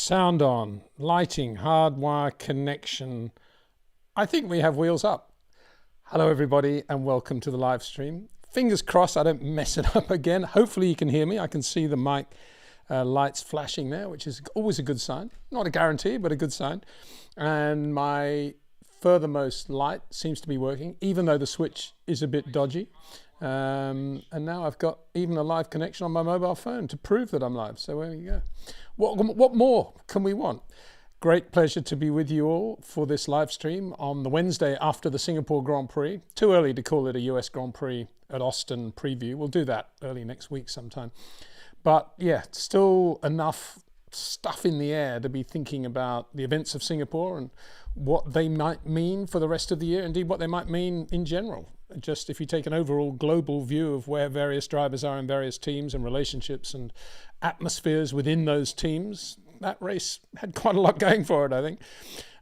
Sound on, lighting, hardwire connection. I think we have wheels up. Hello everybody and welcome to the live stream. Fingers crossed I don't mess it up again. Hopefully you can hear me. I can see the mic lights flashing there, which is always a good sign. Not a guarantee, but a good sign. And my furthermost light seems to be working, even though the switch is a bit dodgy. And now I've got even a live connection on my mobile phone to prove that I'm live. So there you go. What more can we want? Great pleasure to be with you all for this live stream on the Wednesday after the Singapore Grand Prix. Too early to call it a US Grand Prix at Austin preview. We'll do that early next week sometime. But yeah, still enough stuff in the air to be thinking about the events of Singapore and what they might mean for the rest of the year, indeed what they might mean in general. Just if you take an overall global view of where various drivers are in various teams and relationships and atmospheres within those teams, that race had quite a lot going for it, I think.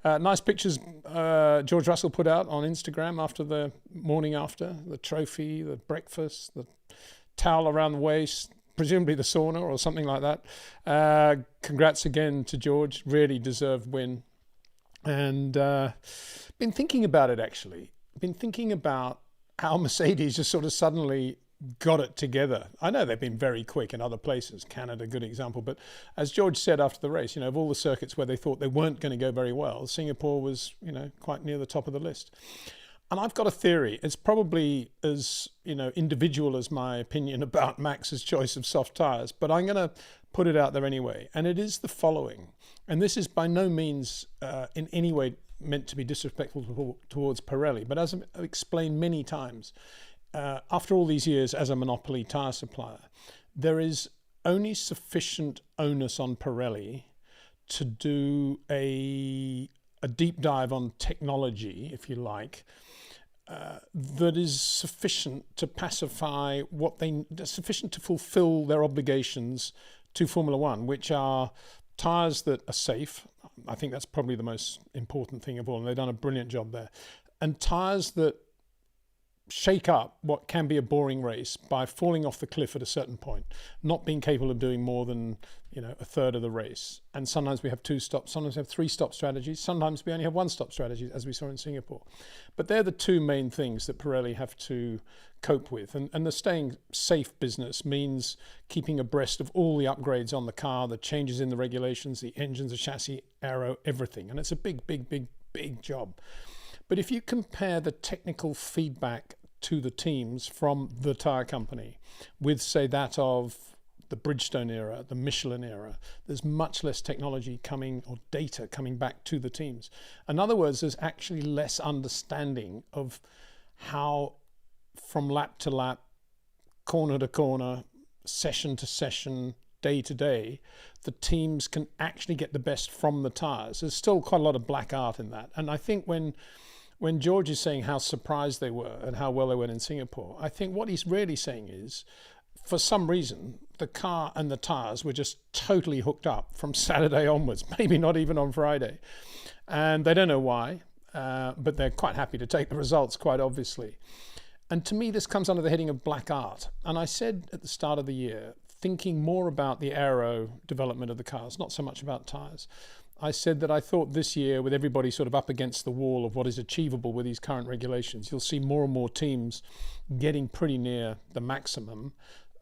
Nice pictures George Russell put out on Instagram after the morning after, the trophy, the breakfast, the towel around the waist, presumably the sauna or something like that. Congrats again to George, really deserved win. And been thinking about it actually. Been thinking about how Mercedes just sort of suddenly got it together. I know they've been very quick in other places, Canada, good example, but as George said after the race, you know, of all the circuits where they thought they weren't going to go very well, Singapore was, you know, quite near the top of the list. And I've got a theory. It's probably as, you know, individual as my opinion about Max's choice of soft tires, but I'm going to put it out there anyway. And it is the following. And this is by no means in any way meant to be disrespectful towards Pirelli, but as I've explained many times, after all these years as a monopoly tire supplier, there is only sufficient onus on Pirelli to do a deep dive on technology, if you like, that is sufficient to pacify sufficient to fulfill their obligations to Formula One, which are tires that are safe. I think that's probably the most important thing of all, and they've done a brilliant job there. And tires that shake up what can be a boring race by falling off the cliff at a certain point, not being capable of doing more than, you know, a third of the race. And sometimes we have 2 stops, sometimes we have 3 stop strategies, sometimes we only have 1 stop strategy, as we saw in Singapore. But they're the 2 main things that Pirelli have to cope with. And the staying safe business means keeping abreast of all the upgrades on the car, the changes in the regulations, the engines, the chassis, aero, everything. And it's a big, big, big, big job. But if you compare the technical feedback to the teams from the tire company with, say, that of the Bridgestone era, the Michelin era, there's much less technology coming or data coming back to the teams. In other words, there's actually less understanding of how from lap to lap, corner to corner, session to session, day to day, the teams can actually get the best from the tires. There's still quite a lot of black art in that. And I think when George is saying how surprised they were and how well they went in Singapore, I think what he's really saying is, for some reason, the car and the tires were just totally hooked up from Saturday onwards, maybe not even on Friday. And they don't know why, but they're quite happy to take the results, quite obviously. And to me, this comes under the heading of black art. And I said at the start of the year, thinking more about the aero development of the cars, not so much about tires, I said that I thought this year, with everybody sort of up against the wall of what is achievable with these current regulations, you'll see more and more teams getting pretty near the maximum.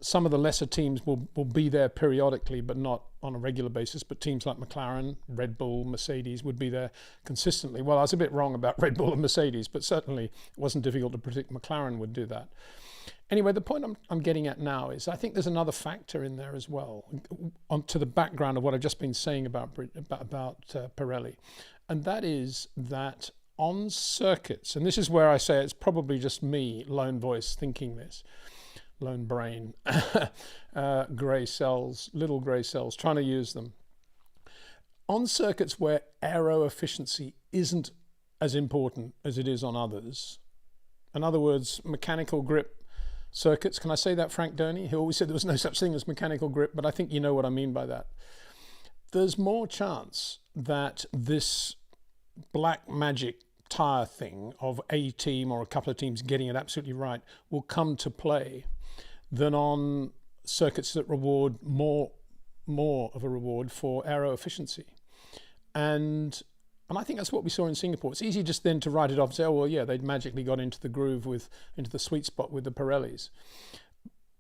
Some of the lesser teams will be there periodically, but not on a regular basis. But teams like McLaren, Red Bull, Mercedes would be there consistently. Well, I was a bit wrong about Red Bull and Mercedes, but certainly it wasn't difficult to predict McLaren would do that. Anyway, the point I'm getting at now is I think there's another factor in there as well, to the background of what I've just been saying about Pirelli. And that is that on circuits, and this is where I say it's probably just me, lone voice, thinking this, lone brain, grey cells, little grey cells, trying to use them. On circuits where aero efficiency isn't as important as it is on others, in other words, mechanical grip circuits, can I say that, Frank Durney? He always said there was no such thing as mechanical grip, but I think you know what I mean by that. There's more chance that this black magic tire thing of a team or a couple of teams getting it absolutely right will come to play than on circuits that reward more more of a reward for aero efficiency. And I think that's what we saw in Singapore. It's easy just then to write it off and say, oh, well, yeah, they'd magically got into the groove into the sweet spot with the Pirellis.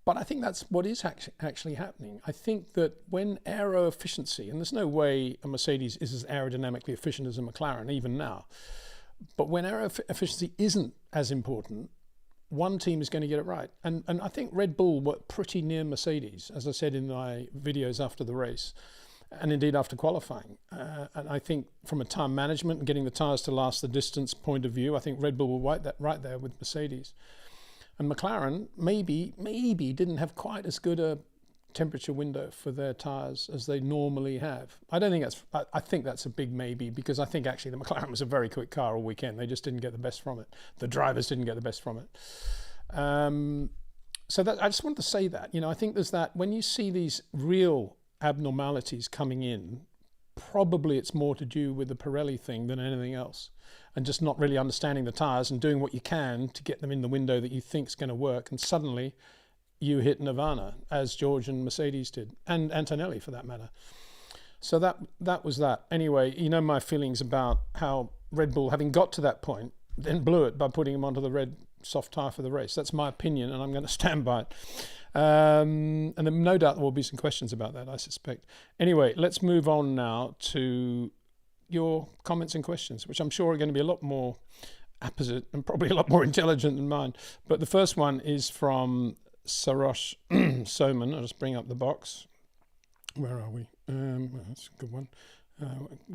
But I think that's what is actually happening. I think that when aero efficiency, and there's no way a Mercedes is as aerodynamically efficient as a McLaren, even now, but when aero efficiency isn't as important, one team is going to get it right. And I think Red Bull were pretty near Mercedes, as I said in my videos after the race, and indeed after qualifying. And I think from a time management and getting the tyres to last the distance point of view, I think Red Bull were right there with Mercedes. And McLaren maybe didn't have quite as good a temperature window for their tyres as they normally have. I don't think that's, I think that's a big maybe, because I think actually the McLaren was a very quick car all weekend. They just didn't get the best from it. The drivers didn't get the best from it. So that, I just wanted to say that, I think there's that, when you see these real abnormalities coming in, probably it's more to do with the Pirelli thing than anything else, and just not really understanding the tyres and doing what you can to get them in the window that you think is going to work, and suddenly you hit nirvana, as George and Mercedes did, and Antonelli for that matter. So that was that. Anyway, my feelings about how Red Bull, having got to that point, then blew it by putting him onto the red soft tyre for the race. That's my opinion, and I'm going to stand by it. And then no doubt there will be some questions about that, I suspect. Anyway, let's move on now to your comments and questions, which I'm sure are going to be a lot more apposite and probably a lot more intelligent than mine. But the first one is from Sarosh Soman. I'll just bring up the box. Where are we? That's a good one.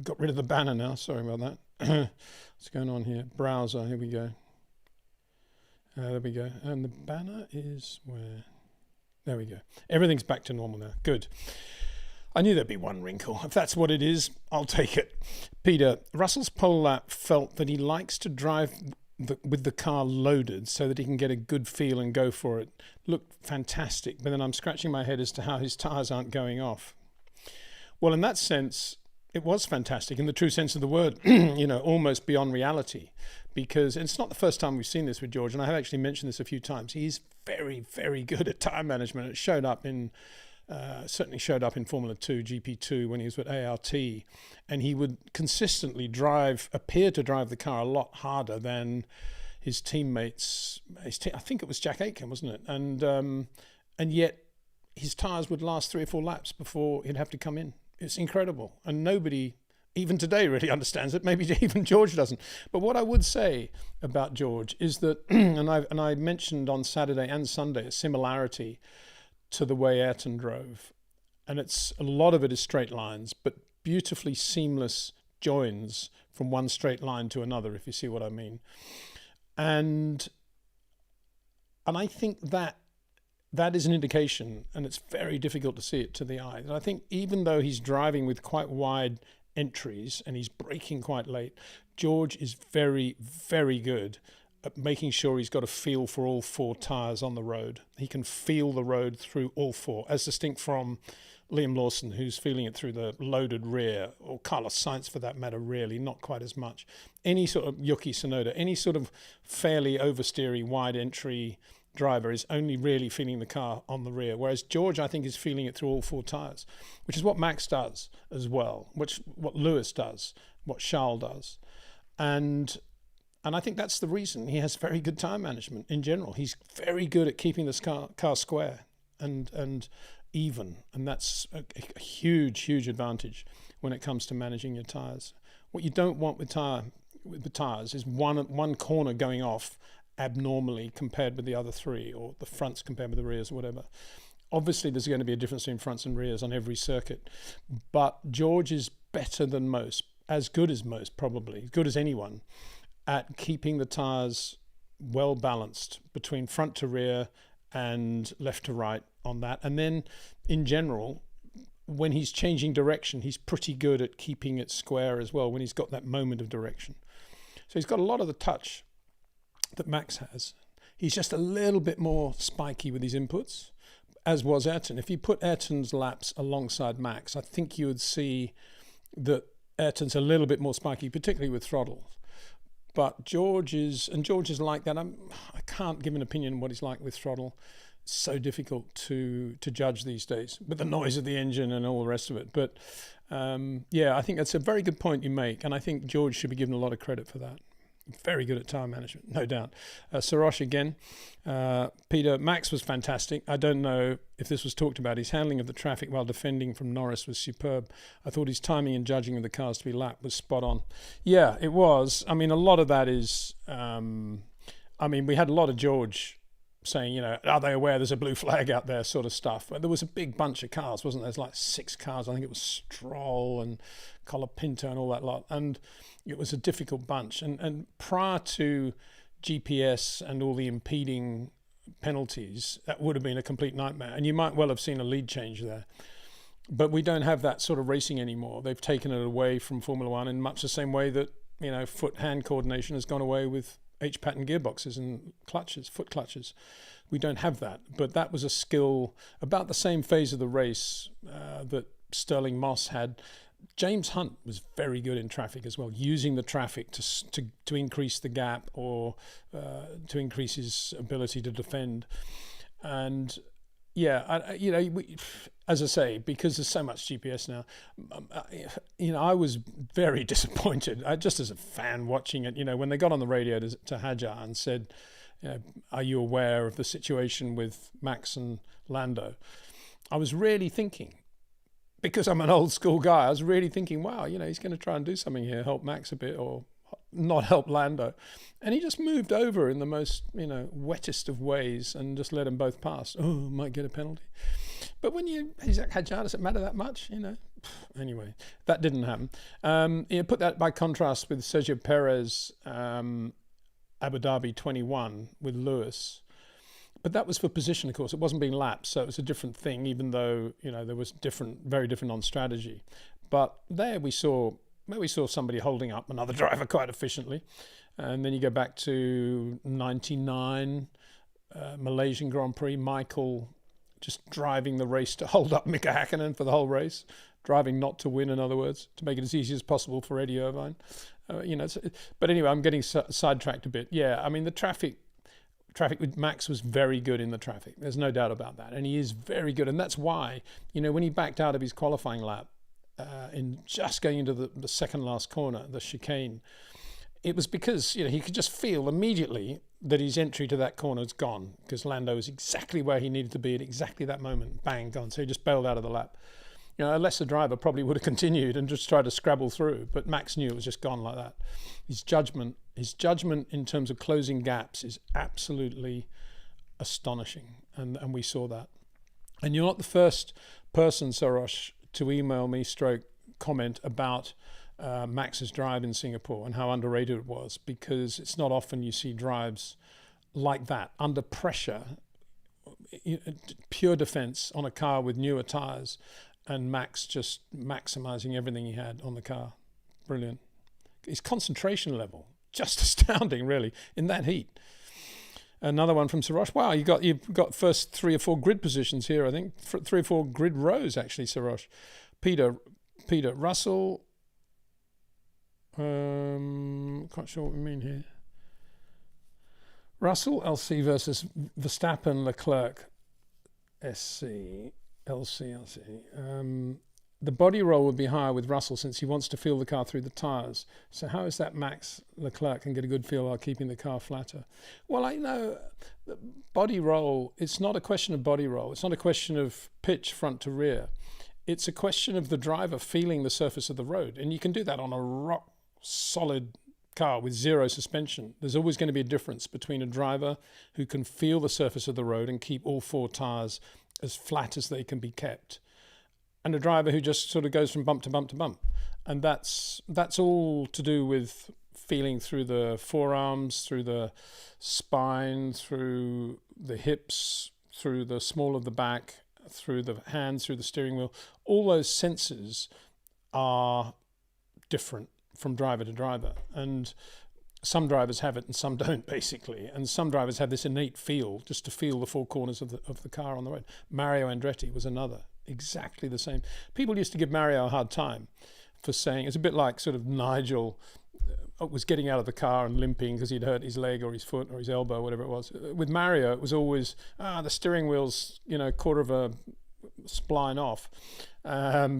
Got rid of the banner now. Sorry about that. What's going on here? Browser. Here we go. There we go. And the banner is where? There we go. Everything's back to normal now. Good. I knew there'd be one wrinkle. If that's what it is, I'll take it. Peter, Russell's pole lap felt that he likes to drive with the car loaded so that he can get a good feel and go for it. Looked fantastic, but then I'm scratching my head as to how his tyres aren't going off. Well, in that sense, it was fantastic in the true sense of the word, almost beyond reality, because it's not the first time we've seen this with George, and I have actually mentioned this a few times. He's very, very good at tyre management. It showed up in certainly showed up in Formula 2, GP2 when he was with ART, and he would consistently appear to drive the car a lot harder than his teammates. I think it was Jack Aitken, wasn't it? And yet his tyres would last 3 or 4 laps before he'd have to come in. It's incredible, and nobody even today really understands it. Maybe even George doesn't. But what I would say about George is that, and I mentioned on Saturday and Sunday, a similarity to the way Ayrton drove, and a lot of it is straight lines, but beautifully seamless joins from one straight line to another, if you see what I mean. And I think that is an indication, and it's very difficult to see it to the eye, that I think even though he's driving with quite wide entries and he's braking quite late, George is very, very good at making sure he's got a feel for all 4 tyres on the road. He can feel the road through all 4, as distinct from Liam Lawson, who's feeling it through the loaded rear, or Carlos Sainz for that matter, really, not quite as much. Any sort of Yuki Tsunoda, any sort of fairly oversteery, wide entry driver is only really feeling the car on the rear, whereas George, I think, is feeling it through all 4 tyres, which is what Max does as well, what Lewis does, what Charles does. And I think that's the reason he has very good time management in general. He's very good at keeping this car square and even, and that's a huge, huge advantage when it comes to managing your tyres. What you don't want with the tyres is one corner going off abnormally compared with the other 3, or the fronts compared with the rears, or whatever. Obviously, there's going to be a difference between fronts and rears on every circuit, but George is better than most, as good as most, probably, as good as anyone, at keeping the tyres well balanced between front to rear and left to right on that. And then in general, when he's changing direction, he's pretty good at keeping it square as well when he's got that moment of direction. So he's got a lot of the touch that Max has. He's just a little bit more spiky with his inputs, as was Ayrton. If you put Ayrton's laps alongside Max, I think you would see that Ayrton's a little bit more spiky, particularly with throttle. But George is like that. I can't give an opinion on what he's like with throttle. so difficult to judge these days with the noise of the engine and all the rest of it. But yeah, I think that's a very good point you make, and I think George should be given a lot of credit for that. Very good at time management, no doubt. Sarosh again. Peter, Max was fantastic. I don't know if this was talked about. His handling of the traffic while defending from Norris was superb. I thought his timing and judging of the cars to be lapped was spot on. Yeah, it was. I mean, a lot of that is, I mean, we had a lot of George saying, you know, are they aware there's a blue flag out there, sort of stuff. But there was a big bunch of cars, wasn't there? There's like 6 cars. I think it was Stroll and Colapinto and all that lot. And it was a difficult bunch. And prior to GPS and all the impeding penalties, that would have been a complete nightmare. And you might well have seen a lead change there. But we don't have that sort of racing anymore. They've taken it away from Formula One in much the same way that, you know, foot-hand coordination has gone away with H-pattern gearboxes and clutches, foot clutches. We don't have that. But that was a skill about the same phase of the race that Sterling Moss had. James Hunt was very good in traffic as well, using the traffic to increase the gap or to increase his ability to defend. And yeah, you know, as I say, because there's so much GPS now, you know, I was very disappointed. Just as a fan watching it, you know, when they got on the radio to Hajar and said, you know, are you aware of the situation with Max and Lando? I was really thinking, because I'm an old school guy, I was really thinking, wow, you know, he's going to try and do something here, help Max a bit or not help Lando. And he just moved over in the most, you know, wettest of ways and just let them both pass. Oh, might get a penalty. But when he's like, Hajar, does it matter that much? You know, anyway, that didn't happen. You know, put that by contrast with Sergio Perez, Abu Dhabi 21 with Lewis. But that was for position, of course. It wasn't being lapped, so it was a different thing, even though, you know, there was very different on strategy. But there we saw somebody holding up another driver quite efficiently. And then you go back to 99, Malaysian Grand Prix, Michael just driving the race to hold up Mika Hakkinen for the whole race, driving not to win, in other words, to make it as easy as possible for Eddie Irvine. You know, but anyway, I'm getting sidetracked a bit. Yeah, I mean, the traffic with Max was very good in the traffic. There's no doubt about that. And he is very good. And that's why, you know, when he backed out of his qualifying lap, in just going into the second last corner, the chicane, it was because, you know, he could just feel immediately that his entry to that corner is gone, because Lando was exactly where he needed to be at exactly that moment. Bang, gone. So he just bailed out of the lap. You know, a lesser driver probably would have continued and just tried to scrabble through, but Max knew it was just gone like that. His judgment in terms of closing gaps is absolutely astonishing, and we saw that. And you're not the first person, Sarosh, to email me comment about Max's drive in Singapore and how underrated it was, because it's not often you see drives like that under pressure, pure defense on a car with newer tires, and Max just maximizing everything he had on the car. Brilliant. His concentration level, just astounding, really, in that heat. Another one from Sarosh. Wow, you've got first 3 or 4 grid positions here, I think. 3 or 4 grid rows, actually, Sarosh. Peter, Russell. Quite sure what we mean here. Russell, LC versus Verstappen, Leclerc, SC. LC. The body roll would be higher with Russell since he wants to feel the car through the tyres. So how is that Max Leclerc can get a good feel while keeping the car flatter? Well, I know body roll, it's not a question of body roll. It's not a question of pitch front to rear. It's a question of the driver feeling the surface of the road. And you can do that on a rock solid car with 0 suspension. There's always going to be a difference between a driver who can feel the surface of the road and keep all 4 tyres as flat as they can be kept, and a driver who just sort of goes from bump to bump to bump. And that's all to do with feeling through the forearms, through the spine, through the hips, through the small of the back, through the hands, through the steering wheel. All those senses are different from driver to driver. And some drivers have it and some don't, basically. And some drivers have this innate feel, just to feel the 4 corners of the car on the road. Mario Andretti was another, exactly the same. People used to give Mario a hard time for saying, it's a bit like sort of Nigel was getting out of the car and limping because he'd hurt his leg or his foot or his elbow, whatever it was. With Mario, it was always, the steering wheel's, quarter of a spline off,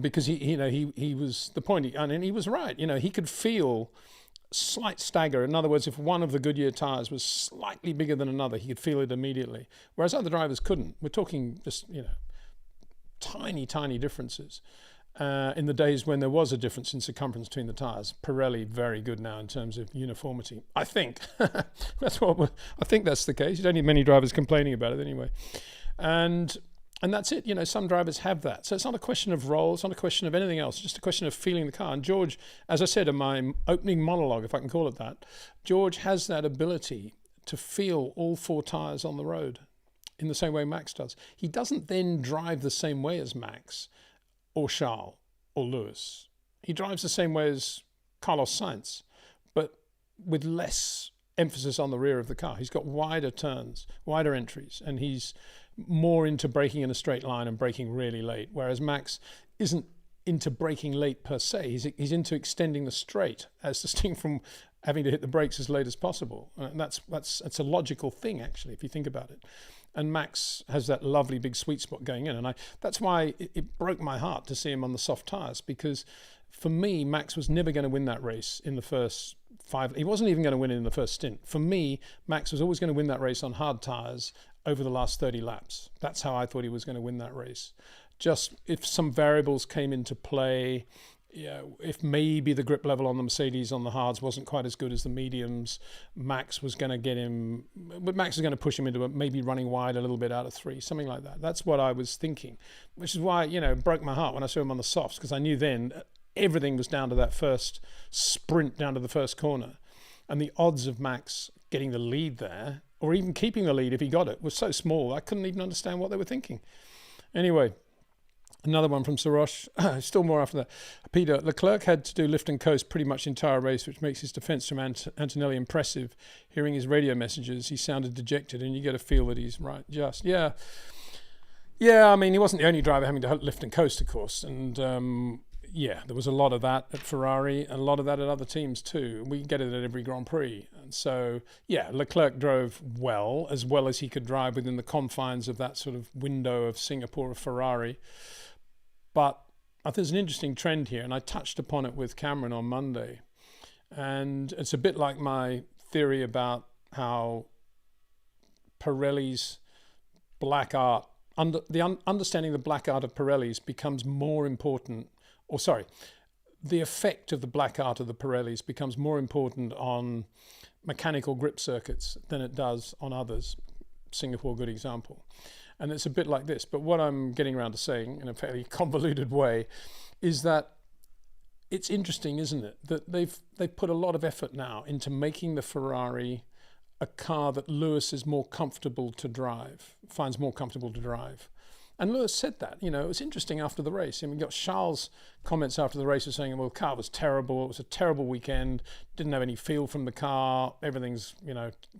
because he was the point, and he was right. He could feel slight stagger. In other words, if one of the Goodyear tires was slightly bigger than another, he could feel it immediately, whereas other drivers couldn't. We're talking just tiny differences. In the days when there was a difference in circumference between the tires. Pirelli very good now in terms of uniformity, I think. I think that's the case. You don't need many drivers complaining about it anyway, and that's it. Some drivers have that, so it's not a question of roll, it's not a question of anything else, it's just a question of feeling the car. And George, as I said in my opening monologue, if I can call it that, George has that ability to feel all 4 tires on the road in the same way Max does. He doesn't then drive the same way as Max or Charles or Lewis. He drives the same way as Carlos Sainz, but with less emphasis on the rear of the car. He's got wider turns, wider entries, and he's more into braking in a straight line and braking really late, whereas Max isn't into braking late per se. He's into extending the straight, as distinct from having to hit the brakes as late as possible. And that's a logical thing, actually, if you think about it. And Max has that lovely big sweet spot going in. And that's why it broke my heart to see him on the soft tyres, because for me, Max was never going to win that race in the first 5. He wasn't even going to win it in the first stint. For me, Max was always going to win that race on hard tyres over the last 30 laps. That's how I thought he was going to win that race. Just if some variables came into play, if maybe the grip level on the Mercedes on the hards wasn't quite as good as the mediums, Max was going to get him, but Max is going to push him into maybe running wide a little bit out of 3, something like that. That's what I was thinking, which is why, it broke my heart when I saw him on the softs, because I knew then everything was down to that first sprint down to the first corner. And the odds of Max getting the lead there, or even keeping the lead if he got it, was so small, I couldn't even understand what they were thinking. Anyway, another one from Sarosh, still more after that. Peter, Leclerc had to do lift and coast pretty much the entire race, which makes his defence from Antonelli impressive. Hearing his radio messages, he sounded dejected, and you get a feel that he's right. Yeah, I mean, he wasn't the only driver having to lift and coast, of course, and there was a lot of that at Ferrari and a lot of that at other teams too. We get it at every Grand Prix. And so, Leclerc drove well as he could drive within the confines of that sort of window of Singapore or Ferrari. But I think there's an interesting trend here, and I touched upon it with Cameron on Monday. And it's a bit like my theory about how Pirelli's black art, understanding the black art of Pirelli's becomes more important, the effect of the black art of the Pirellis becomes more important on mechanical grip circuits than it does on others. Singapore, good example. And it's a bit like this, but what I'm getting around to saying in a fairly convoluted way is that it's interesting, isn't it, that they've put a lot of effort now into making the Ferrari a car that Lewis is more comfortable to drive, finds more comfortable to drive. And Lewis said that, it was interesting after the race. I mean, we got Charles' comments after the race saying, well, the car was terrible. It was a terrible weekend. Didn't have any feel from the car. Everything's,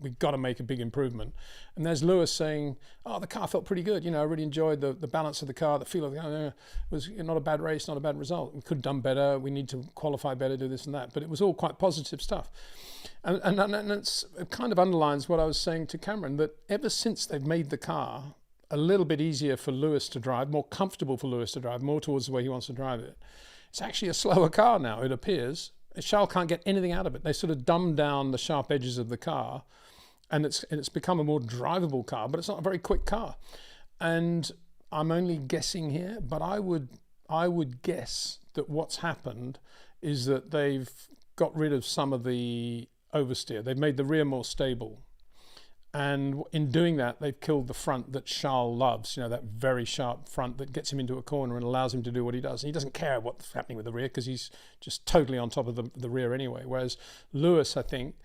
we've got to make a big improvement. And there's Lewis saying, the car felt pretty good. I really enjoyed the balance of the car, the feel of the car. It was not a bad race, not a bad result. We could have done better. We need to qualify better, do this and that. But it was all quite positive stuff. And it kind of underlines what I was saying to Cameron, that ever since they've made the car a little bit easier for Lewis to drive, more comfortable for Lewis to drive, more towards the way he wants to drive it, it's actually a slower car now, it appears. Charles can't get anything out of it. They sort of dumbed down the sharp edges of the car, and it's become a more drivable car, but it's not a very quick car. And I'm only guessing here, but I would guess that what's happened is that they've got rid of some of the oversteer. They've made the rear more stable. And in doing that, they've killed the front that Charles loves, that very sharp front that gets him into a corner and allows him to do what he does. And he doesn't care what's happening with the rear because he's just totally on top of the rear anyway. Whereas Lewis, I think,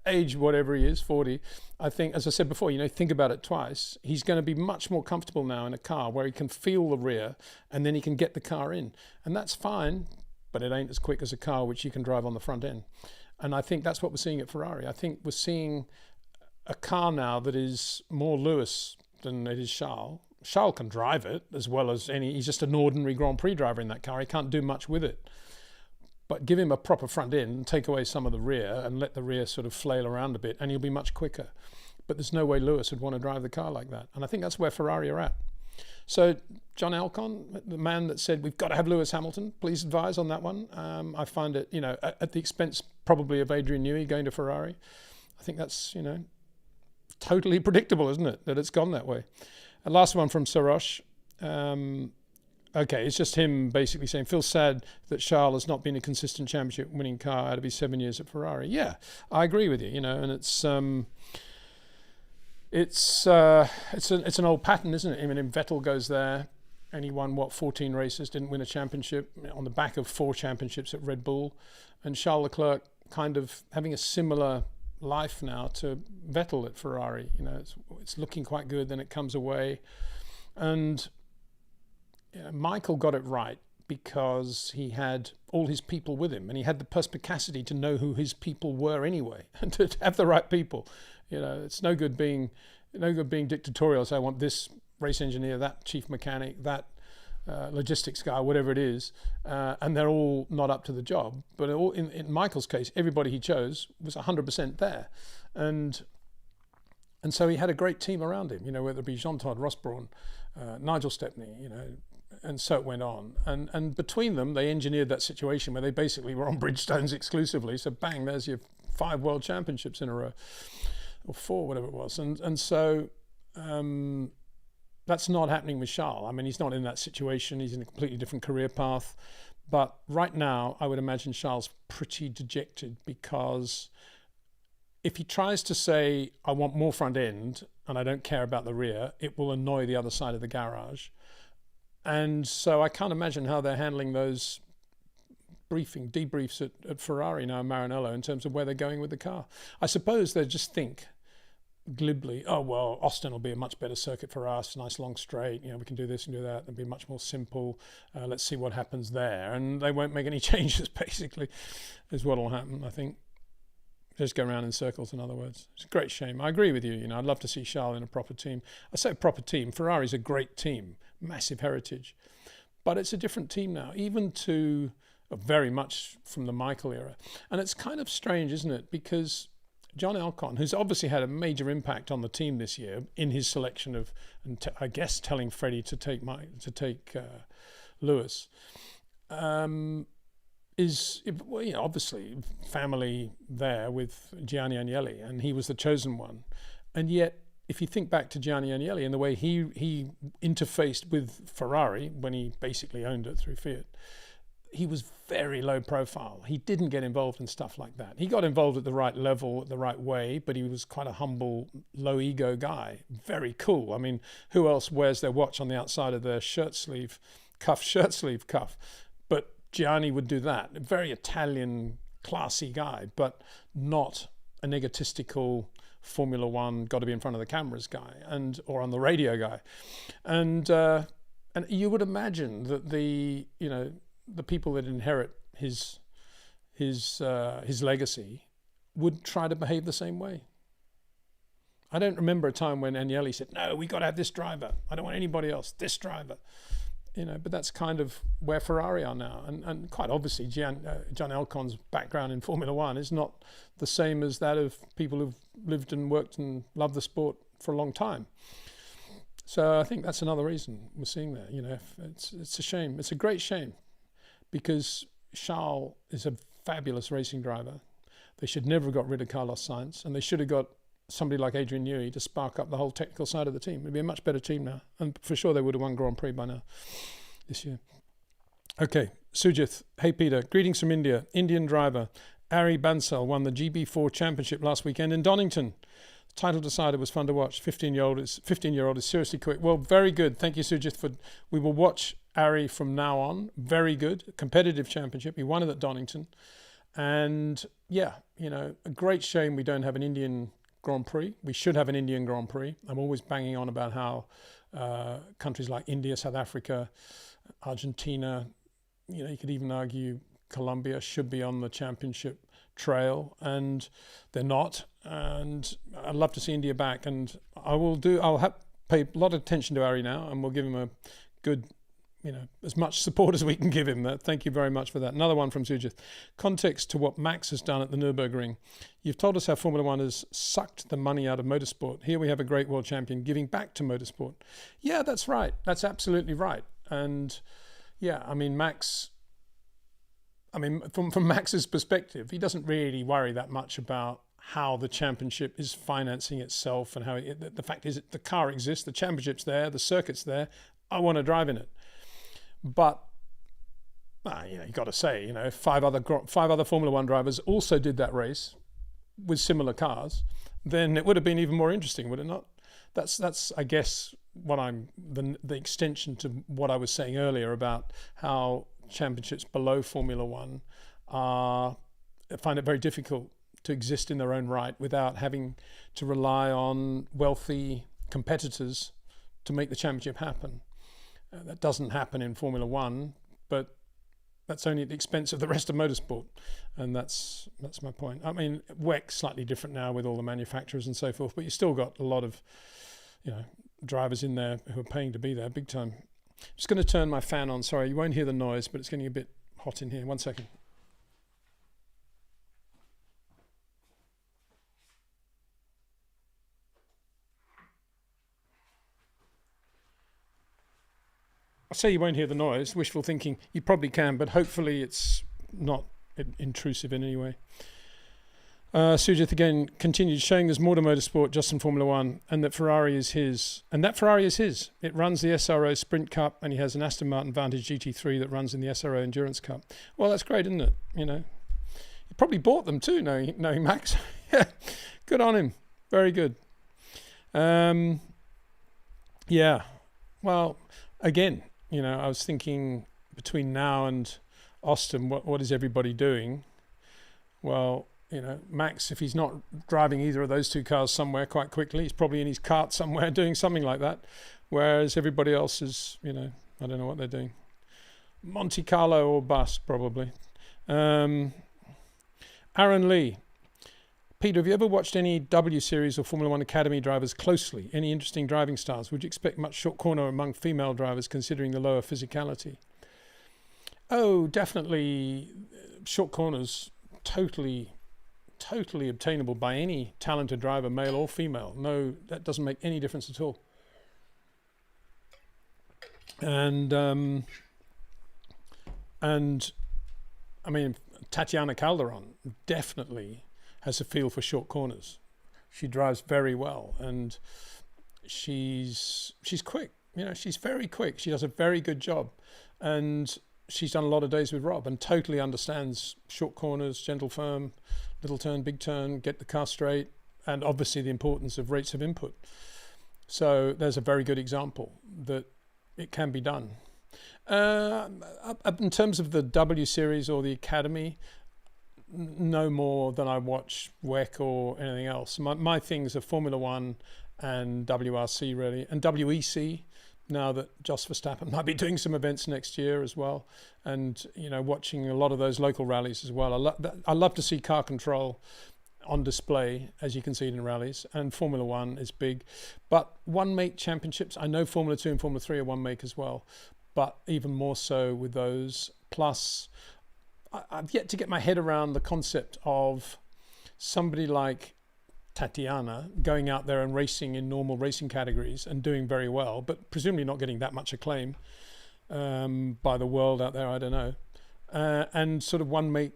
age whatever he is, 40, I think, as I said before, think about it twice. He's going to be much more comfortable now in a car where he can feel the rear and then he can get the car in. And that's fine, but it ain't as quick as a car which you can drive on the front end. And I think that's what we're seeing at Ferrari. I think we're seeing a car now that is more Lewis than it is Charles. Charles can drive it as well as he's just an ordinary Grand Prix driver in that car. He can't do much with it. But give him a proper front end and take away some of the rear and let the rear sort of flail around a bit, and he'll be much quicker. But there's no way Lewis would want to drive the car like that. And I think that's where Ferrari are at. So John Alcon, the man that said, we've got to have Lewis Hamilton, please advise on that one. I find it, at the expense probably of Adrian Newey going to Ferrari. I think that's, totally predictable, isn't it, that it's gone that way. And last one from Sarosh. Okay, it's just him basically saying, feels sad that Charles has not been a consistent championship winning car out of his 7 years at Ferrari. Yeah, I agree with you, and it's an old pattern, isn't it? I mean, Vettel goes there and he won, 14 races, didn't win a championship on the back of 4 championships at Red Bull. And Charles Leclerc kind of having a similar life now to Vettel at Ferrari. It's looking quite good, then it comes away. And Michael got it right because he had all his people with him, and he had the perspicacity to know who his people were anyway, and to have the right people. It's no good being dictatorial. So I want this race engineer, that chief mechanic, that logistics guy, whatever it is, and they're all not up to the job. But in Michael's case, everybody he chose was 100% there, and so he had a great team around him. Whether it be Jean Todt, Ross Brawn, Nigel Stepney, and so it went on. And between them, they engineered that situation where they basically were on Bridgestones exclusively. So bang, there's your 5 world championships in a row, or 4, whatever it was. And so that's not happening with Charles. I mean, he's not in that situation. He's in a completely different career path. But right now, I would imagine Charles pretty dejected, because if he tries to say, I want more front end and I don't care about the rear, it will annoy the other side of the garage. And so I can't imagine how they're handling those debriefs at Ferrari now, Maranello, in terms of where they're going with the car. I suppose they just think glibly, oh, well, Austin will be a much better circuit for us, nice long straight, we can do this and do that, it'll be much more simple, let's see what happens there. And they won't make any changes, basically, is what will happen, I think. Just go around in circles, in other words. It's a great shame. I agree with you. I'd love to see Charles in a proper team. I say proper team. Ferrari's a great team, massive heritage, but it's a different team now, even to very much from the Michael era. And it's kind of strange, isn't it? Because John Alcon, who's obviously had a major impact on the team this year in his selection of, and I guess telling Freddie to take Lewis, is, obviously family there with Gianni Agnelli, and he was the chosen one. And yet, if you think back to Gianni Agnelli and the way he interfaced with Ferrari when he basically owned it through Fiat, he was very low profile. He didn't get involved in stuff like that. He got involved at the right level, the right way, but he was quite a humble, low ego guy. Very cool. I mean, who else wears their watch on the outside of their shirt sleeve cuff? But Gianni would do that. A very Italian, classy guy, but not an egotistical Formula One, got to be in front of the cameras guy, or on the radio guy. And you would imagine that the people that inherit his legacy would try to behave the same way. I don't remember a time when Agnelli said, no, we got to have this driver. I don't want anybody else, this driver. But that's kind of where Ferrari are now. And quite obviously, John Alcon's background in Formula One is not the same as that of people who've lived and worked and loved the sport for a long time. So I think that's another reason we're seeing that. It's a shame. It's a great shame, because Charles is a fabulous racing driver. They should never have got rid of Carlos Sainz, and they should have got somebody like Adrian Newey to spark up the whole technical side of the team. It'd be a much better team now, and for sure they would have won Grand Prix by now this year. Okay, Sujith. Hey Peter, greetings from India. Indian driver Ari Bansal won the GB4 Championship last weekend in Donington. Title decider, was fun to watch. 15-year-old is seriously quick. Well, very good. Thank you, Sujith. We will watch Ari from now on. Very good. Competitive championship. He won it at Donington. And yeah, a great shame we don't have an Indian Grand Prix. We should have an Indian Grand Prix. I'm always banging on about how countries like India, South Africa, Argentina, you could even argue Colombia should be on the championship trail, and they're not. And I'd love to see India back, and I'll pay a lot of attention to Ari now, and we'll give him a good, as much support as we can give him. Thank you very much for that. Another one from Sujith. Context to what Max has done at the Nürburgring. You've told us how Formula One has sucked the money out of motorsport. Here we have a great world champion giving back to motorsport. Yeah, that's right. That's absolutely right. And yeah, I mean, from Max's perspective, he doesn't really worry that much about how the championship is financing itself and how the fact is the car exists, the championship's there, the circuit's there. I want to drive in it. But you got to say, five other Formula One drivers also did that race with similar cars, then it would have been even more interesting, would it not? That's I guess what the extension to what I was saying earlier about how championships below Formula One find it very difficult to exist in their own right without having to rely on wealthy competitors to make the championship happen. That doesn't happen in Formula One, but that's only at the expense of the rest of motorsport, and that's my point. I mean, WEC's slightly different now with all the manufacturers and so forth, but you still got a lot of drivers in there who are paying to be there big time. I'm just going to turn my fan on. Sorry, you won't hear the noise, but it's getting a bit hot in here. 1 second. I say you won't hear the noise, wishful thinking. You probably can, but hopefully it's not intrusive in any way. Sujith again continued showing there's more to motorsport just in Formula One, and that Ferrari is his. And that Ferrari is his. It runs the SRO Sprint Cup, and he has an Aston Martin Vantage GT3 that runs in the SRO Endurance Cup. Well, that's great, isn't it? He probably bought them too, knowing Max. Yeah, good on him. Very good. Yeah. Well, again, I was thinking between now and Austin, what is everybody doing? Well, Max, if he's not driving either of those two cars somewhere quite quickly, he's probably in his kart somewhere doing something like that. Whereas everybody else is, I don't know what they're doing. Monte Carlo or bust, probably. Aaron Lee. Peter, have you ever watched any W Series or Formula One Academy drivers closely? Any interesting driving styles? Would you expect much short corner among female drivers considering the lower physicality? Oh, definitely short corners, totally obtainable by any talented driver, male or female. No, that doesn't make any difference at all. And I mean, Tatiana Calderon definitely has a feel for short corners. She drives very well, and she's quick. She's very quick. She does a very good job, and she's done a lot of days with Rob and totally understands short corners, gentle firm, little turn, big turn, get the car straight, and obviously the importance of rates of input. So there's a very good example that it can be done. In terms of the W Series or the Academy, no more than I watch WEC or anything else. My things are Formula One and WRC really, and WEC, now that Jos Verstappen might be doing some events next year as well, and watching a lot of those local rallies as well. I love to see car control on display, as you can see it in rallies, and Formula One is big. But one make championships, I know Formula 2 and Formula 3 are one make as well, but even more so with those. Plus, I've yet to get my head around the concept of somebody like Tatiana going out there and racing in normal racing categories and doing very well, but presumably not getting that much acclaim by the world out there, I don't know. And sort of one make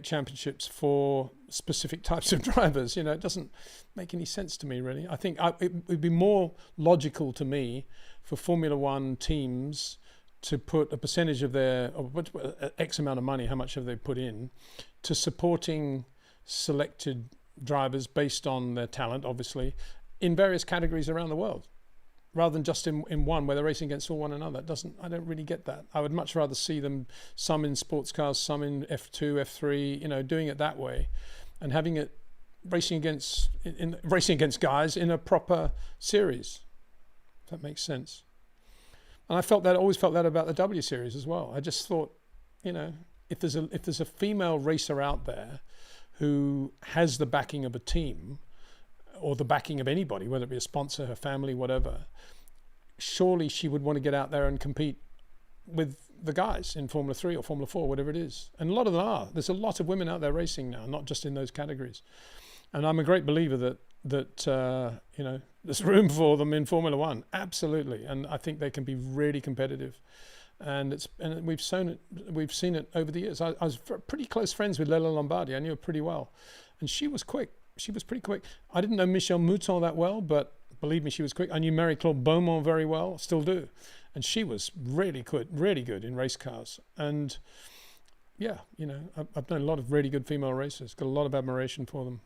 championships for specific types of drivers. It doesn't make any sense to me, really. I think it would be more logical to me for Formula One teams to put a percentage of their X amount of money, how much have they put in, to supporting selected drivers based on their talent, obviously, in various categories around the world, rather than just in one where they're racing against all one another. I don't really get that. I would much rather see them, some in sports cars, some in F2, F3, doing it that way, and having it racing against guys in a proper series, if that makes sense. And I always felt that about the W Series as well. I just thought, if there's a female racer out there who has the backing of a team, or the backing of anybody, whether it be a sponsor, her family, whatever, surely she would want to get out there and compete with the guys in Formula 3 or Formula 4, whatever it is. And a lot of them are. There's a lot of women out there racing now, not just in those categories. And I'm a great believer that you know, there's room for them in Formula 1, absolutely. And I think they can be really competitive. And we've seen it over the years. I was pretty close friends with Lella Lombardi. I knew her pretty well, and she was quick. She was pretty quick. I didn't know Michelle Mouton that well, but believe me, she was quick. I knew Marie-Claude Beaumont very well, still do, and she was really good in race cars. And yeah, you know, I've known a lot of really good female racers. Got a lot of admiration for them.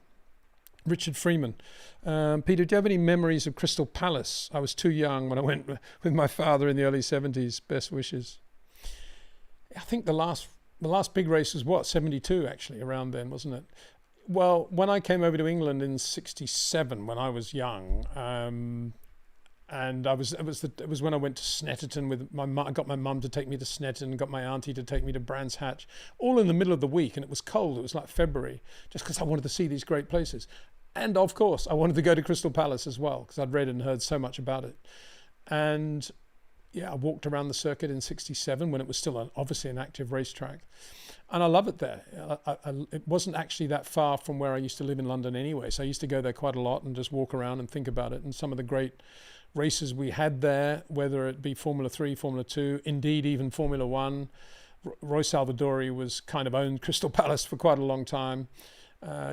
Richard Freeman. Peter, do you have any memories of Crystal Palace? I was too young when I went with my father in the early 70s. Best wishes. I think the last big race was what, 72 actually, around then, wasn't it? Well, when I came over to England in 67, when I was young, and it was when I went to Snetterton with my mum. I got my mum to take me to Snetterton, got my auntie to take me to Brands Hatch, all in the middle of the week, and it was cold. It was like February, just because I wanted to see these great places. And of course, I wanted to go to Crystal Palace as well, because I'd read and heard so much about it. And yeah, I walked around the circuit in 67 when it was still obviously an active racetrack. And I love it there. It wasn't actually that far from where I used to live in London anyway. So I used to go there quite a lot and just walk around and think about it. And some of the great races we had there, whether it be Formula 3, Formula 2, indeed even Formula 1. Roy Salvadori was kind of owned Crystal Palace for quite a long time.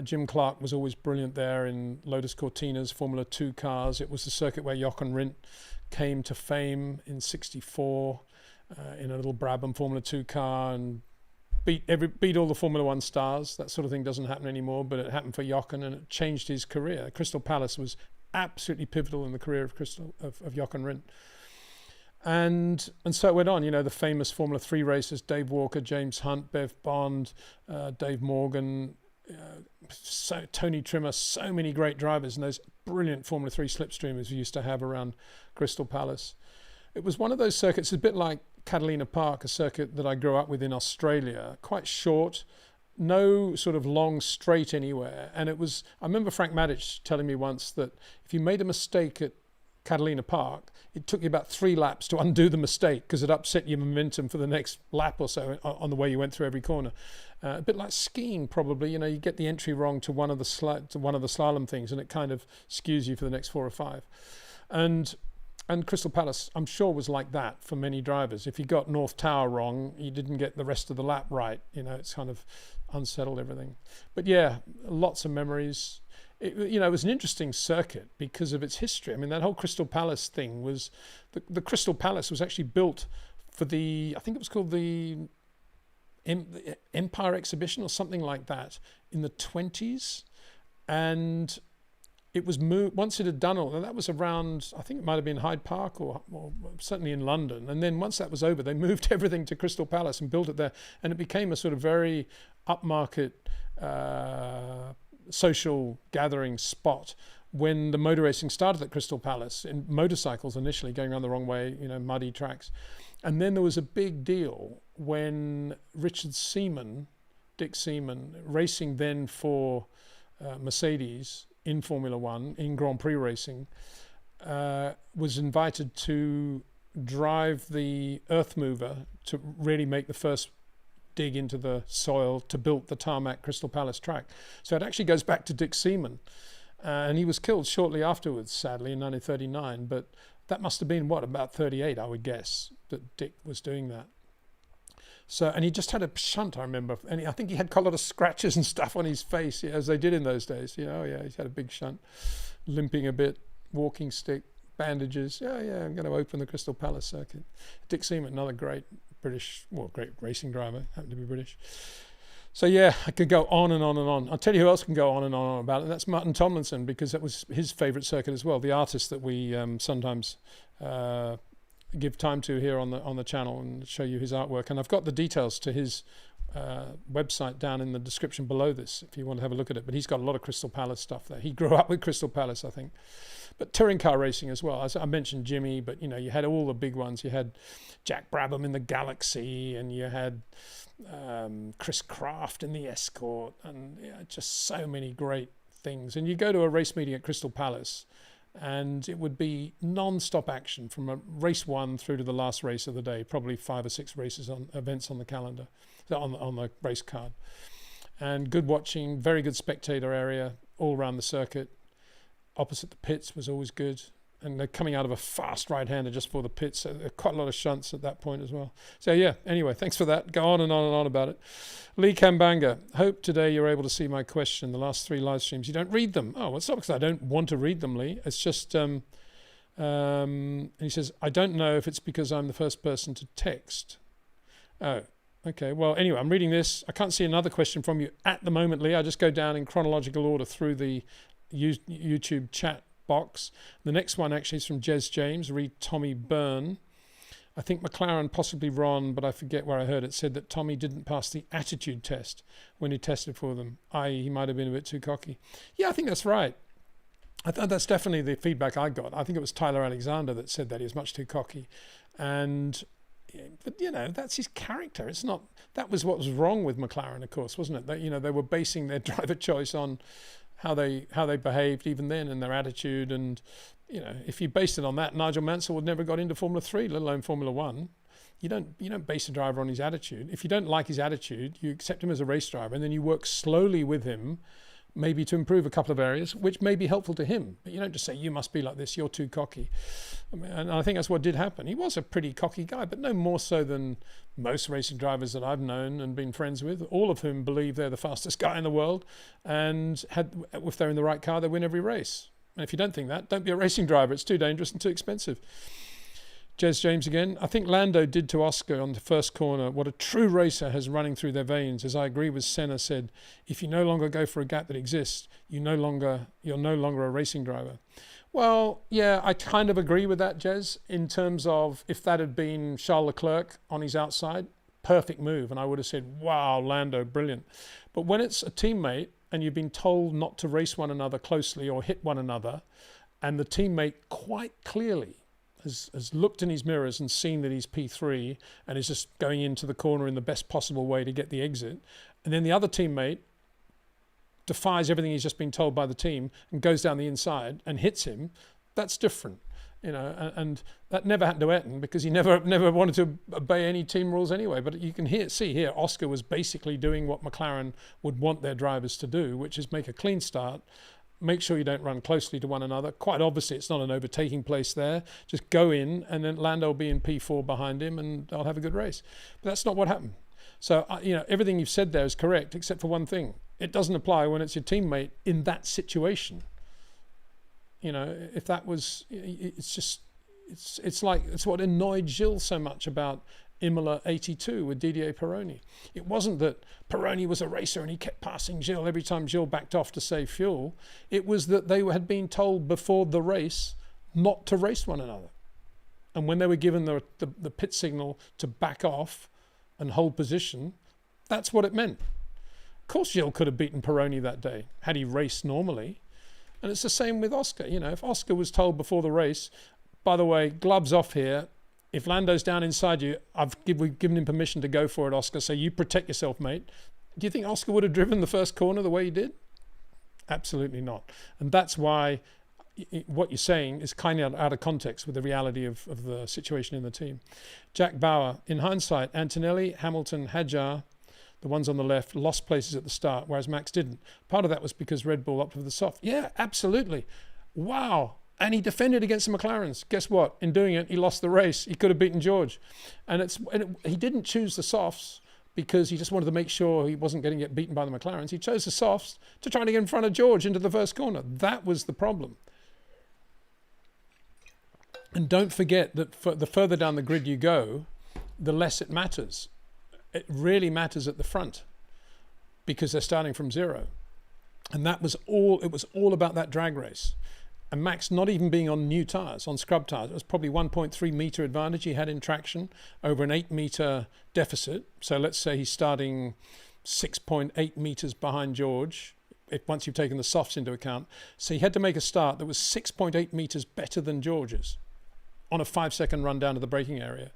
Jim Clark was always brilliant there in Lotus Cortina's Formula 2 cars. It was the circuit where Jochen Rindt came to fame in 64 in a little Brabham Formula 2 car and beat all the Formula 1 stars. That sort of thing doesn't happen anymore, but it happened for Jochen and it changed his career. Crystal Palace was absolutely pivotal in the career of Jochen Rindt. And so it went on, you know, the famous Formula 3 racers, Dave Walker, James Hunt, Bev Bond, Dave Morgan, Tony Trimmer, so many great drivers, and those brilliant Formula 3 slipstreamers we used to have around Crystal Palace. It was one of those circuits, a bit like Catalina Park, a circuit that I grew up with in Australia, quite short, no sort of long straight anywhere. And it was, I remember Frank Maddich telling me once that if you made a mistake at Catalina Park, it took you about 3 laps to undo the mistake because it upset your momentum for the next lap or so on the way you went through every corner. A bit like skiing, probably. You know, you get the entry wrong to one of the slalom things, and it kind of skews you for the next 4 or 5. And Crystal Palace, I'm sure, was like that for many drivers. If you got North Tower wrong, you didn't get the rest of the lap right. You know, it's kind of unsettled everything. But yeah, lots of memories. You know, it was an interesting circuit because of its history. I mean, that whole Crystal Palace thing was, the Crystal Palace was actually built for I think it was called the Empire Exhibition or something like that in the 20s. And it was moved, once it had done all, and that was around, I think it might have been Hyde Park or certainly in London. And then once that was over, they moved everything to Crystal Palace and built it there. And it became a sort of very upmarket social gathering spot when the motor racing started at Crystal Palace, in motorcycles initially going around the wrong way, you know, muddy tracks. And then there was a big deal when Richard Seaman, Dick Seaman, racing then for Mercedes in Formula 1, in Grand Prix racing, was invited to drive the earth mover to really make the first dig into the soil to build the tarmac Crystal Palace track. So it actually goes back to Dick Seaman. And he was killed shortly afterwards, sadly, in 1939. But that must have been, what, about 38, I would guess, that Dick was doing that. So, and he just had a shunt, I remember. And I think he had quite a lot of scratches and stuff on his face, yeah, as they did in those days. You know, yeah, he's had a big shunt, limping a bit, walking stick, bandages. Yeah, I'm going to open the Crystal Palace circuit. Dick Seaman, another great British, well, great racing driver, happened to be British. So yeah, I could go on and on and on. I'll tell you who else can go on and on about it, and that's Martin Tomlinson, because that was his favourite circuit as well, the artist that we sometimes give time to here on the channel and show you his artwork. And I've got the details to his website down in the description below this if you want to have a look at it. But he's got a lot of Crystal Palace stuff there. He grew up with Crystal Palace, I think. But touring car racing as well. As I mentioned Jimmy, but you know, you had all the big ones. You had Jack Brabham in the Galaxy, and you had Chris Craft in the Escort, and just so many great things. And you go to a race meeting at Crystal Palace and it would be non-stop action from a race 1 through to the last race of the day, probably 5 or 6 races on events on the calendar, on the race card. And good watching, very good spectator area all around the circuit. Opposite the pits was always good. And they're coming out of a fast right-hander just before the pits. So there are quite a lot of shunts at that point as well. So yeah, anyway, thanks for that. Go on and on and on about it. Lee Kambanga, hope today you're able to see my question. The last 3 live streams, you don't read them. Oh, well, it's not because I don't want to read them, Lee. It's just, and he says, I don't know if it's because I'm the first person to text. Oh, okay. Well, anyway, I'm reading this. I can't see another question from you at the moment, Lee. I just go down in chronological order through the YouTube chat box. The next one actually is from Jez James, read Tommy Byrne. I think McLaren, possibly Ron, but I forget where I heard it, said that Tommy didn't pass the attitude test when he tested for them, i.e. he might have been a bit too cocky. Yeah, I think that's right. I thought that's definitely the feedback I got. I think it was Tyler Alexander that said that he was much too cocky. But you know, that's his character. It's not, that was what was wrong with McLaren, of course, wasn't it? That, you know, they were basing their driver choice on how they behaved even then and their attitude. And, you know, if you based it on that, Nigel Mansell would never got into Formula 3, let alone Formula 1. You don't base a driver on his attitude. If you don't like his attitude, you accept him as a race driver and then you work slowly with him, maybe to improve a couple of areas, which may be helpful to him. But you don't just say, you must be like this, you're too cocky. I mean, and I think that's what did happen. He was a pretty cocky guy, but no more so than most racing drivers that I've known and been friends with, all of whom believe they're the fastest guy in the world. And if they're in the right car, they win every race. And if you don't think that, don't be a racing driver. It's too dangerous and too expensive. Jez James again. I think Lando did to Oscar on the first corner what a true racer has running through their veins. As I agree with Senna said, if you no longer go for a gap that exists, you're no longer a racing driver. Well, yeah, I kind of agree with that, Jez, in terms of if that had been Charles Leclerc on his outside, perfect move. And I would have said, wow, Lando, brilliant. But when it's a teammate and you've been told not to race one another closely or hit one another, and the teammate quite clearly has looked in his mirrors and seen that he's P3 and is just going into the corner in the best possible way to get the exit. And then the other teammate defies everything he's just been told by the team and goes down the inside and hits him. That's different, you know, and that never happened to Ayrton because he never wanted to obey any team rules anyway. But you can see here, Oscar was basically doing what McLaren would want their drivers to do, which is make a clean start, make sure you don't run closely to one another. Quite obviously, it's not an overtaking place there. Just go in, and then Lando will be in P4 behind him, and I'll have a good race. But that's not what happened. So, you know, everything you've said there is correct, except for one thing. It doesn't apply when it's your teammate in that situation. You know, if that was, it's what annoyed Gilles so much about Imola 82 with Didier Pironi. It wasn't that Pironi was a racer and he kept passing Gilles every time Gilles backed off to save fuel. It was that they had been told before the race not to race one another. And when they were given the pit signal to back off and hold position, that's what it meant. Of course Gilles could have beaten Pironi that day had he raced normally. And it's the same with Oscar. You know, if Oscar was told before the race, by the way, gloves off here, if Lando's down inside you, we've given him permission to go for it, Oscar, so you protect yourself, mate. Do you think Oscar would have driven the first corner the way he did? Absolutely not. And that's why what you're saying is kind of out of context with the reality of the situation in the team. Jack Bauer, in hindsight, Antonelli, Hamilton, Hadjar, the ones on the left, lost places at the start, whereas Max didn't. Part of that was because Red Bull opted for the soft. Yeah, absolutely. Wow. And he defended against the McLarens. Guess what? In doing it, he lost the race. He could have beaten George. He didn't choose the softs because he just wanted to make sure he wasn't going to get beaten by the McLarens. He chose the softs to try to get in front of George into the first corner. That was the problem. And don't forget that the further down the grid you go, the less it matters. It really matters at the front because they're starting from zero. And that was all, it was all about that drag race. And Max not even being on new tyres, on scrub tyres, it was probably 1.3 metre advantage he had in traction over an 8 metre deficit. So let's say he's starting 6.8 metres behind George, once you've taken the softs into account. So he had to make a start that was 6.8 metres better than George's on a 5-second run down to the braking area.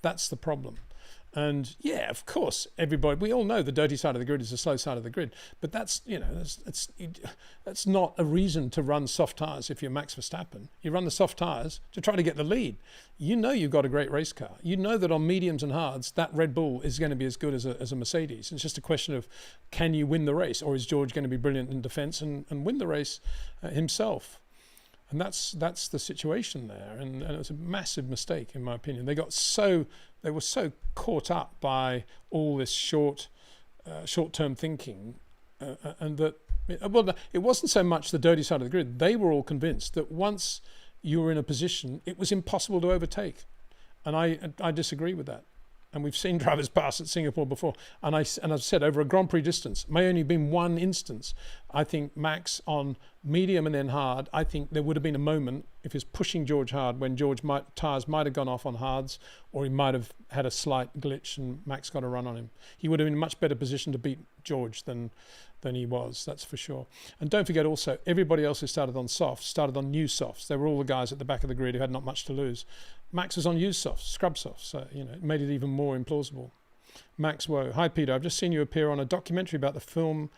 That's the problem. And yeah, of course, everybody, we all know the dirty side of the grid is the slow side of the grid, but that's, you know, that's not a reason to run soft tires. If you're Max Verstappen, you run the soft tires to try to get the lead. You know, you've got a great race car. You know that on mediums and hards, that Red Bull is going to be as good as a Mercedes. It's just a question of, can you win the race, or is George going to be brilliant in defense and win the race himself? And that's the situation there, and it was a massive mistake in my opinion. They were so caught up by all this short-term thinking, and that it wasn't so much the dirty side of the grid. They were all convinced that once you were in a position, it was impossible to overtake, and I disagree with that. And we've seen drivers pass at Singapore before. And I've said over a Grand Prix distance, may only been one instance. I think Max on medium and then hard, I think there would have been a moment if he was pushing George hard when tyres might have gone off on hards, or he might have had a slight glitch and Max got a run on him. He would have been in a much better position to beat George than he was, that's for sure. And don't forget also, everybody else who started on softs started on new softs. They were all the guys at the back of the grid who had not much to lose. Max was on used softs, scrub softs, so you know, it made it even more implausible. Max Woe, hi Peter, I've just seen you appear on a documentary about the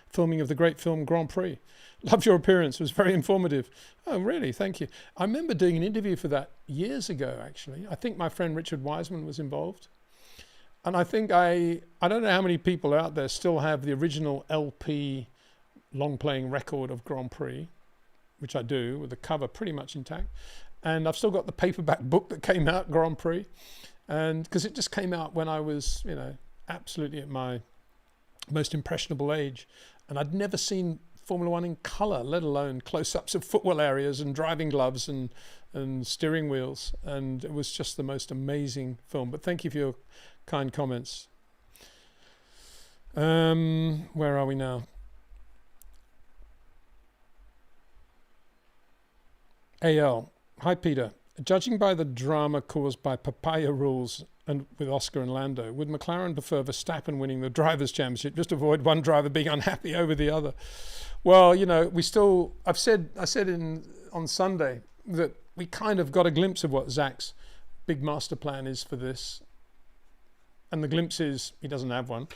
filming of the great film Grand Prix. Loved your appearance, it was very informative. Oh really, thank you. I remember doing an interview for that years ago actually. I think my friend Richard Wiseman was involved. And I think I don't know how many people out there still have the original LP long playing record of Grand Prix, which I do, with the cover pretty much intact. And I've still got the paperback book that came out, Grand Prix. And because it just came out when I was, you know, absolutely at my most impressionable age. And I'd never seen Formula One in colour, let alone close-ups of footwell areas and driving gloves and steering wheels. And it was just the most amazing film. But thank you for your kind comments. Where are we now? AL, hi Peter. Judging by the drama caused by papaya rules and with Oscar and Lando, would McLaren prefer Verstappen winning the Drivers' Championship just to avoid one driver being unhappy over the other? Well, you know, I said on Sunday that we kind of got a glimpse of what Zach's big master plan is for this. And the glimpse is he doesn't have one.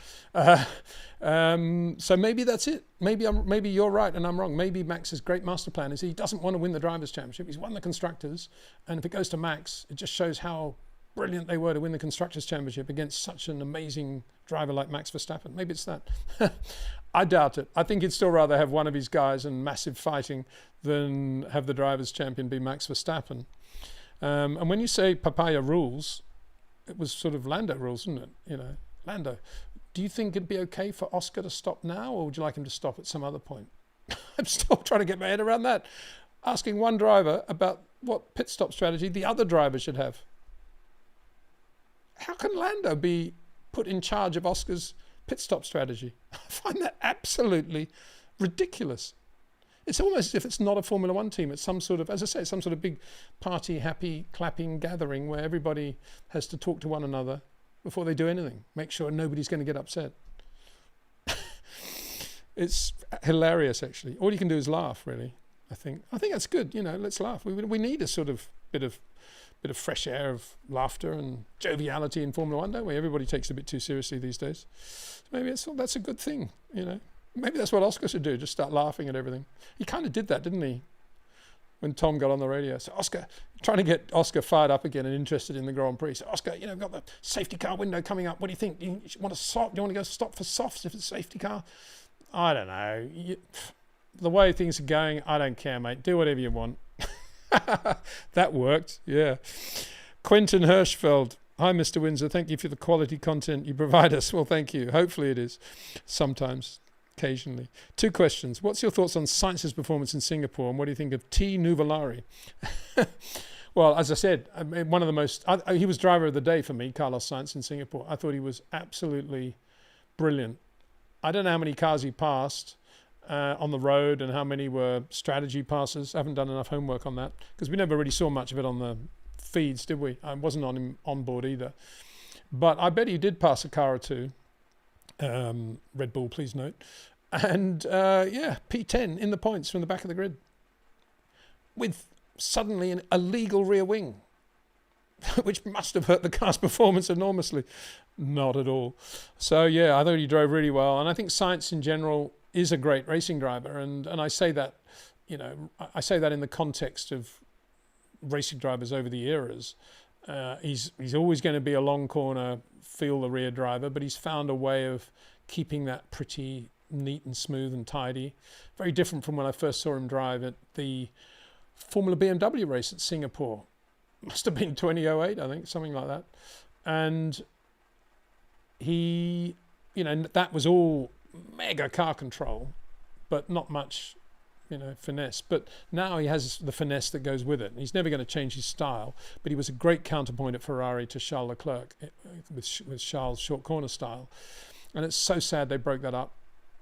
So maybe that's it. Maybe you're right and I'm wrong. Maybe Max's great master plan is he doesn't want to win the Drivers' Championship. He's won the Constructors. And if it goes to Max, it just shows how brilliant they were to win the Constructors' Championship against such an amazing driver like Max Verstappen. Maybe it's that. I doubt it. I think he'd still rather have one of his guys and massive fighting than have the Drivers' Champion be Max Verstappen. And when you say papaya rules, it was sort of Lando rules, isn't it? You know, Lando, do you think it'd be okay for Oscar to stop now, or would you like him to stop at some other point? I'm still trying to get my head around that. Asking one driver about what pit stop strategy the other driver should have. How can Lando be put in charge of Oscar's pit stop strategy? I find that absolutely ridiculous. It's almost as if it's not a Formula One team. It's some sort of, as I say, some sort of big party, happy, clapping gathering where everybody has to talk to one another before they do anything. Make sure nobody's going to get upset. It's hilarious, actually. All you can do is laugh, really. I think that's good. You know, let's laugh. We need a sort of bit of fresh air of laughter and joviality in Formula One, don't we? Everybody takes it a bit too seriously these days. So maybe that's a good thing, you know. Maybe that's what Oscar should do, just start laughing at everything. He kind of did that, didn't he? When Tom got on the radio. So Oscar, trying to get Oscar fired up again and interested in the Grand Prix. So Oscar, you know, got the safety car window coming up. What do you think? Do you want to stop? Do you want to go stop for softs if it's a safety car? I don't know. The way things are going, I don't care, mate. Do whatever you want. That worked, yeah. Quentin Hirschfeld. Hi, Mr. Windsor. Thank you for the quality content you provide us. Well, thank you. Hopefully it is. Sometimes. Occasionally. 2 questions. What's your thoughts on Sainz's performance in Singapore, and what do you think of T. Nuvolari? Well, as I said, one of the most... he was driver of the day for me, Carlos Sainz, in Singapore. I thought he was absolutely brilliant. I don't know how many cars he passed on the road and how many were strategy passes. I haven't done enough homework on that because we never really saw much of it on the feeds, did we? I wasn't on board either. But I bet he did pass a car or two. Red Bull, please note. And yeah, P10 in the points from the back of the grid with suddenly a legal rear wing. which must have hurt the car's performance enormously. Not at all. So yeah, I thought he drove really well, and I think Sainz in general is a great racing driver, and I say that, you know, I say that in the context of racing drivers over the eras. He's always going to be a long corner, feel the rear driver, but he's found a way of keeping that pretty neat and smooth and tidy. Very different from when I first saw him drive at the Formula BMW race at Singapore. Must have been 2008, I think, something like that. And he, you know, that was all mega car control, but not much, you know, finesse. But now he has the finesse that goes with it. He's never going to change his style, but he was a great counterpoint at Ferrari to Charles Leclerc with Charles' short corner style. And it's so sad they broke that up.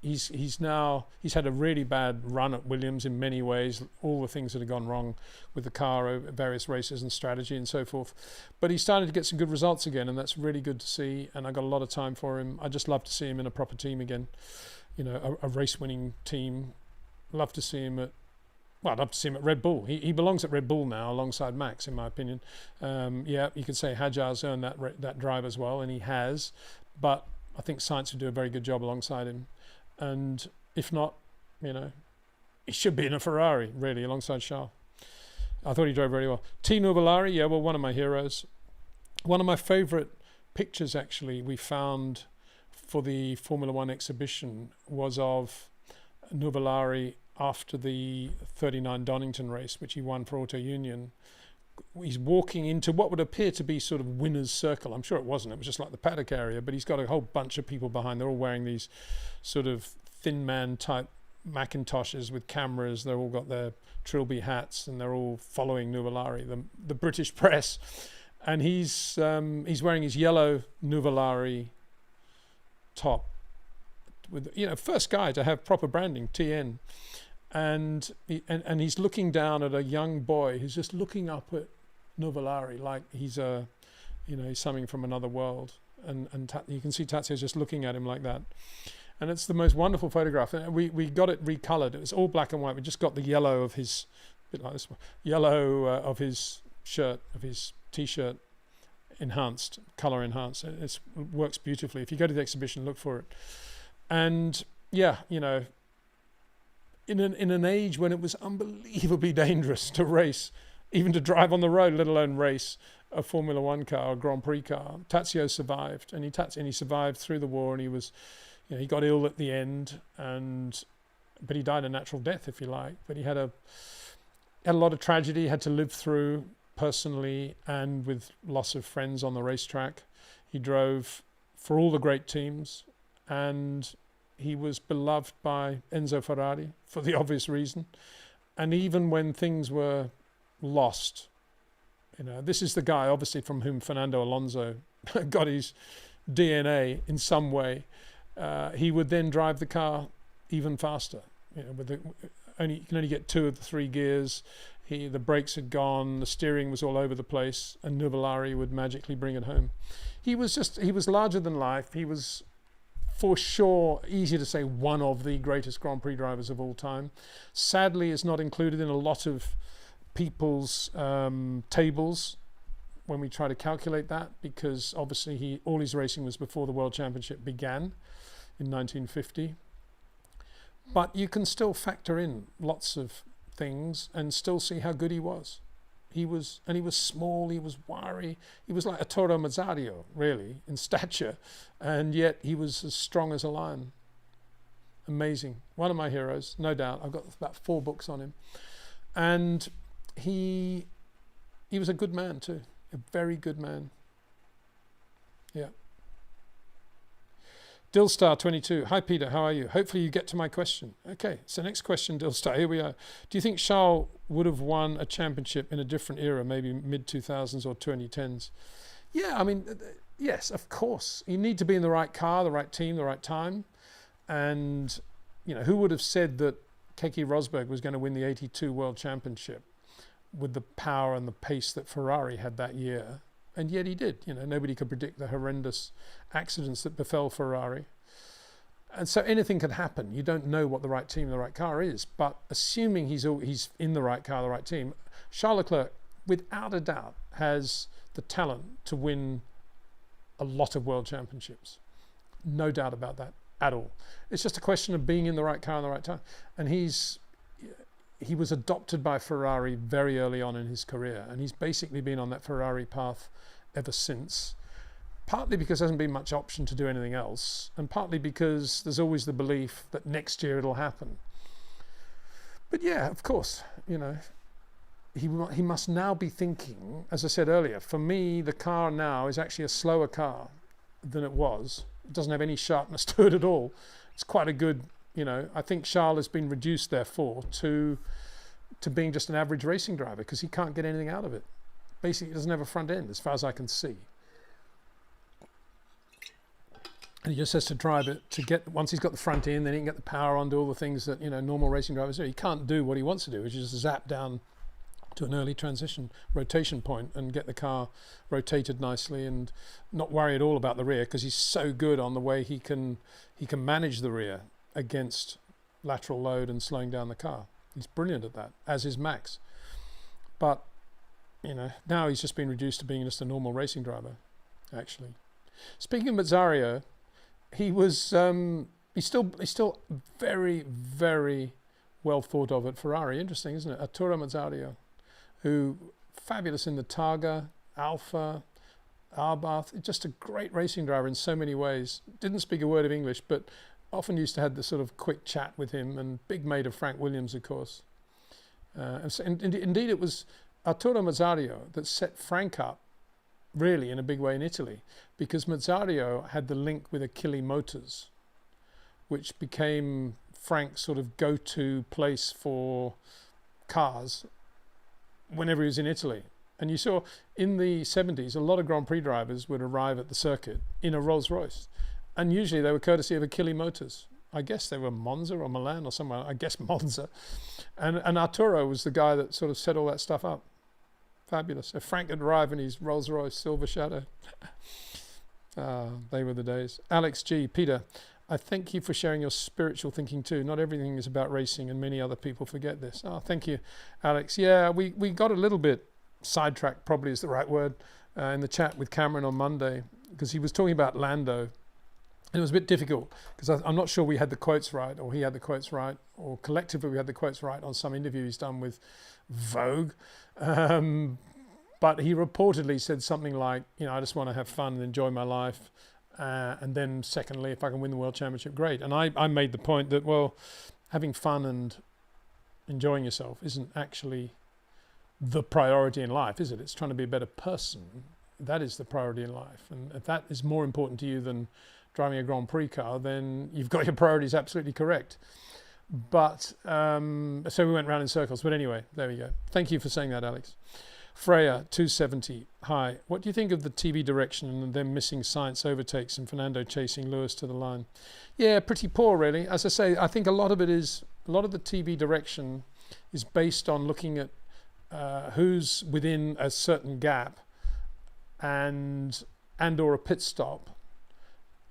He's had a really bad run at Williams in many ways, all the things that have gone wrong with the car over various races and strategy and so forth. But he's started to get some good results again, and that's really good to see. And I got a lot of time for him. I just love to see him in a proper team again, you know, a race-winning team. Love to see him at, well, I'd love to see him at Red Bull. He belongs at Red Bull now alongside Max, in my opinion. Yeah, you could say Hajar's earned that drive as well, and he has. But I think Sainz would do a very good job alongside him. And if not, you know, he should be in a Ferrari, really, alongside Charles. I thought he drove very well. T. Nuvolari, yeah, well, one of my heroes. One of my favourite pictures, actually, we found for the Formula One exhibition was of Nuvolari after the 39 Donington race, which he won for Auto Union. He's walking into what would appear to be sort of winner's circle. I'm sure it wasn't. It was just like the paddock area, but he's got a whole bunch of people behind. They're all wearing these sort of thin man type Macintoshes with cameras. They've all got their trilby hats, and they're all following Nuvolari, the British press. And he's wearing his yellow Nuvolari top with, you know, first guy to have proper branding, TN. And he's looking down at a young boy who's just looking up at Nuvolari like he's he's something from another world. And you can see Tazio's just looking at him like that. And it's the most wonderful photograph. We got it recolored. It was all black and white. We just got the yellow of his, a bit like this one, yellow of his shirt, of his T-shirt, enhanced, color enhanced. It works beautifully. If you go to the exhibition, look for it. And yeah, you know, in an age when it was unbelievably dangerous to race, even to drive on the road, let alone race a Formula One car, a Grand Prix car, Tazio survived, and he survived through the war, and he was, you know, he got ill at the end, but he died a natural death, if you like. But he had a lot of tragedy he had to live through personally, and with loss of friends on the racetrack. He drove for all the great teams, and he was beloved by Enzo Ferrari for the obvious reason. And even when things were lost, you know, this is the guy obviously from whom Fernando Alonso got his DNA in some way. He would then drive the car even faster. You know, you can only get 2 of the 3 gears. The brakes had gone, the steering was all over the place, and Nuvolari would magically bring it home. He was larger than life. He was, for sure, easy to say, one of the greatest Grand Prix drivers of all time. Sadly, is not included in a lot of people's tables when we try to calculate that, because obviously all his racing was before the World Championship began in 1950. But you can still factor in lots of things and still see how good he was. He was small, he was wiry, he was like a Toro Mazzario, really, in stature, and yet he was as strong as a lion. Amazing. One of my heroes, no doubt. I've got about 4 books on him. And he was a good man too, a very good man. Yeah. Dillstar22, hi Peter, how are you? Hopefully you get to my question. Okay, so next question, Dillstar, here we are. Do you think Charles would have won a championship in a different era, maybe mid-2000s or 2010s? Yeah, I mean, yes, of course. You need to be in the right car, the right team, the right time. And, you know, who would have said that Keke Rosberg was going to win the 82 World Championship with the power and the pace that Ferrari had that year? And yet he did. You know, nobody could predict the horrendous accidents that befell Ferrari. And so anything could happen. You don't know what the right team, the right car is. But assuming he's in the right car, the right team, Charles Leclerc, without a doubt, has the talent to win a lot of world championships. No doubt about that at all. It's just a question of being in the right car in the right time. And he was adopted by Ferrari very early on in his career, and he's basically been on that Ferrari path ever since, partly because there hasn't been much option to do anything else, and partly because there's always the belief that next year it'll happen. But yeah, of course, you know, he must now be thinking, as I said earlier, for me the car now is actually a slower car than it was. It doesn't have any sharpness to it at all. It's quite a good, you know, I think Charles has been reduced therefore to being just an average racing driver because he can't get anything out of it. Basically, he doesn't have a front end as far as I can see. And he just has to drive it to get, once he's got the front end, then he can get the power on, do all the things that, you know, normal racing drivers do. He can't do what he wants to do, which is zap down to an early transition rotation point and get the car rotated nicely and not worry at all about the rear, because he's so good on the way he can manage the rear against lateral load and slowing down the car. He's brilliant at that, as is Max. But, you know, now he's just been reduced to being just a normal racing driver, actually. Speaking of Mazzario, he was he's still very, very well thought of at Ferrari. Interesting, isn't it? Arturo Mazzario, who fabulous in the Targa, Alfa, Arbath, just a great racing driver in so many ways. Didn't speak a word of English, but often used to have this sort of quick chat with him, and big mate of Frank Williams, of course. Indeed, it was Arturo Mazzario that set Frank up really in a big way in Italy, because Mazzario had the link with Achille Motors, which became Frank's sort of go-to place for cars whenever he was in Italy. And you saw in the 70s, a lot of Grand Prix drivers would arrive at the circuit in a Rolls Royce. And usually they were courtesy of Achille Motors. I guess they were Monza or Milan or somewhere, I guess Monza. And Arturo was the guy that sort of set all that stuff up. Fabulous. So Frank had arrived in his Rolls Royce Silver Shadow. They were the days. Alex G. Peter, I thank you for sharing your spiritual thinking too. Not everything is about racing, and many other people forget this. Oh, thank you, Alex. Yeah, we got a little bit sidetracked, probably is the right word, in the chat with Cameron on Monday, because he was talking about Lando. And it was a bit difficult because I'm not sure we had the quotes right, or he had the quotes right, or collectively we had the quotes right on some interview he's done with Vogue. But he reportedly said something like, you know, I just want to have fun and enjoy my life. And then secondly, if I can win the world championship, great. And I made the point that, well, having fun and enjoying yourself isn't actually the priority in life, is it? It's trying to be a better person. That is the priority in life. And if that is more important to you than driving a Grand Prix car, then you've got your priorities absolutely correct. But so we went round in circles. But anyway, there we go. Thank you for saying that, Alex. Freya 270. Hi. What do you think of the TV direction and them missing science overtakes and Fernando chasing Lewis to the line? Yeah, pretty poor, really. As I say, I think a lot of the TV direction is based on looking at who's within a certain gap and or a pit stop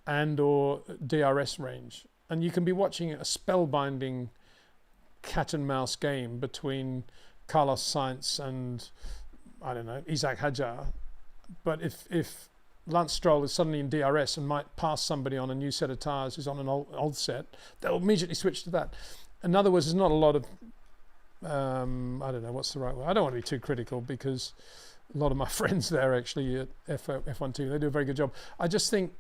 and or DRS range. And you can be watching a spellbinding cat and mouse game between Carlos Sainz and, I don't know, Isaac Hadjar. But if Lance Stroll is suddenly in DRS and might pass somebody on a new set of tyres who's on an old set, they'll immediately switch to that. In other words, there's not a lot of, I don't know, what's the right word? I don't want to be too critical because a lot of my friends there actually at F1 team, they do a very good job. I just think,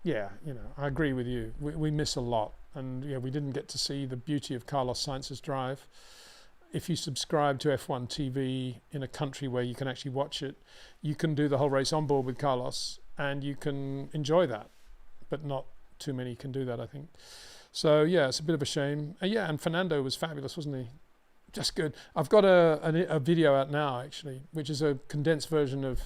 yeah, you know, I agree with you. We miss a lot. And yeah, we didn't get to see the beauty of Carlos Sainz's drive. If you subscribe to F1 TV in a country where you can actually watch it, you can do the whole race on board with Carlos and you can enjoy that. But not too many can do that, I think. So yeah, it's a bit of a shame. Yeah, and Fernando was fabulous, wasn't he? Just good. I've got a video out now, actually, which is a condensed version of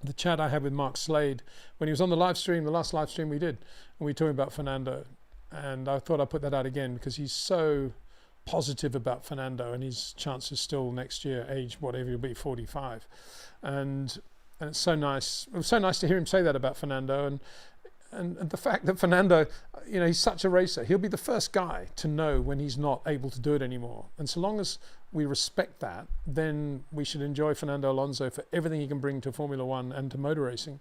the chat I had with Mark Slade when he was on the live stream, the last live stream we did, and we were talking about Fernando. And I thought I'd put that out again because he's so positive about Fernando and his chances still next year, age whatever he'll be, 45. And it's so nice. It was so nice to hear him say that about Fernando. and the fact that Fernando, you know, he's such a racer, he'll be the first guy to know when he's not able to do it anymore. And so long as we respect that, then we should enjoy Fernando Alonso for everything he can bring to Formula One and to motor racing,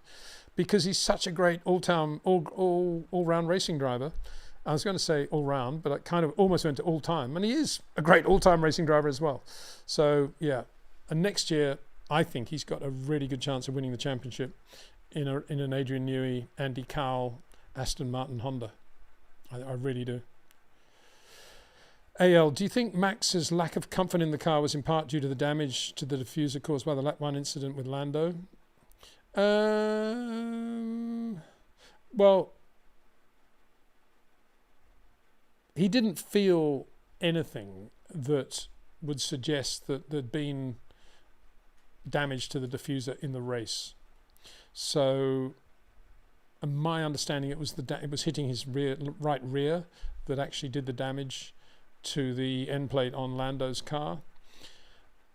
because he's such a great all-round racing driver. I was going to say all-round, but I kind of almost went to all-time, and he is a great all-time racing driver as well. So yeah, and next year I think he's got a really good chance of winning the championship in an Adrian Newey, Andy Cowell, Aston Martin, Honda. I really do. AL, do you think Max's lack of comfort in the car was in part due to the damage to the diffuser caused by the lap 1 incident with Lando? Well, he didn't feel anything that would suggest that there'd been damage to the diffuser in the race. So, my understanding, it was it was hitting his right rear that actually did the damage to the end plate on Lando's car.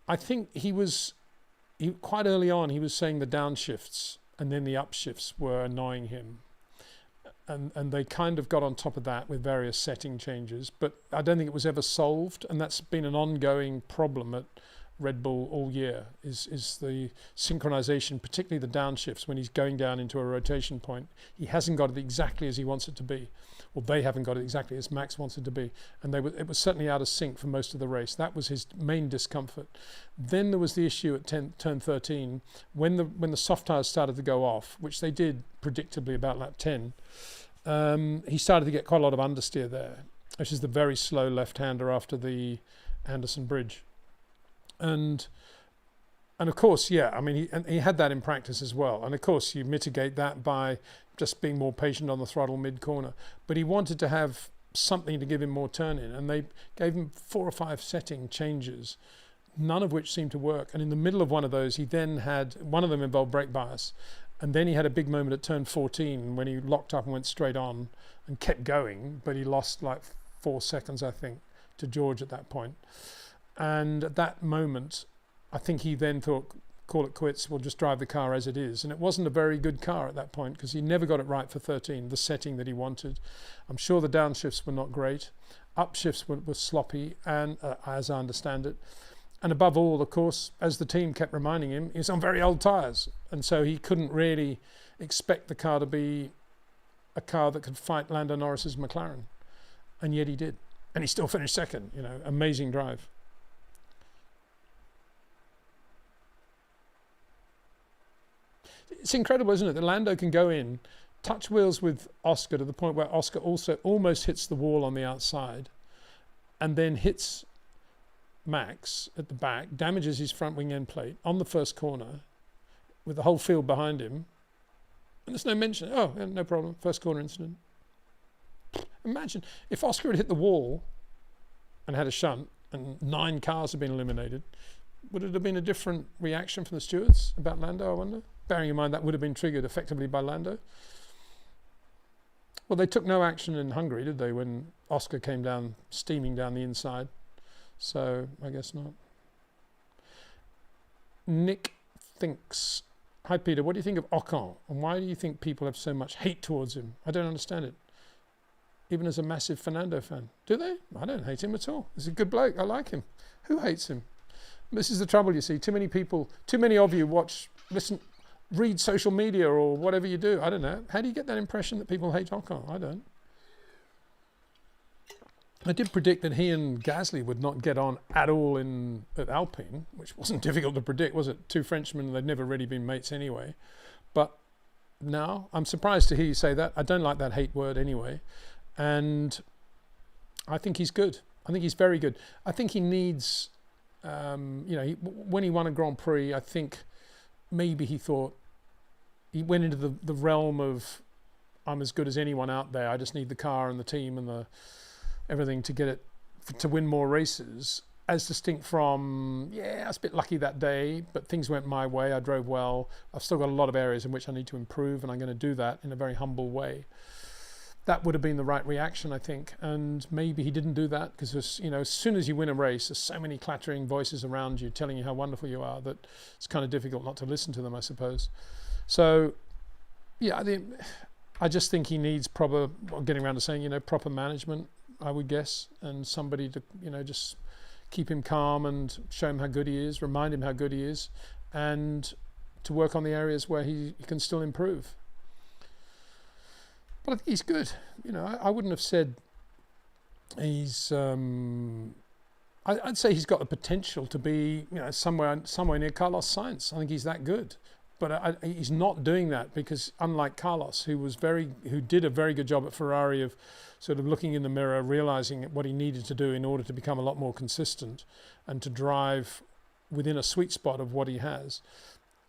I think he quite early on, he was saying the downshifts and then the upshifts were annoying him. And they kind of got on top of that with various setting changes, but I don't think it was ever solved, and that's been an ongoing problem at Red Bull all year, is the synchronization, particularly the downshifts when he's going down into a rotation point. He hasn't got it exactly as he wants it to be, or they haven't got it exactly as Max wants it to be, and it was certainly out of sync for most of the race. That was his main discomfort. Then there was the issue at turn 13 when the soft tires started to go off, which they did predictably about lap 10. He started to get quite a lot of understeer there, which is the very slow left-hander after the Anderson Bridge. And of course, yeah, I mean, he had that in practice as well. And of course, you mitigate that by just being more patient on the throttle mid-corner. But he wanted to have something to give him more turn-in, and they gave him 4 or 5 setting changes, none of which seemed to work. And in the middle of one of those, he then had, one of them involved brake bias, and then he had a big moment at turn 14 when he locked up and went straight on and kept going, but he lost like 4 seconds, I think, to George at that point. And at that moment, I think he then thought, call it quits, we'll just drive the car as it is. And it wasn't a very good car at that point because he never got it right for 13, the setting that he wanted. I'm sure the downshifts were not great. Upshifts were sloppy, and as I understand it. And above all, of course, as the team kept reminding him, he's on very old tyres. And so he couldn't really expect the car to be a car that could fight Lando Norris's McLaren. And yet he did. And he still finished second, you know, amazing drive. It's incredible, isn't it, that Lando can go in, touch wheels with Oscar to the point where Oscar also almost hits the wall on the outside, and then hits Max at the back, damages his front wing end plate on the first corner with the whole field behind him, and there's no mention, oh, no problem, first corner incident. Imagine if Oscar had hit the wall and had a shunt and 9 cars had been eliminated, would it have been a different reaction from the stewards about Lando, I wonder? Bearing in mind that would have been triggered effectively by Lando. Well, they took no action in Hungary, did they, when Oscar came down, steaming down the inside? So, I guess not. Nick thinks, hi Peter, what do you think of Ocon? And why do you think people have so much hate towards him? I don't understand it. Even as a massive Fernando fan. Do they? I don't hate him at all. He's a good bloke. I like him. Who hates him? This is the trouble, you see. Too many people, too many of you watch, listen, read social media or whatever you do. I don't know. How do you get that impression that people hate Ocon? I don't. I did predict that he and Gasly would not get on at all at Alpine, which wasn't difficult to predict, was it? 2 Frenchmen, they'd never really been mates anyway. But now, I'm surprised to hear you say that. I don't like that hate word anyway. And I think he's good. I think he's very good. I think he needs, when he won a Grand Prix, I think maybe he thought, he went into the realm of, I'm as good as anyone out there. I just need the car and the team and everything to get it, to win more races, as distinct from, yeah, I was a bit lucky that day, but things went my way. I drove well. I've still got a lot of areas in which I need to improve, and I'm going to do that in a very humble way. That would have been the right reaction, I think. And maybe he didn't do that because, as soon as you win a race, there's so many clattering voices around you telling you how wonderful you are that it's kind of difficult not to listen to them, I suppose. So, yeah, I just think he needs proper, getting around to saying, proper management, I would guess, and somebody to, just keep him calm and show him how good he is, remind him how good he is, and to work on the areas where he can still improve. But I think he's good. I wouldn't have said he's, I'd say he's got the potential to be, somewhere near Carlos Sainz. I think he's that good. But he's not doing that because, unlike Carlos, who did a very good job at Ferrari of sort of looking in the mirror, realizing what he needed to do in order to become a lot more consistent and to drive within a sweet spot of what he has.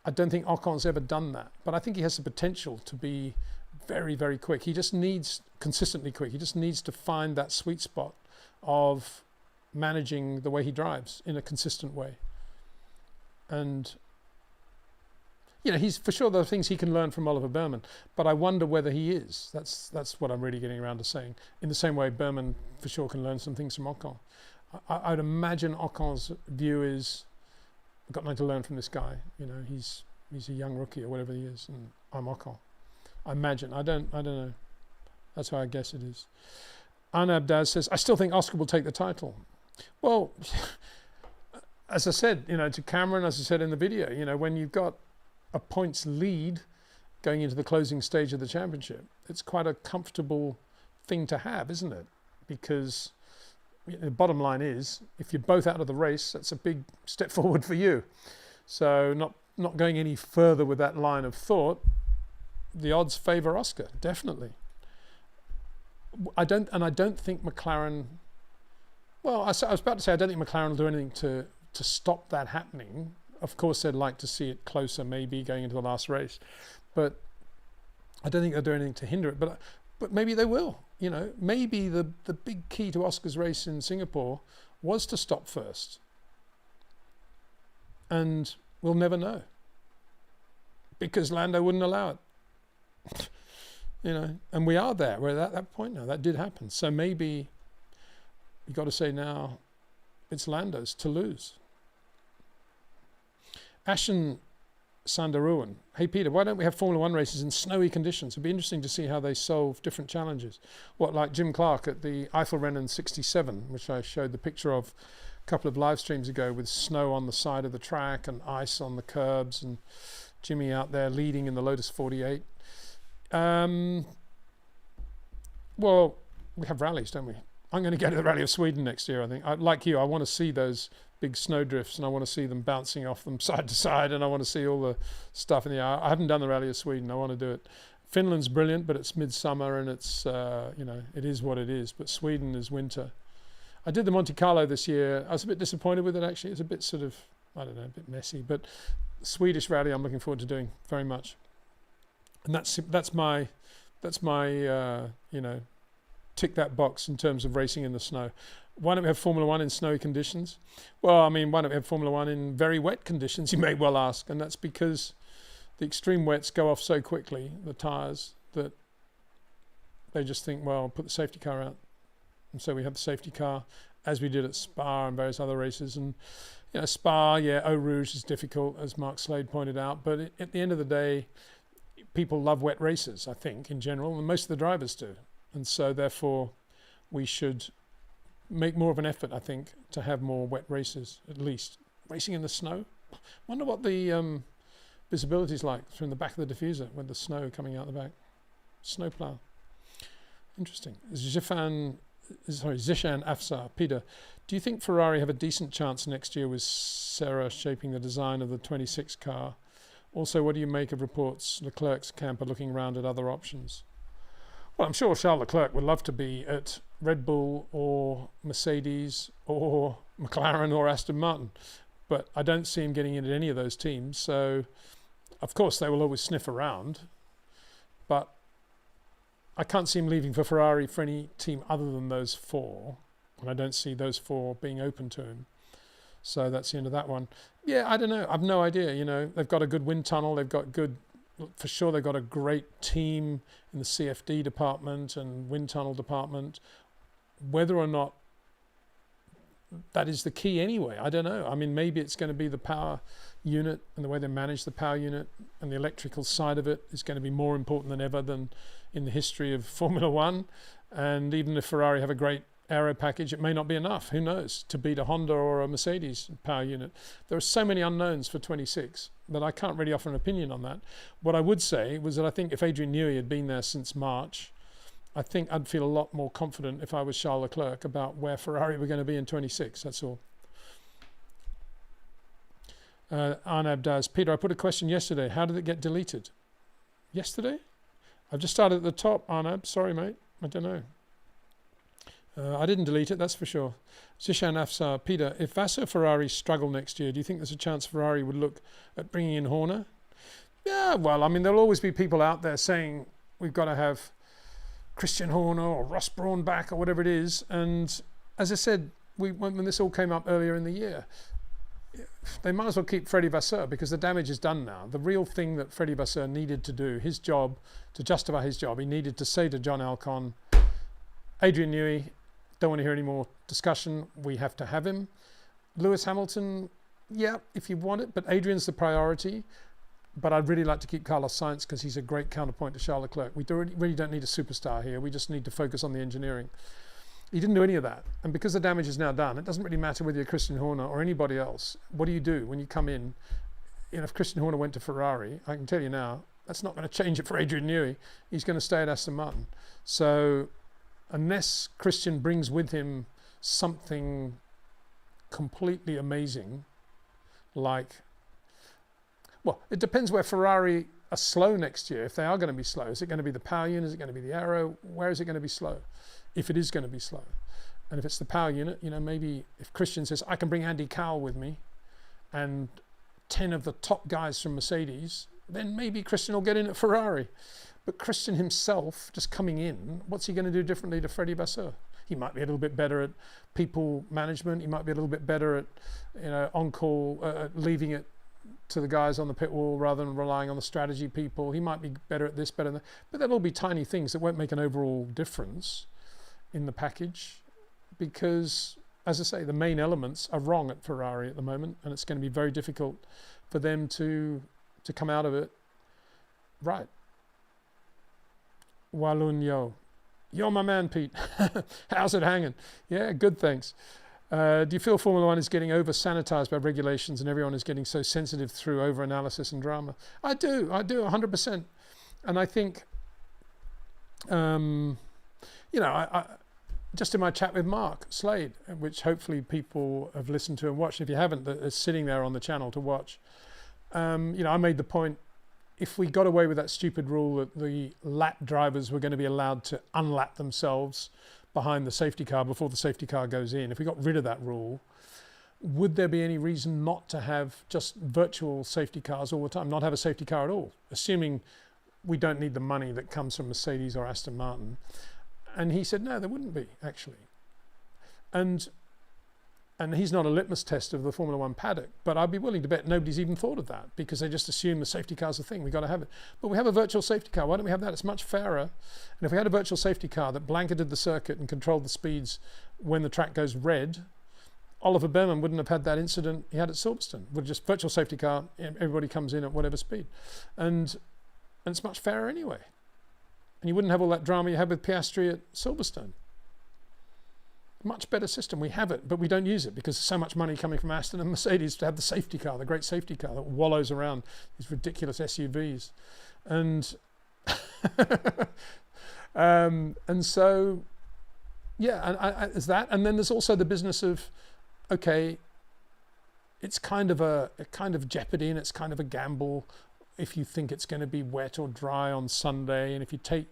I don't think Ocon's ever done that, but I think he has the potential to be very, very quick. He just needs consistently quick. He just needs to find that sweet spot of managing the way he drives in a consistent way. And he's for sure there are things he can learn from Oliver Bearman, but I wonder whether he is. That's what I'm really getting around to saying. In the same way, Bearman for sure can learn some things from Ocon. I'd imagine Ocon's view is, I've got nothing to learn from this guy. He's a young rookie or whatever he is, and I'm Ocon. I imagine. I don't know. That's how I guess it is. Arnab Daz says, I still think Oscar will take the title. Well, as I said, to Cameron, as I said in the video, when you've got a points lead going into the closing stage of the championship, it's quite a comfortable thing to have, isn't it? Because the bottom line is, if you're both out of the race, that's a big step forward for you. So not going any further with that line of thought, the odds favour Oscar, definitely. I don't think McLaren, well, I was about to say I don't think McLaren will do anything to stop that happening. Of course, they'd like to see it closer, maybe going into the last race, but I don't think they'll do anything to hinder it. But maybe they will. Maybe the big key to Oscar's race in Singapore was to stop first, and we'll never know because Lando wouldn't allow it. And we are there. We're at that point now. That did happen. So maybe you got to say now, it's Lando's to lose. Ashen Sandaruan. Hey Peter, why don't we have Formula One races in snowy conditions? It'd be interesting to see how they solve different challenges. Like Jim Clark at the Eiffelrennen 67, which I showed the picture of a couple of live streams ago, with snow on the side of the track and ice on the curbs, and Jimmy out there leading in the Lotus 48. Well, we have rallies, don't we? I'm going to go to the Rally of Sweden next year, I think. Like you, I want to see those big snow drifts, and I want to see them bouncing off them side to side, and I want to see all the stuff in the air. I haven't done the Rally of Sweden. I want to do it. Finland's brilliant, but it's midsummer, and it's, it is what it is. But Sweden is winter. I did the Monte Carlo this year. I was a bit disappointed with it, actually. It's a bit sort of, I don't know, a bit messy. But Swedish Rally I'm looking forward to doing very much. And that's my tick that box in terms of racing in the snow. Why don't we have Formula One in snowy conditions? Well, I mean, why don't we have Formula One in very wet conditions, you may well ask. And that's because the extreme wets go off so quickly, the tyres, that they just think, well, put the safety car out. And so we have the safety car, as we did at Spa and various other races. And, Spa, Eau Rouge is difficult, as Mark Slade pointed out. But at the end of the day, people love wet races, I think, in general, and most of the drivers do. And so, therefore, we should make more of an effort, I think, to have more wet races, at least. Racing in the snow? Wonder what the visibility is like from the back of the diffuser with the snow coming out the back. Snowplow. Interesting. Zishan Afsar. Peter, do you think Ferrari have a decent chance next year with Serra shaping the design of the 26 car? Also, what do you make of reports Leclerc's camp are looking around at other options? Well, I'm sure Charles Leclerc would love to be at Red Bull or Mercedes or McLaren or Aston Martin, but I don't see him getting into any of those teams. So, of course, they will always sniff around, but I can't see him leaving for Ferrari for any team other than those four, and I don't see those four being open to him. So that's the end of that one. Yeah, I don't know. I've no idea. They've got a good wind tunnel. They've got for sure, they've got a great team in the CFD department and wind tunnel department. Whether or not that is the key anyway, I don't know. I mean, maybe it's going to be the power unit and the way they manage the power unit, and the electrical side of it is going to be more important than ever than in the history of Formula One. And even if Ferrari have a great aero package, it may not be enough, who knows, to beat a Honda or a Mercedes power unit. There are so many unknowns for 26 that I can't really offer an opinion on that. What I would say was that I think if Adrian Newey had been there since March, I think I'd feel a lot more confident if I was Charles Leclerc about where Ferrari were going to be in 26, that's all. Arnab does. Peter, I put a question yesterday. How did it get deleted? Yesterday? I've just started at the top, Arnab. Sorry, mate. I don't know. I didn't delete it, that's for sure. Zishan Afsar. Peter, if Vassar Ferrari struggle next year, do you think there's a chance Ferrari would look at bringing in Horner? Yeah, well, I mean, there'll always be people out there saying we've got to have Christian Horner or Ross Brawn back or whatever it is. And as I said, when this all came up earlier in the year, they might as well keep Freddie Vasseur because the damage is done now. The real thing that Freddie Vasseur needed to do, his job, to justify his job, he needed to say to John Alcon, Adrian Newey, don't want to hear any more discussion, we have to have him. Lewis Hamilton, yeah, if you want it, but Adrian's the priority. But I'd really like to keep Carlos Sainz because he's a great counterpoint to Charles Leclerc. We really don't need a superstar here. We just need to focus on the engineering. He didn't do any of that. And because the damage is now done, it doesn't really matter whether you're Christian Horner or anybody else. What do you do when you come in? You know, if Christian Horner went to Ferrari, I can tell you now, that's not going to change it for Adrian Newey. He's going to stay at Aston Martin. So unless Christian brings with him something completely amazing, like, well, it depends where Ferrari are slow next year. If they are going to be slow, is it going to be the power unit? Is it going to be the aero? Where is it going to be slow? If it is going to be slow. And if it's the power unit, you know, maybe if Christian says, I can bring Andy Cowell with me and 10 of the top guys from Mercedes, then maybe Christian will get in at Ferrari. But Christian himself, just coming in, what's he going to do differently to Freddie Vasseur? He might be a little bit better at people management. He might be a little bit better at, you know, on-call, leaving it to the guys on the pit wall rather than relying on the strategy people. He might be better at this, better than that. But that'll be tiny things that won't make an overall difference in the package because, as I say, the main elements are wrong at Ferrari at the moment, and it's going to be very difficult for them to come out of it right. Walun Yo. You're my man, Pete. How's it hanging? Yeah, good, thanks. Do you feel Formula One is getting over-sanitized by regulations and everyone is getting so sensitive through over-analysis and drama? I do, 100%. And I think, you know, I just in my chat with Mark Slade, which hopefully people have listened to and watched. If you haven't, it's sitting there on the channel to watch. You know, I made the point, if we got away with that stupid rule that the lap drivers were going to be allowed to unlap themselves behind the safety car before the safety car goes in, if we got rid of that rule, would there be any reason not to have just virtual safety cars all the time, not have a safety car at all, assuming we don't need the money that comes from Mercedes or Aston Martin? And he said, no, there wouldn't be, actually. And he's not a litmus test of the Formula One paddock, but I'd be willing to bet nobody's even thought of that because they just assume the safety car's a thing. We've got to have it. But we have a virtual safety car. Why don't we have that? It's much fairer. And if we had a virtual safety car that blanketed the circuit and controlled the speeds when the track goes red, Oliver Behrman wouldn't have had that incident he had at Silverstone. With just virtual safety car, everybody comes in at whatever speed. And it's much fairer anyway. And you wouldn't have all that drama you had with Piastri at Silverstone. Much better system. We have it, but we don't use it because there's so much money coming from Aston and Mercedes to have the safety car, the great safety car that wallows around these ridiculous SUVs. And and so, yeah, and there's that. And then there's also the business of, okay, it's kind of jeopardy and it's kind of a gamble if you think it's going to be wet or dry on Sunday. And if you take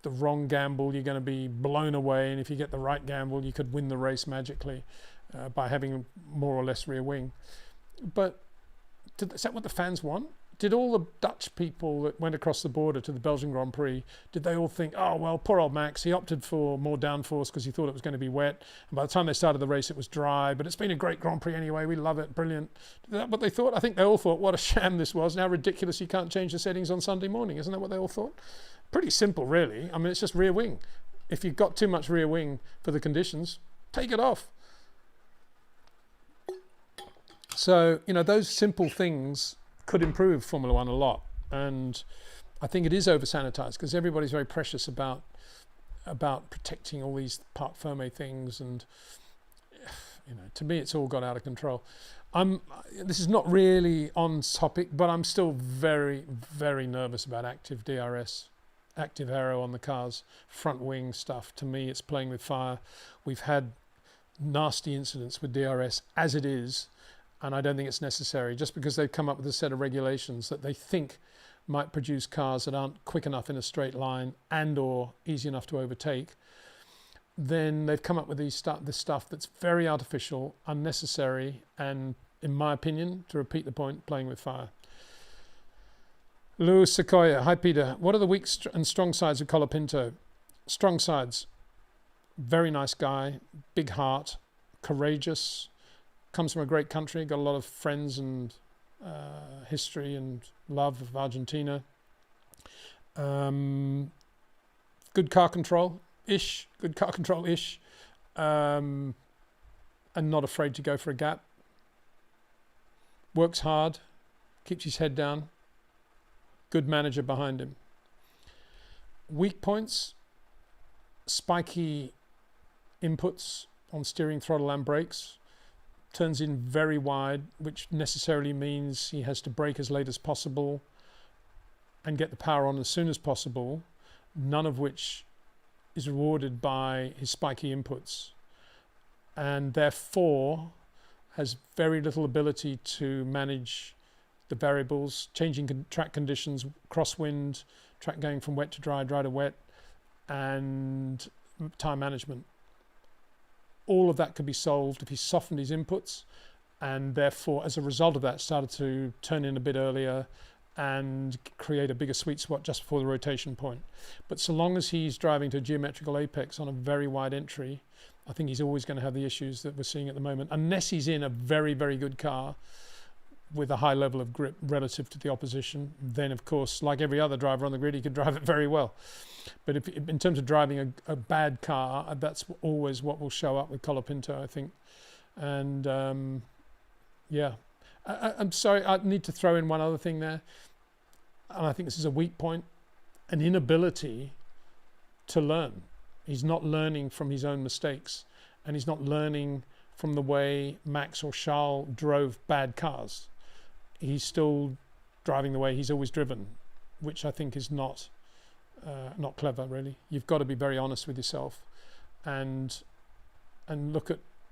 the wrong gamble, you're going to be blown away, and if you get the right gamble, you could win the race magically by having more or less rear wing. But is that what the fans want? Did all the Dutch people that went across the border to the Belgian Grand Prix, did they all think, oh, well, poor old Max, he opted for more downforce because he thought it was going to be wet, and by the time they started the race it was dry, but it's been a great Grand Prix anyway, we love it, brilliant. Is that what they thought? I think they all thought, what a sham this was, and how ridiculous you can't change the settings on Sunday morning. Isn't that what they all thought? Pretty simple, really. I mean, it's just rear wing. If you've got too much rear wing for the conditions, take it off. So, you know, those simple things could improve Formula One a lot. And I think it is over sanitized because everybody's very precious about protecting all these part ferme things, and to me it's all got out of control. This is not really on topic, but I'm still very, very nervous about active DRS, active aero on the cars, front wing stuff. To me, it's playing with fire. We've had nasty incidents with DRS as it is, and I don't think it's necessary. Just because they've come up with a set of regulations that they think might produce cars that aren't quick enough in a straight line and or easy enough to overtake, then they've come up with this stuff that's very artificial, unnecessary, and in my opinion, to repeat the point, playing with fire. Lou Sequoia, hi Peter. What are the weak and strong sides of Colapinto? Strong sides, very nice guy, big heart, courageous, comes from a great country, got a lot of friends and history and love of Argentina. Good car control-ish, and not afraid to go for a gap. Works hard, keeps his head down. Good manager behind him. Weak points, spiky inputs on steering, throttle and brakes. Turns in very wide, which necessarily means he has to brake as late as possible and get the power on as soon as possible, none of which is rewarded by his spiky inputs, and therefore has very little ability to manage the variables, changing track conditions, crosswind, track going from wet to dry, dry to wet, and tyre management. All of that could be solved if he softened his inputs, and therefore as a result of that started to turn in a bit earlier and create a bigger sweet spot just before the rotation point. But so long as he's driving to a geometrical apex on a very wide entry, I think he's always going to have the issues that we're seeing at the moment, unless he's in a very, very good car with a high level of grip relative to the opposition. Then of course, like every other driver on the grid, he could drive it very well. But if in terms of driving a bad car, that's always what will show up with Colapinto, I think. And yeah, I'm sorry, I need to throw in one other thing there, and I think this is a weak point: an inability to learn. He's not learning from his own mistakes, and he's not learning from the way Max or Charles drove bad cars. He's still driving the way he's always driven, which I think is not clever, really. You've got to be very honest with yourself and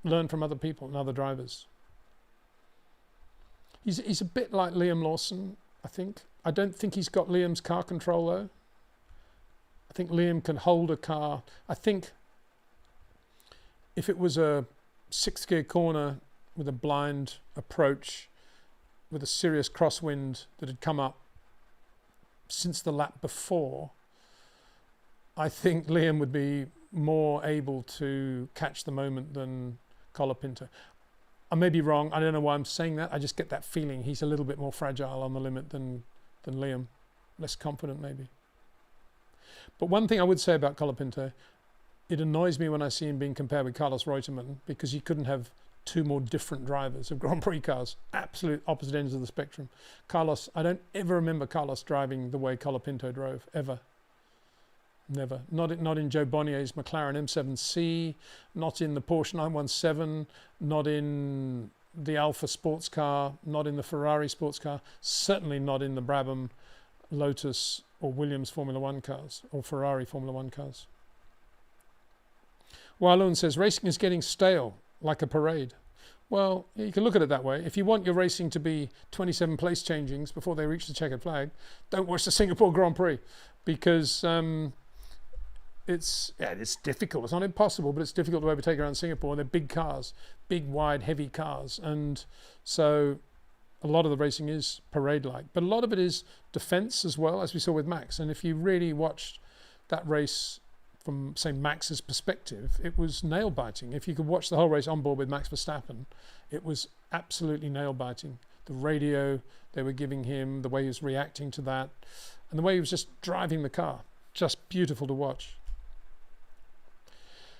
learn from other people and other drivers. He's a bit like Liam Lawson, I think. I don't think he's got Liam's car control though. I think Liam can hold a car. I think if it was a 6th gear corner with a blind approach with a serious crosswind that had come up since the lap before, I think Liam would be more able to catch the moment than Colapinto. I may be wrong. I don't know why I'm saying that. I just get that feeling he's a little bit more fragile on the limit than Liam. Less confident maybe. But one thing I would say about Colapinto, it annoys me when I see him being compared with Carlos Reutemann, because you couldn't have two more different drivers of Grand Prix cars, absolute opposite ends of the spectrum. Carlos, I don't ever remember Carlos driving the way Colapinto drove, ever. Never. Not in Joe Bonnier's McLaren M7C, not in the Porsche 917, not in the Alfa sports car, not in the Ferrari sports car, certainly not in the Brabham, Lotus or Williams Formula One cars or Ferrari Formula One cars. Walloon says, racing is getting stale, like a parade. Well, you can look at it that way. If you want your racing to be 27 place changings before they reach the checkered flag, don't watch the Singapore Grand Prix, because it's difficult. It's not impossible, but it's difficult to overtake around Singapore. They're big cars, big, wide, heavy cars. And so a lot of the racing is parade-like. But a lot of it is defense as well, as we saw with Max. And if you really watched that race from, say, Max's perspective, it was nail-biting. If you could watch the whole race on board with Max Verstappen, it was absolutely nail-biting. The radio they were giving him, the way he was reacting to that, and the way he was just driving the car. Just beautiful to watch.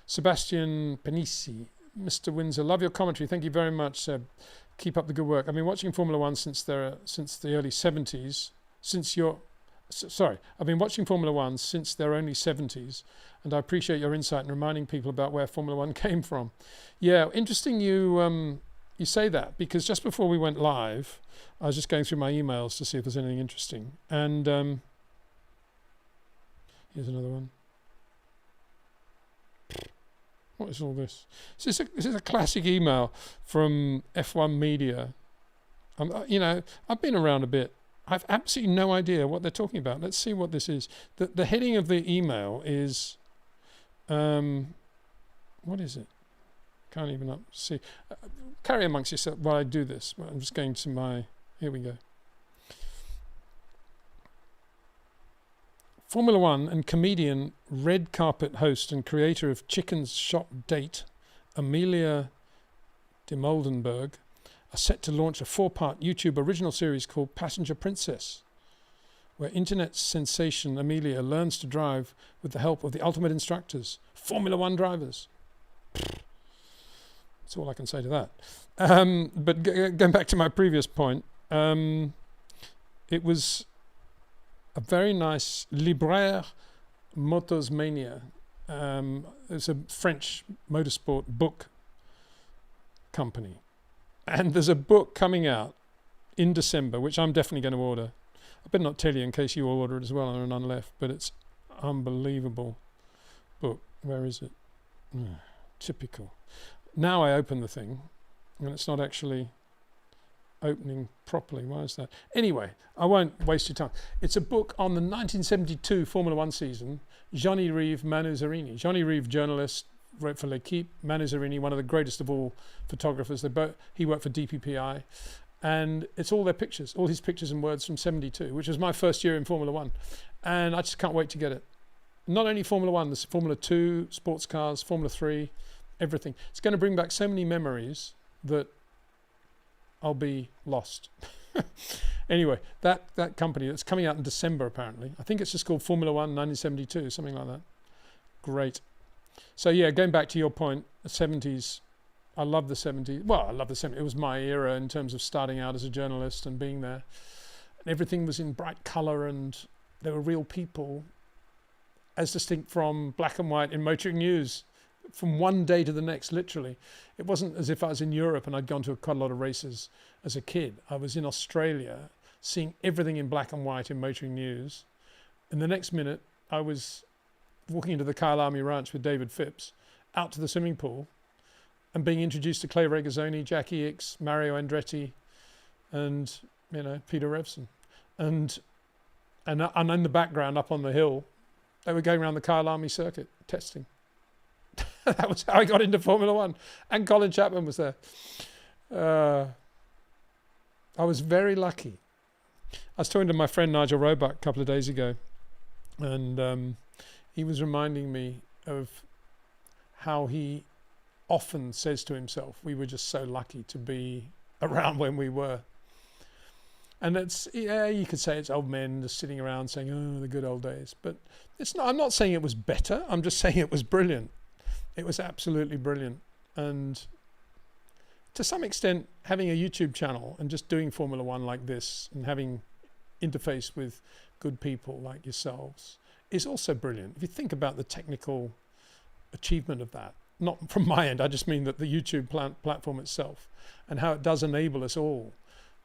Sebastian Panisi, Mr. Windsor, love your commentary. Thank you very much. Keep up the good work. I've been watching Formula One since the early 70s, since your sorry, I've been watching Formula One since their early 70s, and I appreciate your insight in reminding people about where Formula One came from. Yeah, interesting you say that, because just before we went live, I was just going through my emails to see if there's anything interesting. And here's another one. What is all this? This is a classic email from F1 Media. I've been around a bit. I've absolutely no idea what they're talking about. Let's see what this is. The heading of the email is, what is it? Can't even see. Carry amongst yourself while I do this. Well, I'm just going to my, here we go. Formula One and comedian, red carpet host and creator of Chicken's Shop Date, Amelia de Moldenberg, are set to launch a 4-part YouTube original series called Passenger Princess, where internet sensation Amelia learns to drive with the help of the ultimate instructors, Formula One drivers. That's all I can say to that. But going back to my previous point, it was a very nice Libraire Motosmania. It's a French motorsport book company. And there's a book coming out in December, which I'm definitely going to order. I better not tell you in case you all order it as well, and none left, but it's unbelievable book. Where is it? Typical. Now I open the thing, and it's not actually opening properly. Why is that? Anyway, I won't waste your time. It's a book on the 1972 Formula One season. Jean-Yves Manuzzarini. Jean-Yves, journalist, wrote for L'Equipe. Manuzzarini, one of the greatest of all photographers. He worked for DPPI. And it's all their pictures, all his pictures and words from 72, which was my first year in Formula One. And I just can't wait to get it. Not only Formula One, there's Formula 2, sports cars, Formula 3, everything. It's going to bring back so many memories that I'll be lost. Anyway, that company, that's coming out in December apparently. I think it's just called Formula One 1972, something like that. Great. So yeah, going back to your point, the 70s, I love the 70s. Well, I love the 70s. It was my era in terms of starting out as a journalist and being there. And everything was in bright colour and there were real people, as distinct from black and white in motoring news, from one day to the next, literally. It wasn't as if I was in Europe and I'd gone to quite a lot of races as a kid. I was in Australia seeing everything in black and white in motoring news. And the next minute, I was walking into the Kyle Army Ranch with David Phipps, out to the swimming pool, and being introduced to Clay Regazzoni, Jackie Ickx, Mario Andretti, and Peter Revson. And in the background, up on the hill, they were going around the Kyle Army circuit, testing. That was how I got into Formula One. And Colin Chapman was there. I was very lucky. I was talking to my friend Nigel Roebuck a couple of days ago, and he was reminding me of how he often says to himself, we were just so lucky to be around when we were. And it's, yeah, you could say it's old men just sitting around saying, oh, the good old days. But it's not, I'm not saying it was better. I'm just saying it was brilliant. It was absolutely brilliant. And to some extent, having a YouTube channel and just doing Formula One like this and having interface with good people like yourselves is also brilliant. If you think about the technical achievement of that, not from my end, I just mean that the YouTube platform itself and how it does enable us all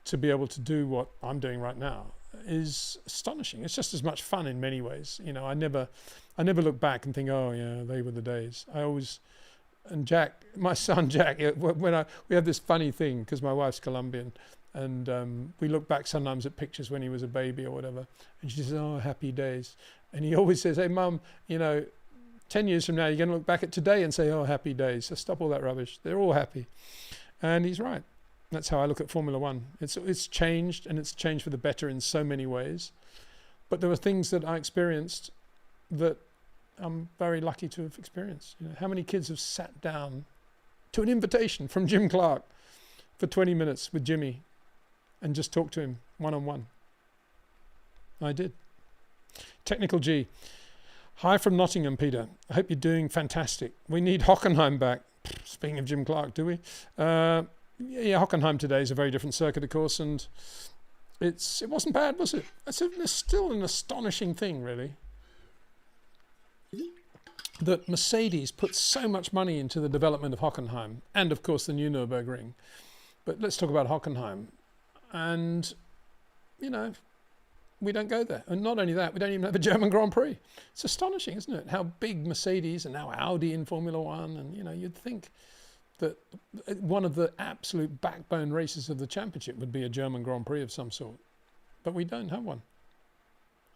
to be able to do what I'm doing right now is astonishing. It's just as much fun in many ways. You know, I never look back and think, oh yeah, they were the days. I always, and Jack, my son Jack, we have this funny thing because my wife's Colombian, and we look back sometimes at pictures when he was a baby or whatever, and she says, oh, happy days. And he always says, hey mum, 10 years from now, you're going to look back at today and say, oh, happy days. So stop all that rubbish. They're all happy. And he's right. That's how I look at Formula One. It's changed, and it's changed for the better in so many ways. But there were things that I experienced that I'm very lucky to have experienced. How many kids have sat down to an invitation from Jim Clark for 20 minutes with Jimmy and just talked to him one-on-one? I did. Technical G. Hi from Nottingham, Peter. I hope you're doing fantastic. We need Hockenheim back. Speaking of Jim Clark, do we? Yeah, Hockenheim today is a very different circuit, of course, and it wasn't bad, was it? It's still an astonishing thing, really, that Mercedes put so much money into the development of Hockenheim and, of course, the new Nürburgring. But let's talk about Hockenheim. And, you know, we don't go there. And not only that, we don't even have a German Grand Prix. It's astonishing, isn't it? How big Mercedes and now Audi in Formula One. And, you know, you'd think that one of the absolute backbone races of the championship would be a German Grand Prix of some sort. But we don't have one.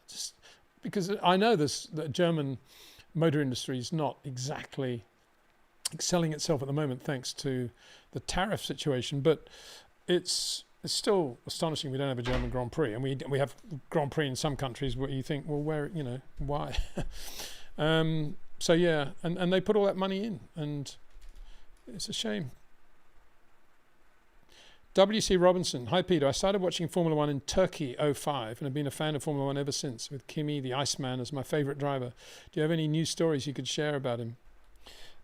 Just because I know the German motor industry is not exactly excelling itself at the moment thanks to the tariff situation, but it's still astonishing we don't have a German Grand Prix, and we have Grand Prix in some countries where you think, well, where, you know, why? So yeah, and they put all that money in, and it's a shame. W.C. Robinson, hi Peter, I started watching Formula One in Turkey 05 and have been a fan of Formula One ever since, with Kimi the Iceman as my favourite driver. Do you have any news stories you could share about him?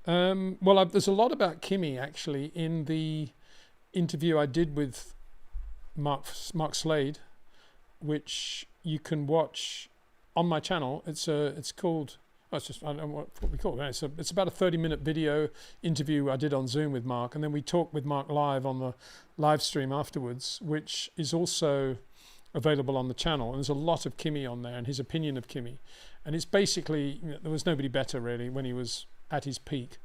Well, there's a lot about Kimi actually in the interview I did with Mark Slade, which you can watch on my channel. It's called, it's just, I don't know what we call it. It's about a 30-minute video interview I did on Zoom with Mark, and then we talked with Mark live on the live stream afterwards, which is also available on the channel. And there's a lot of Kimi on there and his opinion of Kimi. And it's basically, you know, there was nobody better really when he was at his peak.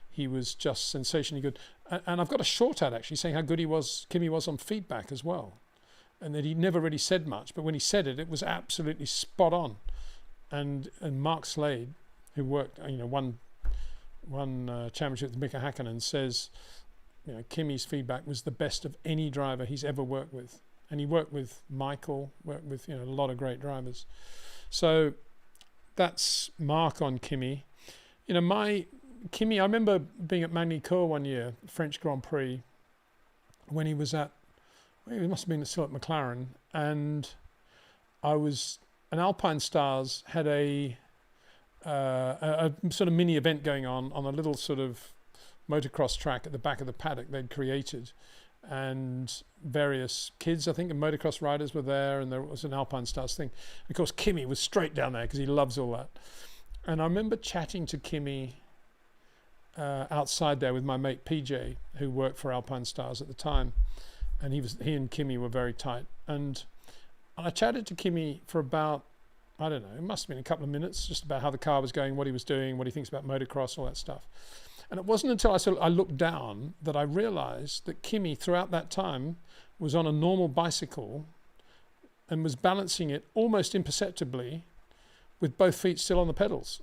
He was just sensationally good. And I've got a short ad actually saying how good Kimi was on feedback as well. And that he never really said much, but when he said it, it was absolutely spot on. And Mark Slade, who worked, you know, won championship with Mika Hakkinen, says, you know, Kimi's feedback was the best of any driver he's ever worked with. And he worked with Michael, worked with, you know, a lot of great drivers. So that's Mark on Kimi. You know, Kimi, I remember being at Magny-Cours one year, French Grand Prix, when he was at, well, he must have been still at McLaren, and an Alpine Stars had a sort of mini event going on a little sort of motocross track at the back of the paddock they'd created, and various kids, I think, and motocross riders were there, and there was an Alpine Stars thing. And of course, Kimi was straight down there because he loves all that. And I remember chatting to Kimi outside there with my mate PJ, who worked for Alpine Stars at the time, and he and Kimi were very tight. And I chatted to Kimi for about, I don't know, it must have been a couple of minutes, just about how the car was going, what he was doing, what he thinks about motocross, all that stuff. And it wasn't until I looked down that I realized that Kimi, throughout that time, was on a normal bicycle and was balancing it almost imperceptibly with both feet still on the pedals.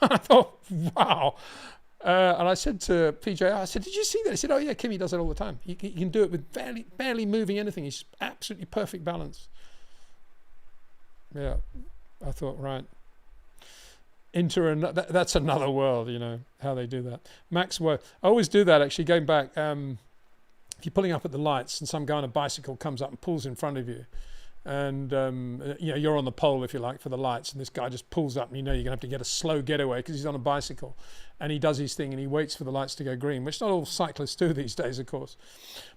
I thought, wow. And I said to PJ, I said, did you see that? He said, oh yeah, Kimi does it all the time. He can do it with barely moving anything. He's absolutely perfect balance. Yeah, I thought, right. That's another world, you know, how they do that. Max, I always do that actually, going back. If you're pulling up at the lights and some guy on a bicycle comes up and pulls in front of you, and you know, you're on the pole, if you like, for the lights, and this guy just pulls up, and you know you're gonna have to get a slow getaway because he's on a bicycle, and he does his thing and he waits for the lights to go green, which not all cyclists do these days, of course.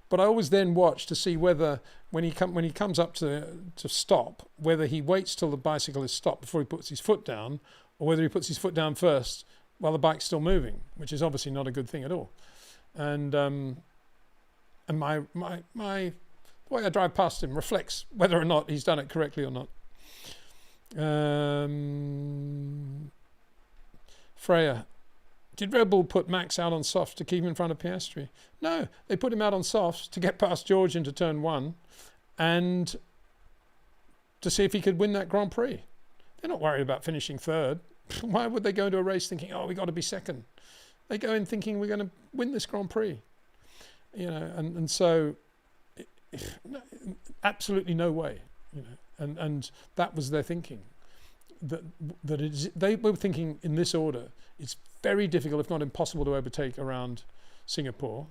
But I always then watch to see whether when he comes up to stop, whether he waits till the bicycle is stopped before he puts his foot down, or whether he puts his foot down first while the bike's still moving, which is obviously not a good thing at all. And my the way I drive past him reflects whether or not he's done it correctly or not. Freya, did Red Bull put Max out on softs to keep him in front of Piastri? No, they put him out on softs to get past George into turn one and to see if he could win that Grand Prix. They're not worried about finishing third. Why would they go into a race thinking, oh, we got to be second? They go in thinking we're going to win this Grand Prix. You know, and so absolutely no way, you know, and that was their thinking. They were thinking in this order: it's very difficult, if not impossible, to overtake around Singapore.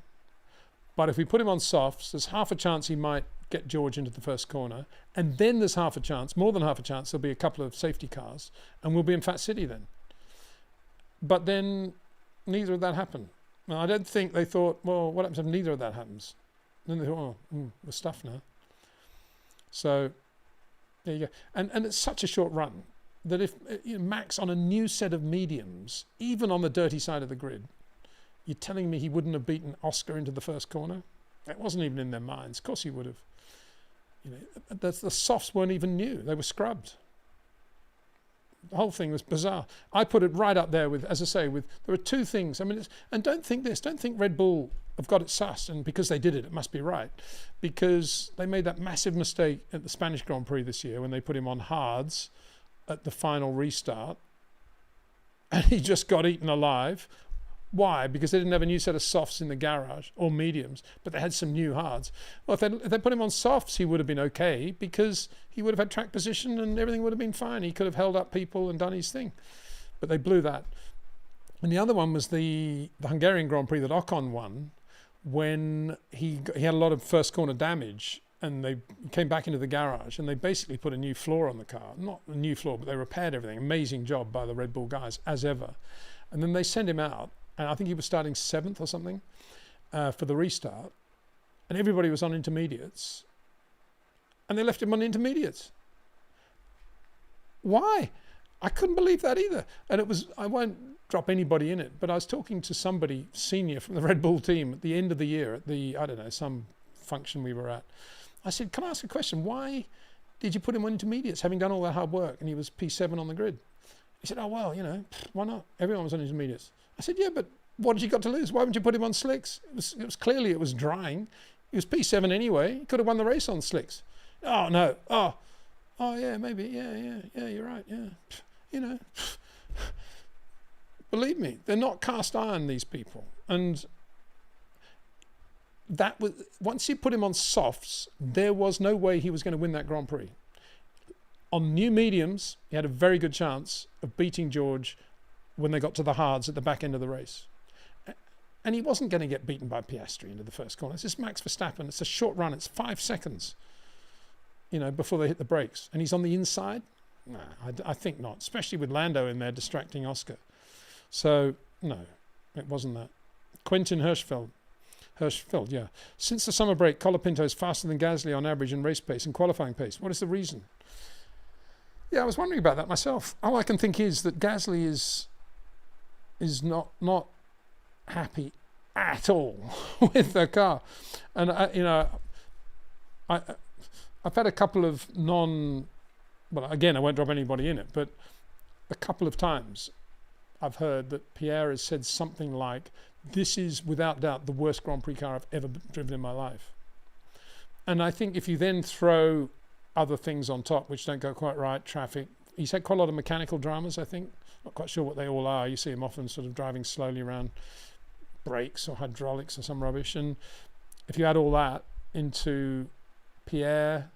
But if we put him on softs, there's half a chance he might get George into the first corner, and then there's half a chance, more than half a chance, there'll be a couple of safety cars, and we'll be in Fat City then. But then neither of that happened. Now, I don't think they thought, well, what happens if neither of that happens? Then they thought, oh, we're stuffed now. So there you go. And it's such a short run that if Max on a new set of mediums, even on the dirty side of the grid, you're telling me he wouldn't have beaten Oscar into the first corner? That wasn't even in their minds. Of course he would have. The softs weren't even new. They were scrubbed. The whole thing was bizarre. I put it right up there with, as I say, there are two things. I mean, and don't think Red Bull have got it sussed, and because they did it, it must be right. Because they made that massive mistake at the Spanish Grand Prix this year when they put him on hards at the final restart, and he just got eaten alive. Why? Because they didn't have a new set of softs in the garage, or mediums, but they had some new hards. Well, if they put him on softs, he would have been okay, because he would have had track position and everything would have been fine. He could have held up people and done his thing. But they blew that. And the other one was the Hungarian Grand Prix that Ocon won, when he had a lot of first corner damage, and they came back into the garage and they basically put a new floor on the car. Not a new floor, but they repaired everything. Amazing job by the Red Bull guys, as ever. And then they sent him out, and I think he was starting 7th or something for the restart, and everybody was on intermediates, and they left him on intermediates. Why? I couldn't believe that either. And I won't drop anybody in it, but I was talking to somebody senior from the Red Bull team at the end of the year at I don't know, some function we were at. I said, can I ask a question? Why did you put him on intermediates, having done all that hard work, and he was P7 on the grid? He said, oh, well, why not? Everyone was on intermediates. I said, yeah, but what have you got to lose? Why wouldn't you put him on slicks? It was clearly it was drying. He was P7 anyway. He could have won the race on slicks. Oh, no. Oh, yeah, maybe. Yeah, you're right. Yeah. Believe me, they're not cast iron, these people. And that was, once you put him on softs, there was no way he was going to win that Grand Prix. On new mediums, he had a very good chance of beating George when they got to the hards at the back end of the race. And he wasn't going to get beaten by Piastri into the first corner. This is Max Verstappen. It's a short run. It's 5 seconds, before they hit the brakes. And he's on the inside? Nah, I think not, especially with Lando in there distracting Oscar. So, no, it wasn't that. Quentin Hirschfeld, yeah. Since the summer break, Colapinto is faster than Gasly on average in race pace and qualifying pace. What is the reason? Yeah, I was wondering about that myself. All I can think is that Gasly is not happy at all with the car. And, I've had a couple of well, again, I won't drop anybody in it, but a couple of times I've heard that Pierre has said something like, this is without doubt the worst Grand Prix car I've ever driven in my life. And I think if you then throw other things on top, which don't go quite right, traffic, he's had quite a lot of mechanical dramas, I think. Not quite sure what they all are. You see him often sort of driving slowly around brakes or hydraulics or some rubbish. And if you add all that into Pierre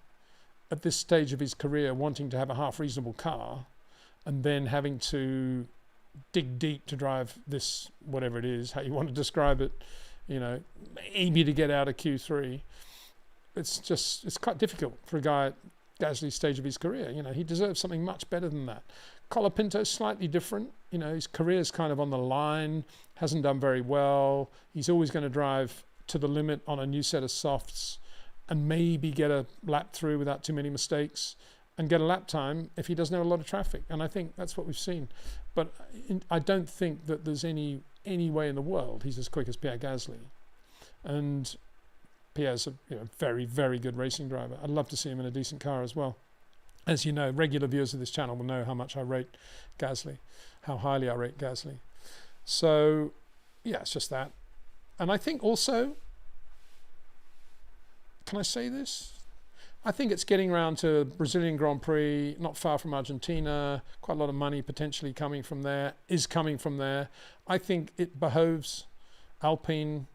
at this stage of his career wanting to have a half reasonable car and then having to dig deep to drive this, whatever it is, how you want to describe it, maybe to get out of Q3, it's quite difficult for a guy at Gasly's stage of his career. He deserves something much better than that. Colapinto's slightly different. His career's kind of on the line, hasn't done very well. He's always going to drive to the limit on a new set of softs and maybe get a lap through without too many mistakes and get a lap time if he doesn't have a lot of traffic. And I think that's what we've seen. But I don't think that there's any way in the world he's as quick as Pierre Gasly. And Pierre's a very, very good racing driver. I'd love to see him in a decent car as well. As you know, regular viewers of this channel will know how much I rate Gasly, how highly I rate Gasly. So, yeah, it's just that. And I think also, can I say this? I think it's getting around to Brazilian Grand Prix, not far from Argentina, quite a lot of money potentially coming from there, is coming from there. I think it behoves Alpine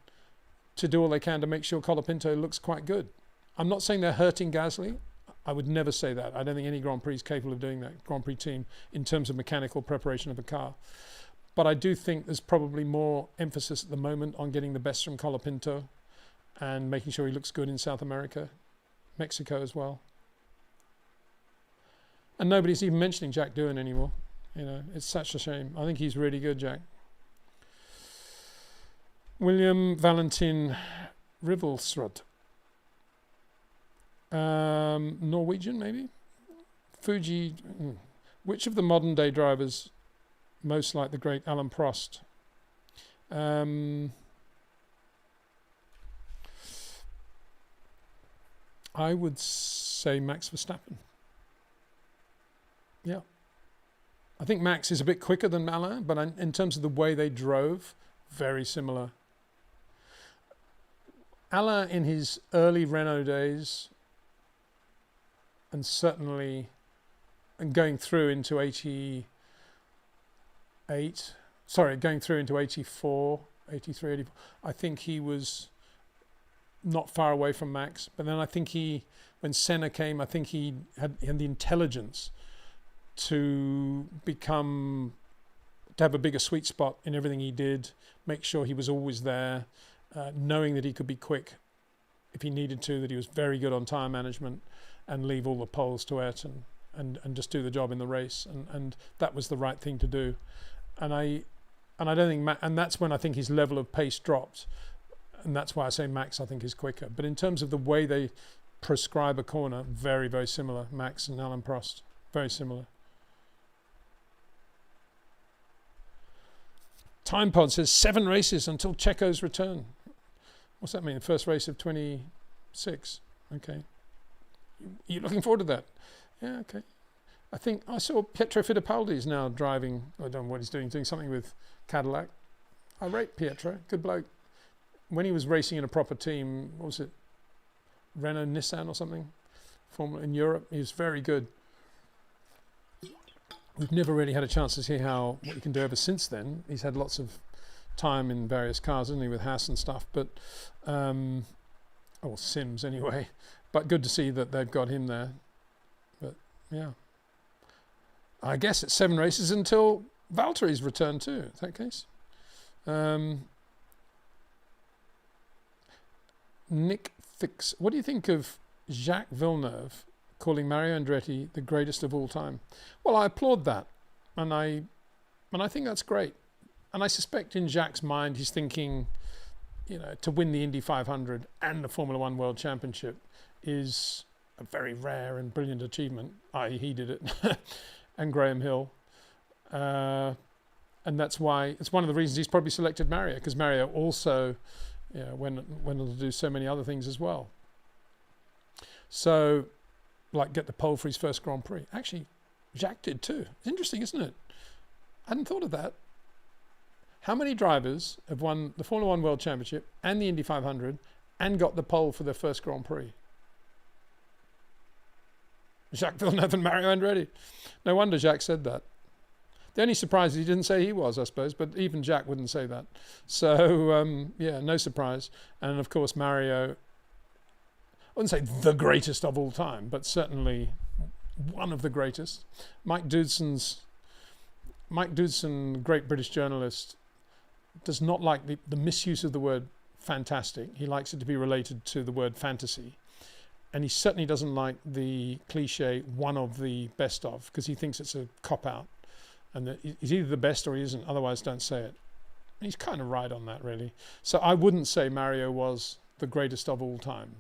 to do all they can to make sure Colapinto looks quite good. I'm not saying they're hurting Gasly. I would never say that. I don't think any Grand Prix is capable of doing that, Grand Prix team, in terms of mechanical preparation of a car. But I do think there's probably more emphasis at the moment on getting the best from Colapinto and making sure he looks good in South America, Mexico as well. And nobody's even mentioning Jack Doohan anymore. It's such a shame. I think he's really good, Jack. William Valentin Rivelsrud. Norwegian, maybe? Fuji. Which of the modern day drivers most like the great Alan Prost? I would say Max Verstappen. Yeah. I think Max is a bit quicker than Alain, but in terms of the way they drove, very similar. Alain in his early Renault days, and certainly going through into 88, going through into 84, 83, 84, I think he was not far away from Max. But then I think when Senna came, I think he had the intelligence to have a bigger sweet spot in everything he did, make sure he was always there, knowing that he could be quick if he needed to, that he was very good on tire management, and leave all the poles to Ayrton and just do the job in the race, and that was the right thing to do. And I don't think and that's when I think his level of pace dropped, and that's why I say Max I think is quicker. But in terms of the way they prescribe a corner, very, very similar. Max and Alain Prost, very similar. TimePod says 7 races until Checo's return. What's that mean? The first race of 26. Okay. You're looking forward to that? Yeah, okay. I think I saw Pietro Fittipaldi's now driving. I don't know what he's doing something with Cadillac. I rate Pietro, good bloke. When he was racing in a proper team, what was it? Renault Nissan or something? Formula in Europe, he was very good. We've never really had a chance to see what he can do ever since then. He's had lots of time in various cars, hasn't he, with Haas and stuff, but Sims anyway. But good to see that they've got him there. But yeah, I guess it's 7 races until Valtteri's return too. Is that case? Nick Fix, what do you think of Jacques Villeneuve calling Mario Andretti the greatest of all time? Well, I applaud that, and I think that's great. And I suspect in Jacques' mind he's thinking, to win the Indy 500 and the Formula One World Championship is a very rare and brilliant achievement, i.e. he did it, and Graham Hill. And that's why, it's one of the reasons he's probably selected Mario, because Mario also went on to do so many other things as well. So, like get the pole for his first Grand Prix. Actually, Jacques did too. It's interesting, isn't it? I hadn't thought of that. How many drivers have won the Formula One World Championship and the Indy 500 and got the pole for their first Grand Prix? Jacques Villeneuve and Mario Andretti. No wonder Jacques said that. The only surprise is he didn't say he was, I suppose, but even Jacques wouldn't say that. So, no surprise. And of course, Mario, I wouldn't say the greatest of all time, but certainly one of the greatest. Mike Dudson, great British journalist, does not like the misuse of the word fantastic. He likes it to be related to the word fantasy. And he certainly doesn't like the cliche one of the best of, because he thinks it's a cop-out. And that he's either the best or he isn't, otherwise don't say it. And he's kind of right on that, really. So I wouldn't say Mario was the greatest of all time.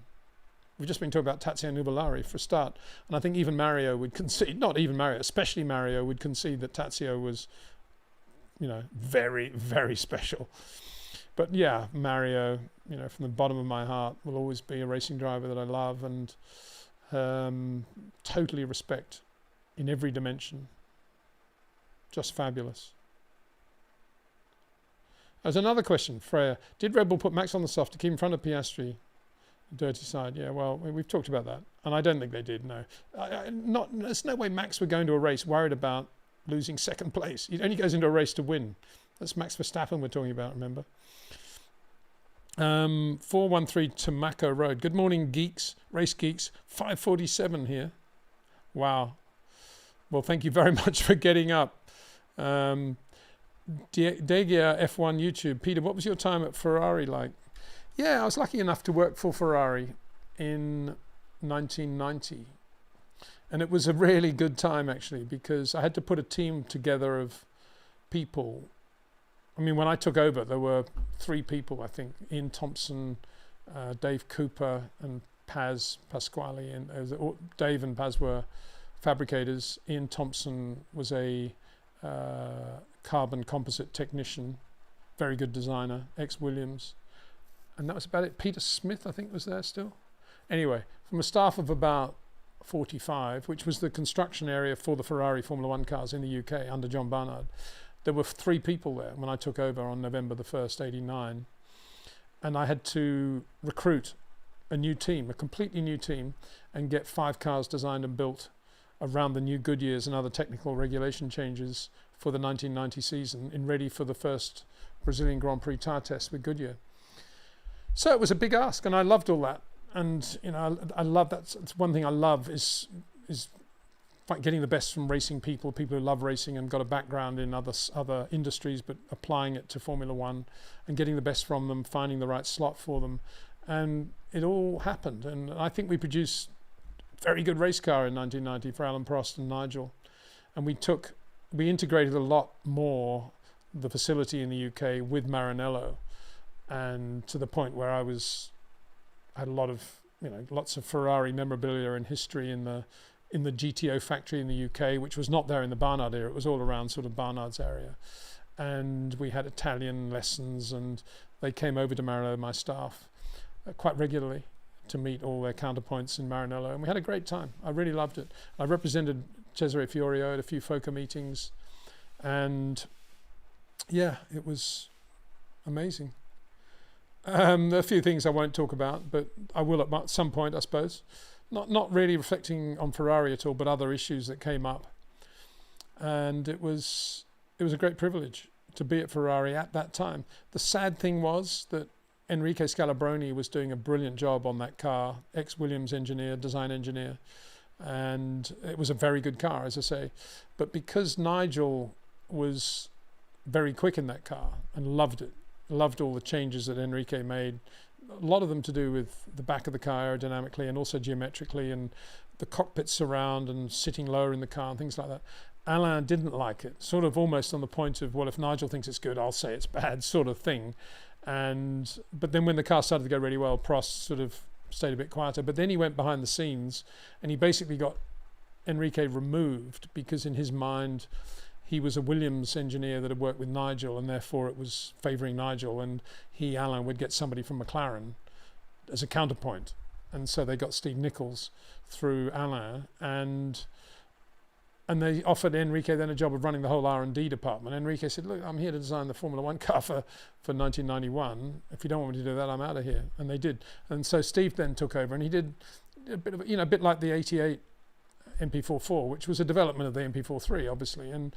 We've just been talking about Tazio Nuvolari for a start. And I think even Mario would concede, not even Mario, especially Mario would concede that Tazio was, very, very special. But yeah, Mario, from the bottom of my heart, will always be a racing driver that I love and totally respect in every dimension. Just fabulous. There's another question, Freya. Did Red Bull put Max on the soft to keep in front of Piastri? Dirty side. Yeah, well, we've talked about that. And I don't think they did, no. There's no way Max would go into a race worried about losing second place. He only goes into a race to win. That's Max Verstappen we're talking about, remember? 413 Tamaco Road. Good morning, geeks, race geeks. 5:47 here. Wow. Well, thank you very much for getting up. Degia F1 YouTube. Peter, what was your time at Ferrari like? Yeah, I was lucky enough to work for Ferrari in 1990. And it was a really good time, actually, because I had to put a team together of people. I mean, when I took over, there were 3 people, I think. Ian Thompson, Dave Cooper, and Pasquale, and Dave and Paz were fabricators. Ian Thompson was a carbon composite technician, very good designer, ex-Williams. And that was about it. Peter Smith, I think, was there still. Anyway, from a staff of about 45, which was the construction area for the Ferrari Formula One cars in the UK under John Barnard, there were 3 people there when I took over on November the 1st, 89. And I had to recruit a new team, a completely new team, and get 5 cars designed and built around the new Goodyears and other technical regulation changes for the 1990 season, in ready for the first Brazilian Grand Prix tire test with Goodyear. So it was a big ask, and I loved all that. And you know, I love that. It's one thing I love is getting the best from racing people who love racing and got a background in other industries, but applying it to Formula One and getting the best from them, finding the right slot for them, and it all happened. And I think we produced a very good race car in 1990 for Alan Prost and Nigel, and we integrated a lot more the facility in the UK with Maranello, and to the point where I had a lot of, you know, lots of Ferrari memorabilia and history in the GTO factory in the UK, which was not there in the Barnard era. It was all around sort of Barnard's area. And we had Italian lessons, and they came over to Maranello, my staff, quite regularly to meet all their counterpoints in Maranello. And we had a great time. I really loved it. I represented Cesare Fiorio at a few FOCA meetings. And yeah, it was amazing. There are a few things I won't talk about, but I will at some point, I suppose. Not really reflecting on Ferrari at all, but other issues that came up. And it was a great privilege to be at Ferrari at that time. The sad thing was that Enrique Scalabroni was doing a brilliant job on that car, ex-Williams engineer, design engineer, and it was a very good car, as I say. But because Nigel was very quick in that car and loved it, loved all the changes that Enrique made, a lot of them to do with the back of the car aerodynamically and also geometrically, and the cockpit surround and sitting lower in the car and things like that. Alain didn't like it, sort of almost on the point of, well, if Nigel thinks it's good, I'll say it's bad, sort of thing. But then when the car started to go really well, Prost sort of stayed a bit quieter. But then he went behind the scenes and he basically got Enrique removed, because in his mind he was a Williams engineer that had worked with Nigel, and therefore it was favouring Nigel, and Alain, would get somebody from McLaren as a counterpoint. And so they got Steve Nichols through Alain, and they offered Enrique then a job of running the whole R&D department. Enrique said, look, I'm here to design the Formula One car for 1991. If you don't want me to do that, I'm out of here. And they did. And so Steve then took over, and he did a bit of, a bit like the 88 MP44, which was a development of the MP43, obviously. And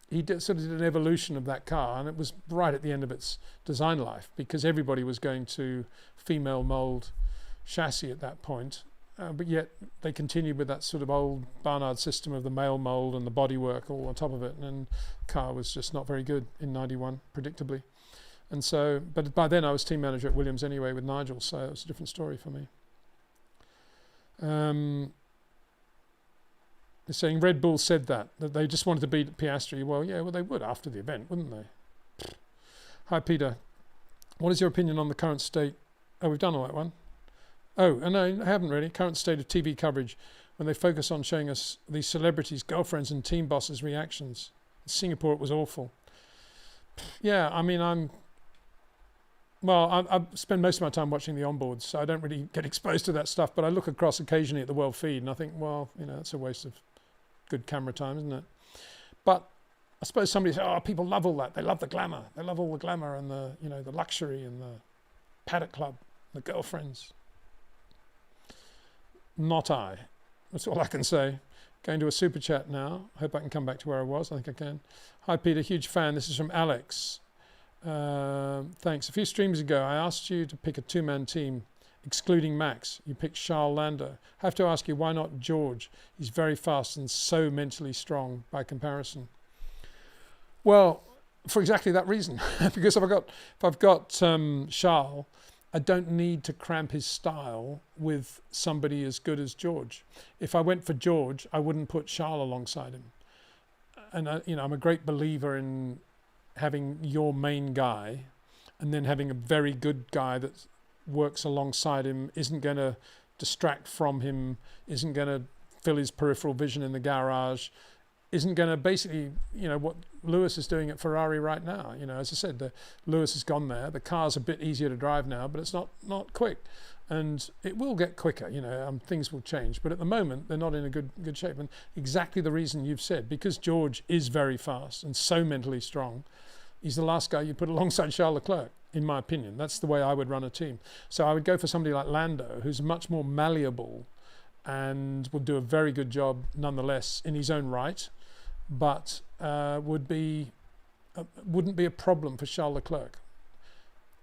he sort of did an evolution of that car, and it was right at the end of its design life, because everybody was going to female mold chassis at that point. But yet they continued with that sort of old Barnard system of the male mold and the bodywork all on top of it, and the car was just not very good in 91, predictably. And so, but by then I was team manager at Williams anyway with Nigel, so it was a different story for me. They're saying Red Bull said that they just wanted to beat Piastri. Well, yeah, well they would after the event, wouldn't they? Hi Peter, what is your opinion on the current state? Oh, we've done all that one. Oh, no, I haven't really. Current state of TV coverage, when they focus on showing us these celebrities, girlfriends and team bosses' reactions. In Singapore, it was awful. Yeah, I mean, I spend most of my time watching the onboards, so I don't really get exposed to that stuff, but I look across occasionally at the world feed and I think, well, that's a waste of good camera time, isn't it? But I suppose somebody says, oh, people love all that. They love the glamour. They love all the glamour and the, the luxury and the paddock club, the girlfriends. Not I. That's all I can say. Going to a super chat now. Hope I can come back to where I was. I think I can. Hi Peter, huge fan. This is from Alex. Thanks. A few streams ago, I asked you to pick a two-man team, excluding Max. You picked Charles Lando. I have to ask you, why not George? He's very fast and so mentally strong by comparison. Well, for exactly that reason. Because if I've got Charles, I don't need to cramp his style with somebody as good as George. If I went for George, I wouldn't put Charles alongside him. And I'm a great believer in having your main guy and then having a very good guy that works alongside him, isn't going to distract from him, isn't going to fill his peripheral vision in the garage, isn't going to basically, what Lewis is doing at Ferrari right now. As I said, Lewis has gone there. The car's a bit easier to drive now, but it's not quick. And it will get quicker, things will change. But at the moment, they're not in a good shape. And exactly the reason you've said, because George is very fast and so mentally strong, he's the last guy you put alongside Charles Leclerc, in my opinion. That's the way I would run a team. So I would go for somebody like Lando, who's much more malleable and will do a very good job nonetheless in his own right, but wouldn't be a problem for Charles Leclerc.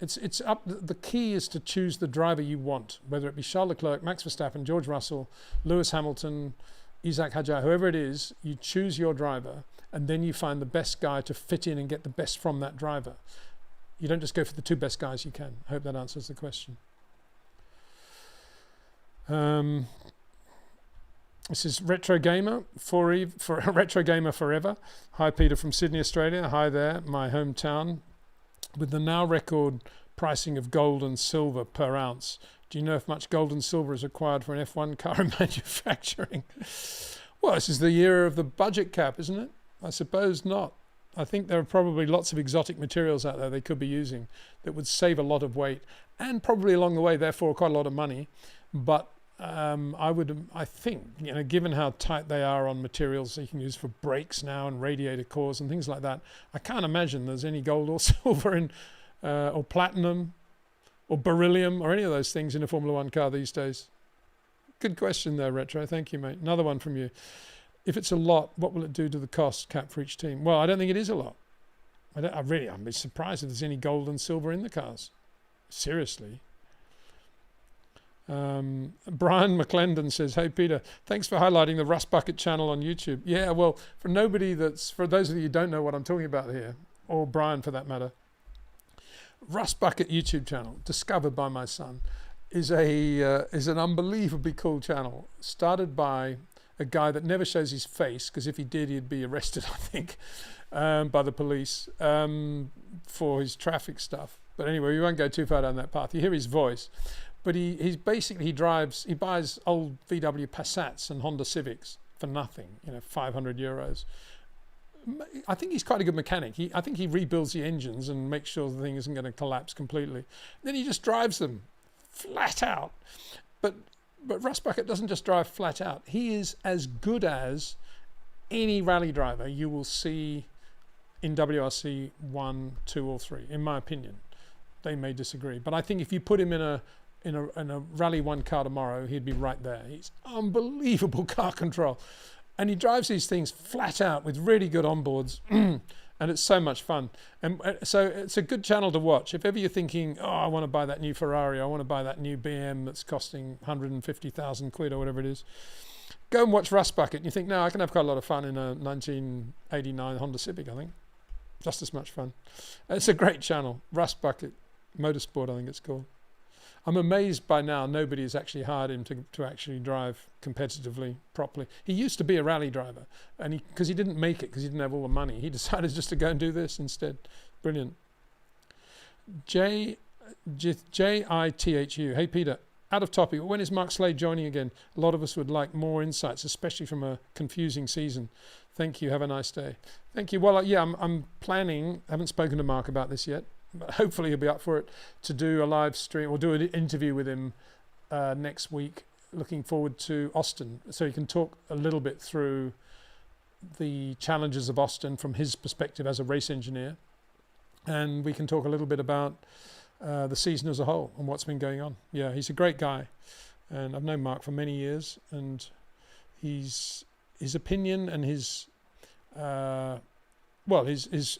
It's up. The key is to choose the driver you want, whether it be Charles Leclerc, Max Verstappen, George Russell, Lewis Hamilton, Isaac Hadjar, whoever it is. You choose your driver, and then you find the best guy to fit in and get the best from that driver. You don't just go for the 2 best guys you can. I hope that answers the question. This is Retro Gamer for Retro Gamer Forever. Hi Peter from Sydney, Australia. Hi there, my hometown. With the now record pricing of gold and silver per ounce, do you know if much gold and silver is required for an F1 car in manufacturing? Well, this is the year of the budget cap, isn't it? I suppose not. I think there are probably lots of exotic materials out there they could be using that would save a lot of weight and probably along the way, therefore, quite a lot of money. But I think, given how tight they are on materials that you can use for brakes now and radiator cores and things like that, I can't imagine there's any gold or silver in, or platinum or beryllium or any of those things in a Formula One car these days. Good question there, Retro. Thank you, mate. Another one from you. If it's a lot, what will it do to the cost cap for each team? Well, I don't think it is a lot. I'd be surprised if there's any gold and silver in the cars. Seriously. Brian McClendon says, hey Peter, thanks for highlighting the Rust Bucket channel on YouTube. Yeah, well, for those of you who don't know what I'm talking about here, or Brian for that matter, Rust Bucket YouTube channel, discovered by my son, is an unbelievably cool channel, started by a guy that never shows his face, because if he did, he'd be arrested, I think, by the police for his traffic stuff. But anyway, we won't go too far down that path. You hear his voice. But he buys old VW Passats and Honda Civics for nothing, 500 euros. I think he's quite a good mechanic. I think he rebuilds the engines and makes sure the thing isn't going to collapse completely. Then he just drives them flat out. But Rust Bucket doesn't just drive flat out. He is as good as any rally driver you will see in WRC 1, 2 or 3, in my opinion. They may disagree. But I think if you put him in a Rally 1 car tomorrow, he'd be right there. He's unbelievable car control. And he drives these things flat out with really good onboards. And it's so much fun. And so it's a good channel to watch. If ever you're thinking, oh, I want to buy that new Ferrari, I want to buy that new BM that's costing 150,000 quid or whatever it is, go and watch Rust Bucket. And you think, no, I can have quite a lot of fun in a 1989 Honda Civic, I think. Just as much fun. It's a great channel. Rust Bucket Motorsport, I think it's called. I'm amazed by now nobody has actually hired him to actually drive competitively properly. He used to be a rally driver, and because he didn't make it because he didn't have all the money, he decided just to go and do this instead. Brilliant. J-I-T-H-U. Hey Peter, out of topic, when is Mark Slade joining again? A lot of us would like more insights, especially from a confusing season. Thank you. Have a nice day. Thank you. Well, yeah, I'm planning, I haven't spoken to Mark about this yet, but hopefully he'll be up for it, to do a live stream or do an interview with him next week. Looking forward to Austin, so he can talk a little bit through the challenges of Austin from his perspective as a race engineer, and we can talk a little bit about the season as a whole and what's been going on. Yeah, he's a great guy, and I've known Mark for many years, and his opinion and his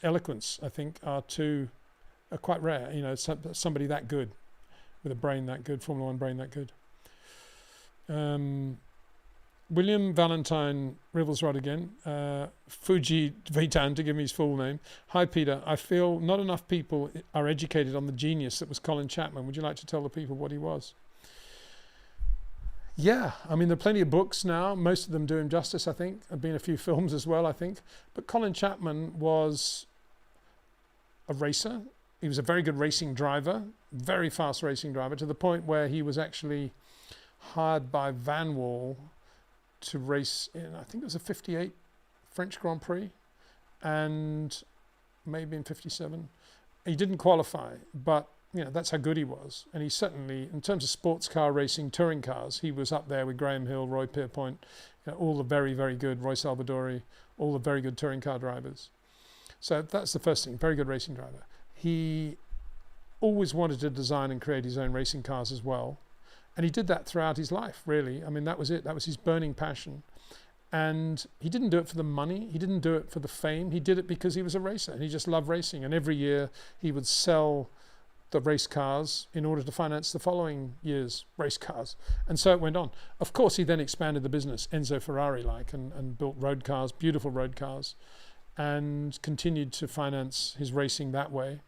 eloquence, I think, are quite rare. Somebody that good, with a brain that good, Formula One brain that good. William Valentine Rivelsrod again, Fuji Vaitan to give me his full name. Hi Peter, I feel not enough people are educated on the genius that was Colin Chapman. Would you like to tell the people what he was? Yeah, I mean, there are plenty of books now, most of them do him justice, I think. There have been a few films as well, I think. But Colin Chapman was a racer. He was a very good racing driver, very fast racing driver, to the point where he was actually hired by Van Wall to race in, I think it was a 58 French Grand Prix, and maybe in 57. He didn't qualify, but that's how good he was. And he certainly, in terms of sports car racing, touring cars, he was up there with Graham Hill, Roy Pierpont, all the very, very good, Roy Salvadori, all the very good touring car drivers. So that's the first thing, very good racing driver. He always wanted to design and create his own racing cars as well. And he did that throughout his life, really. I mean, that was it. That was his burning passion. And he didn't do it for the money. He didn't do it for the fame. He did it because he was a racer and he just loved racing. And every year he would sell the race cars in order to finance the following year's race cars. And so it went on. Of course, he then expanded the business, Enzo Ferrari-like, and built road cars, beautiful road cars, and continued to finance his racing that way.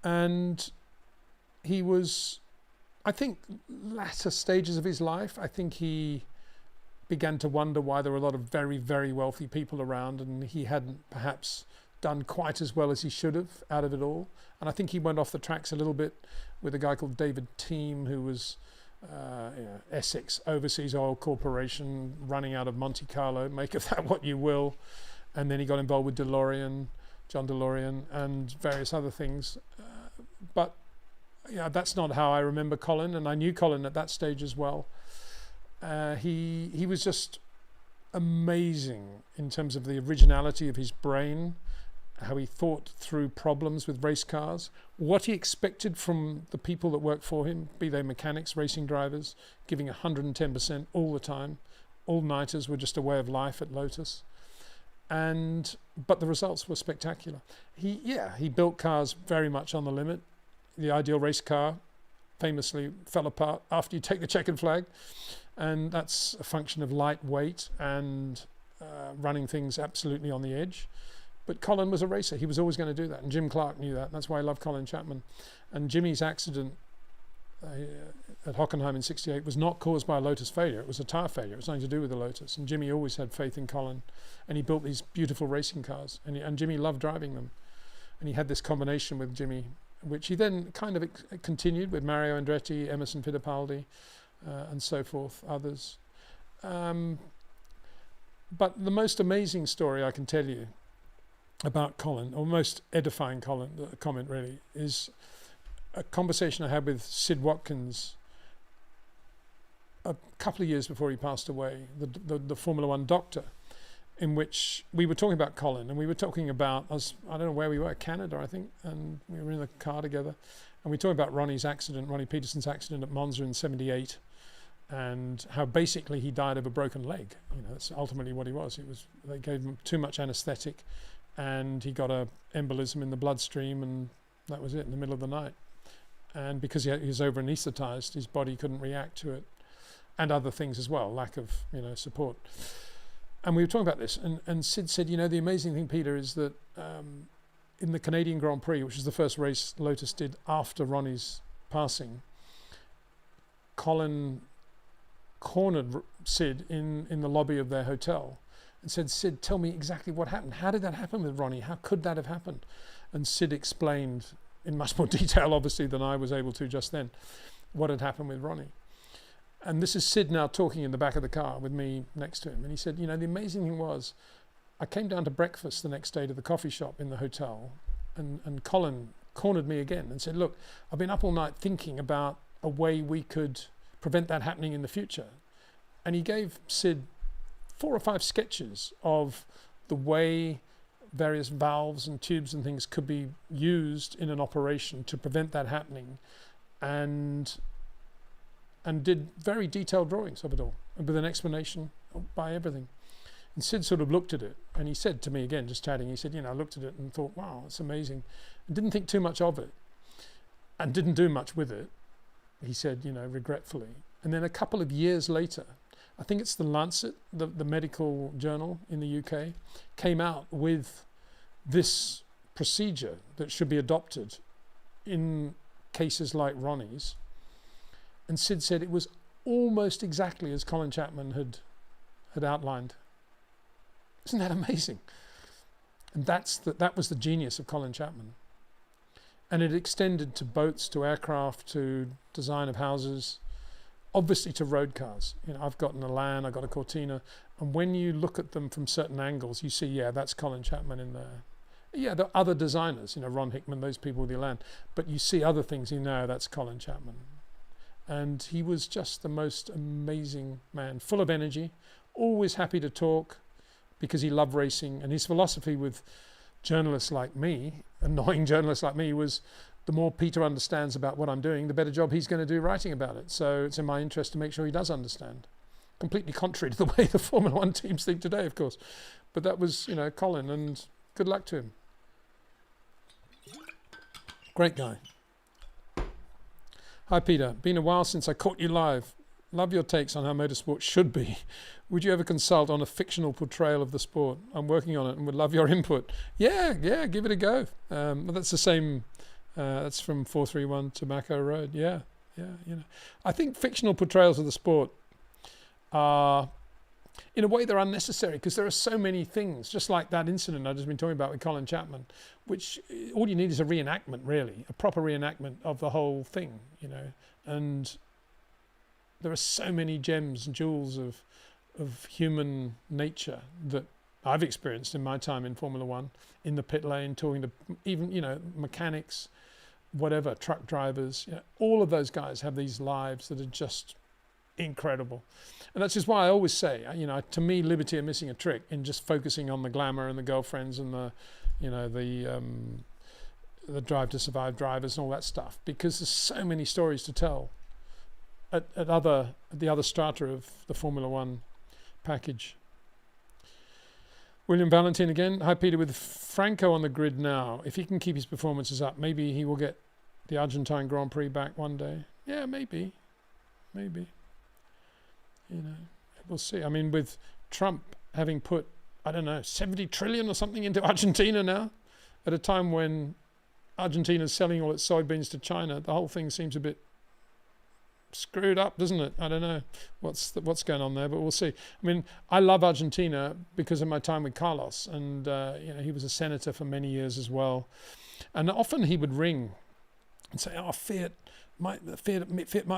And he was, I think, latter stages of his life, I think he began to wonder why there were a lot of very, very wealthy people around, and he hadn't perhaps done quite as well as he should have out of it all. And I think he went off the tracks a little bit with a guy called David Team, who was Essex Overseas Oil Corporation, running out of Monte Carlo, make of that what you will. And then he got involved with John DeLorean, and various other things. But that's not how I remember Colin, and I knew Colin at that stage as well. He was just amazing in terms of the originality of his brain, how he thought through problems with race cars, what he expected from the people that worked for him, be they mechanics, racing drivers, giving 110% all the time. All-nighters were just a way of life at Lotus. But the results were spectacular. He built cars very much on the limit. The ideal race car famously fell apart after you take the checkered flag, and that's a function of lightweight and running things absolutely on the edge. But Colin was a racer. He was always going to do that, and Jim Clark knew that. That's why I love Colin Chapman. And Jimmy's accident at Hockenheim in '68 was not caused by a Lotus failure. It was a tyre failure. It was nothing to do with the Lotus. And Jimmy always had faith in Colin, and he built these beautiful racing cars, and Jimmy loved driving them. And he had this combination with Jimmy, which he then kind of continued with Mario Andretti, Emerson Fittipaldi, and so forth, others. But the most amazing story I can tell you about Colin, or most edifying comment really, is a conversation I had with Sid Watkins a couple of years before he passed away, the Formula One doctor, in which we were talking about Colin, and we were talking about, I don't know where we were, Canada, I think, and we were in the car together, and we were talking about Ronnie Peterson's accident at Monza in '78, and how basically he died of a broken leg. That's ultimately what he was. They gave him too much anesthetic, and he got a embolism in the bloodstream, and that was it in the middle of the night. And because he was over anesthetized, his body couldn't react to it, and other things as well, lack of support. And we were talking about this, and Sid said, the amazing thing, Peter, is that in the Canadian Grand Prix, which is the first race Lotus did after Ronnie's passing, Colin cornered Sid in the lobby of their hotel and said, "Sid, tell me exactly what happened. How did that happen with Ronnie? How could that have happened?" And Sid explained in much more detail, obviously, than I was able to just then, what had happened with Ronnie. And this is Sid now talking in the back of the car with me next to him. And he said, the amazing thing was, I came down to breakfast the next day to the coffee shop in the hotel, and Colin cornered me again and said, "Look, I've been up all night thinking about a way we could prevent that happening in the future." And he gave Sid 4 or 5 sketches of the way various valves and tubes and things could be used in an operation to prevent that happening, and did very detailed drawings of it all, and with an explanation by everything. And Sid sort of looked at it, and he said to me again, just chatting, he said, I looked at it and thought, wow, it's amazing, and didn't think too much of it, and didn't do much with it, he said, regretfully. And then a couple of years later, I think it's the Lancet, the medical journal in the UK, came out with this procedure that should be adopted in cases like Ronnie's. And Sid said it was almost exactly as Colin Chapman had outlined. Isn't that amazing? And that was the genius of Colin Chapman. And it extended to boats, to aircraft, to design of houses, obviously to road cars. You know, I've got an Elan, I've got a Cortina, and when you look at them from certain angles, you see, yeah, that's Colin Chapman in there. Yeah, there are other designers, you know, Ron Hickman, those people with the Elan, but you see other things, you know, that's Colin Chapman. And he was just the most amazing man, full of energy, always happy to talk because he loved racing. And his philosophy with journalists like me, annoying journalists like me, was the more Peter understands about what I'm doing, the better job he's going to do writing about it. So it's in my interest to make sure he does understand. Completely contrary to the way the Formula One teams think today, of course. But that was, you know, Colin, and good luck to him. Great guy. Hi, Peter. Been a while since I caught you live. Love your takes on how motorsport should be. Would you ever consult on a fictional portrayal of the sport? I'm working on it and would love your input. Yeah, give it a go. That's the same. That's from 431 Tobacco Road. Yeah, you know. I think fictional portrayals of the sport are, in a way, they're unnecessary because there are so many things, just like that incident I've just been talking about with Colin Chapman, which all you need is a reenactment, really, a proper reenactment of the whole thing, you know. And there are so many gems and jewels of human nature that I've experienced in my time in Formula One, in the pit lane, talking to even, you know, mechanics, whatever, truck drivers, you know, all of those guys have these lives that are just incredible. And that's just why I always say, you know, to me, Liberty are missing a trick in just focusing on the glamour and the girlfriends and the, you know, the Drive to Survive drivers and all that stuff, because there's so many stories to tell at the other strata of the Formula One package. William Valentin again. Hi, Peter. With Franco on the grid now, if he can keep his performances up, maybe he will get the Argentine Grand Prix back one day. Yeah, maybe. You know, we'll see. I mean, with Trump having put, I don't know, 70 trillion or something into Argentina now, at a time when Argentina's selling all its soybeans to China, the whole thing seems a bit screwed up, doesn't it? I don't know what's going on there, but we'll see. I mean, I love Argentina because of my time with Carlos, and you know, he was a senator for many years as well. And often he would ring and say, "Oh, Fiat might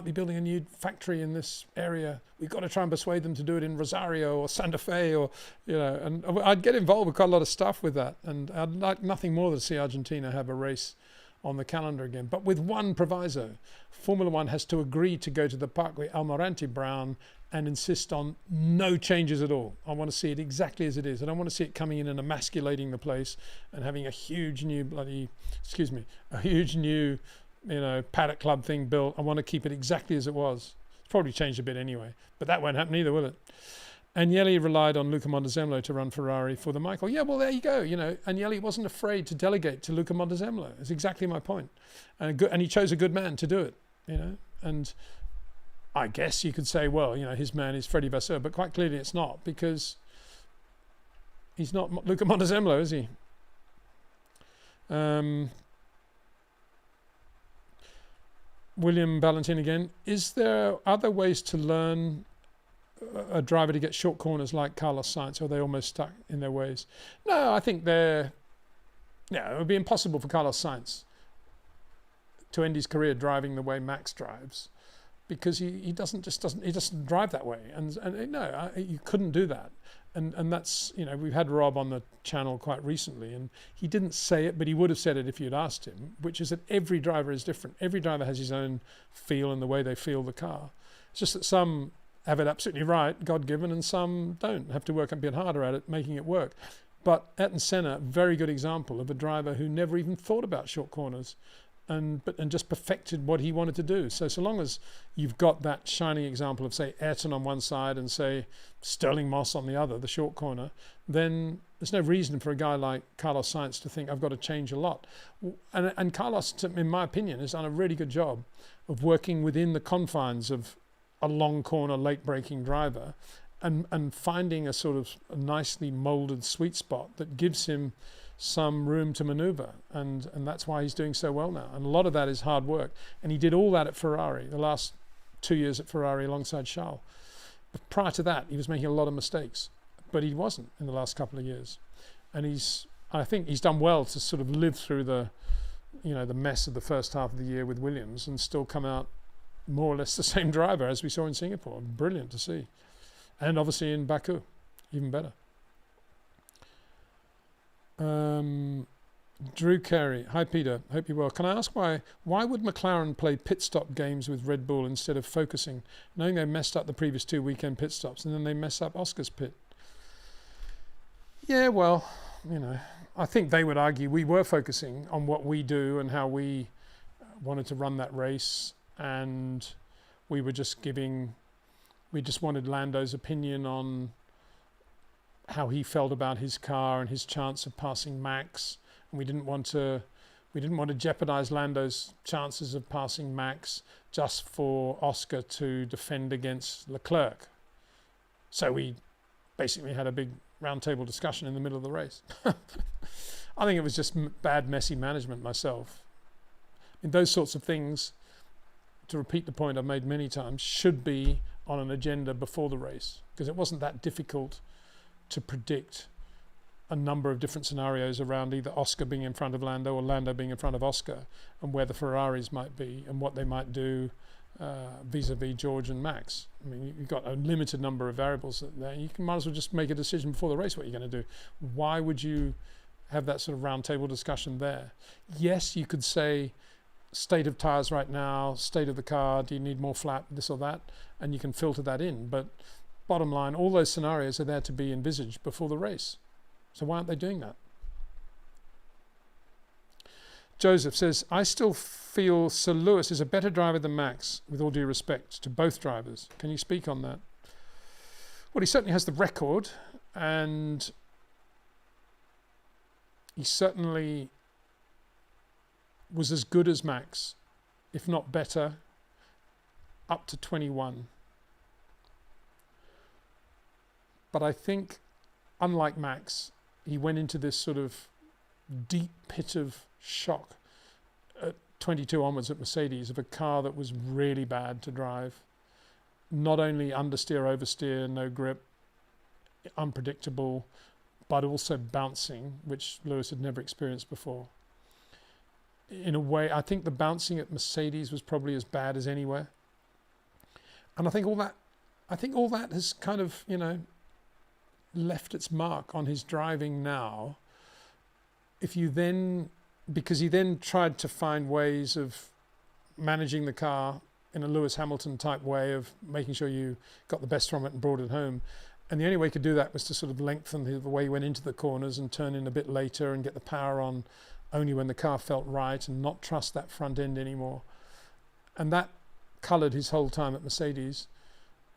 be building a new factory in this area. We've got to try and persuade them to do it in Rosario or Santa Fe," or, you know. And I'd get involved with quite a lot of stuff with that, and I'd like nothing more than to see Argentina have a race on the calendar again, but with one proviso: Formula One has to agree to go to the Parkway Almirante Brown and insist on no changes at all. I want to see it exactly as it is. I don't want to see it coming in and emasculating the place and having a huge new you know, Paddock Club thing built. I want to keep it exactly as it was. It's probably changed a bit anyway, but that won't happen either, will it? Agnelli relied on Luca Montezemolo to run Ferrari for the Michael. Yeah, well, there you go. You know, Agnelli wasn't afraid to delegate to Luca Montezemolo. That's exactly my point. And he chose a good man to do it, you know. And I guess you could say, well, you know, his man is Freddie Vasseur, but quite clearly it's not, because he's not Luca Montezemolo, is he? William Valentin again. Is there other ways to learn a driver to get short corners like Carlos Sainz, or are they almost stuck in their ways? No, I think it would be impossible for Carlos Sainz to end his career driving the way Max drives, because he doesn't drive that way, and you couldn't do that. And that's, you know, we've had Rob on the channel quite recently, and he didn't say it, but he would have said it if you'd asked him, which is that every driver is different. Every driver has his own feel and the way they feel the car. It's just that some have it absolutely right, God-given, and some don't, have to work a bit harder at it, making it work. But Ayrton Senna, very good example of a driver who never even thought about short corners, and just perfected what he wanted to do. So long as you've got that shining example of, say, Ayrton on one side and, say, Sterling Moss on the other, the short corner, then there's no reason for a guy like Carlos Sainz to think, I've got to change a lot. And Carlos, in my opinion, has done a really good job of working within the confines of a long corner, late braking driver, and finding a sort of a nicely molded sweet spot that gives him some room to maneuver, and that's why he's doing so well now. And a lot of that is hard work, and he did all that at Ferrari, the last 2 years at Ferrari alongside Charles. But prior to that, he was making a lot of mistakes, but he wasn't in the last couple of years. And I think he's done well to sort of live through the you know, the mess of the first half of the year with Williams and still come out more or less the same driver as we saw in Singapore. Brilliant to see. And obviously in Baku, even better. Drew Carey, hi Peter, hope you're well. Can I ask why would McLaren play pit stop games with Red Bull instead of focusing, knowing they messed up the previous 2 weekend pit stops and then they mess up Oscar's pit? Yeah, well, you know, I think they would argue we were focusing on what we do and how we wanted to run that race, and we were just we just wanted Lando's opinion on how he felt about his car and his chance of passing Max. And we didn't want to jeopardize Lando's chances of passing Max just for Oscar to defend against Leclerc. So we basically had a big roundtable discussion in the middle of the race. I think it was just bad, messy management myself. I mean, those sorts of things, to repeat the point I've made many times, should be on an agenda before the race, because it wasn't that difficult to predict a number of different scenarios around either Oscar being in front of Lando or Lando being in front of Oscar, and where the Ferraris might be and what they might do vis-a-vis George and Max. I mean, you've got a limited number of variables there. You might as well just make a decision before the race what you're going to do. Why would you have that sort of roundtable discussion there? Yes, you could say state of tyres right now, state of the car, do you need more flat, this or that, and you can filter that in. But bottom line, all those scenarios are there to be envisaged before the race. So why aren't they doing that? Joseph says, I still feel Sir Lewis is a better driver than Max, with all due respect to both drivers. Can you speak on that? Well, he certainly has the record, and he certainly was as good as Max, if not better, up to 21. But I think, unlike Max, he went into this sort of deep pit of shock at 22 onwards at Mercedes of a car that was really bad to drive. Not only understeer, oversteer, no grip, unpredictable, but also bouncing, which Lewis had never experienced before. In a way, I think the bouncing at Mercedes was probably as bad as anywhere. And I think all that has kind of, you know, left its mark on his driving now. If you then, because he then tried to find ways of managing the car in a Lewis Hamilton type way of making sure you got the best from it and brought it home. And the only way he could do that was to sort of lengthen the way he went into the corners and turn in a bit later and get the power on only when the car felt right and not trust that front end anymore. And that coloured his whole time at Mercedes,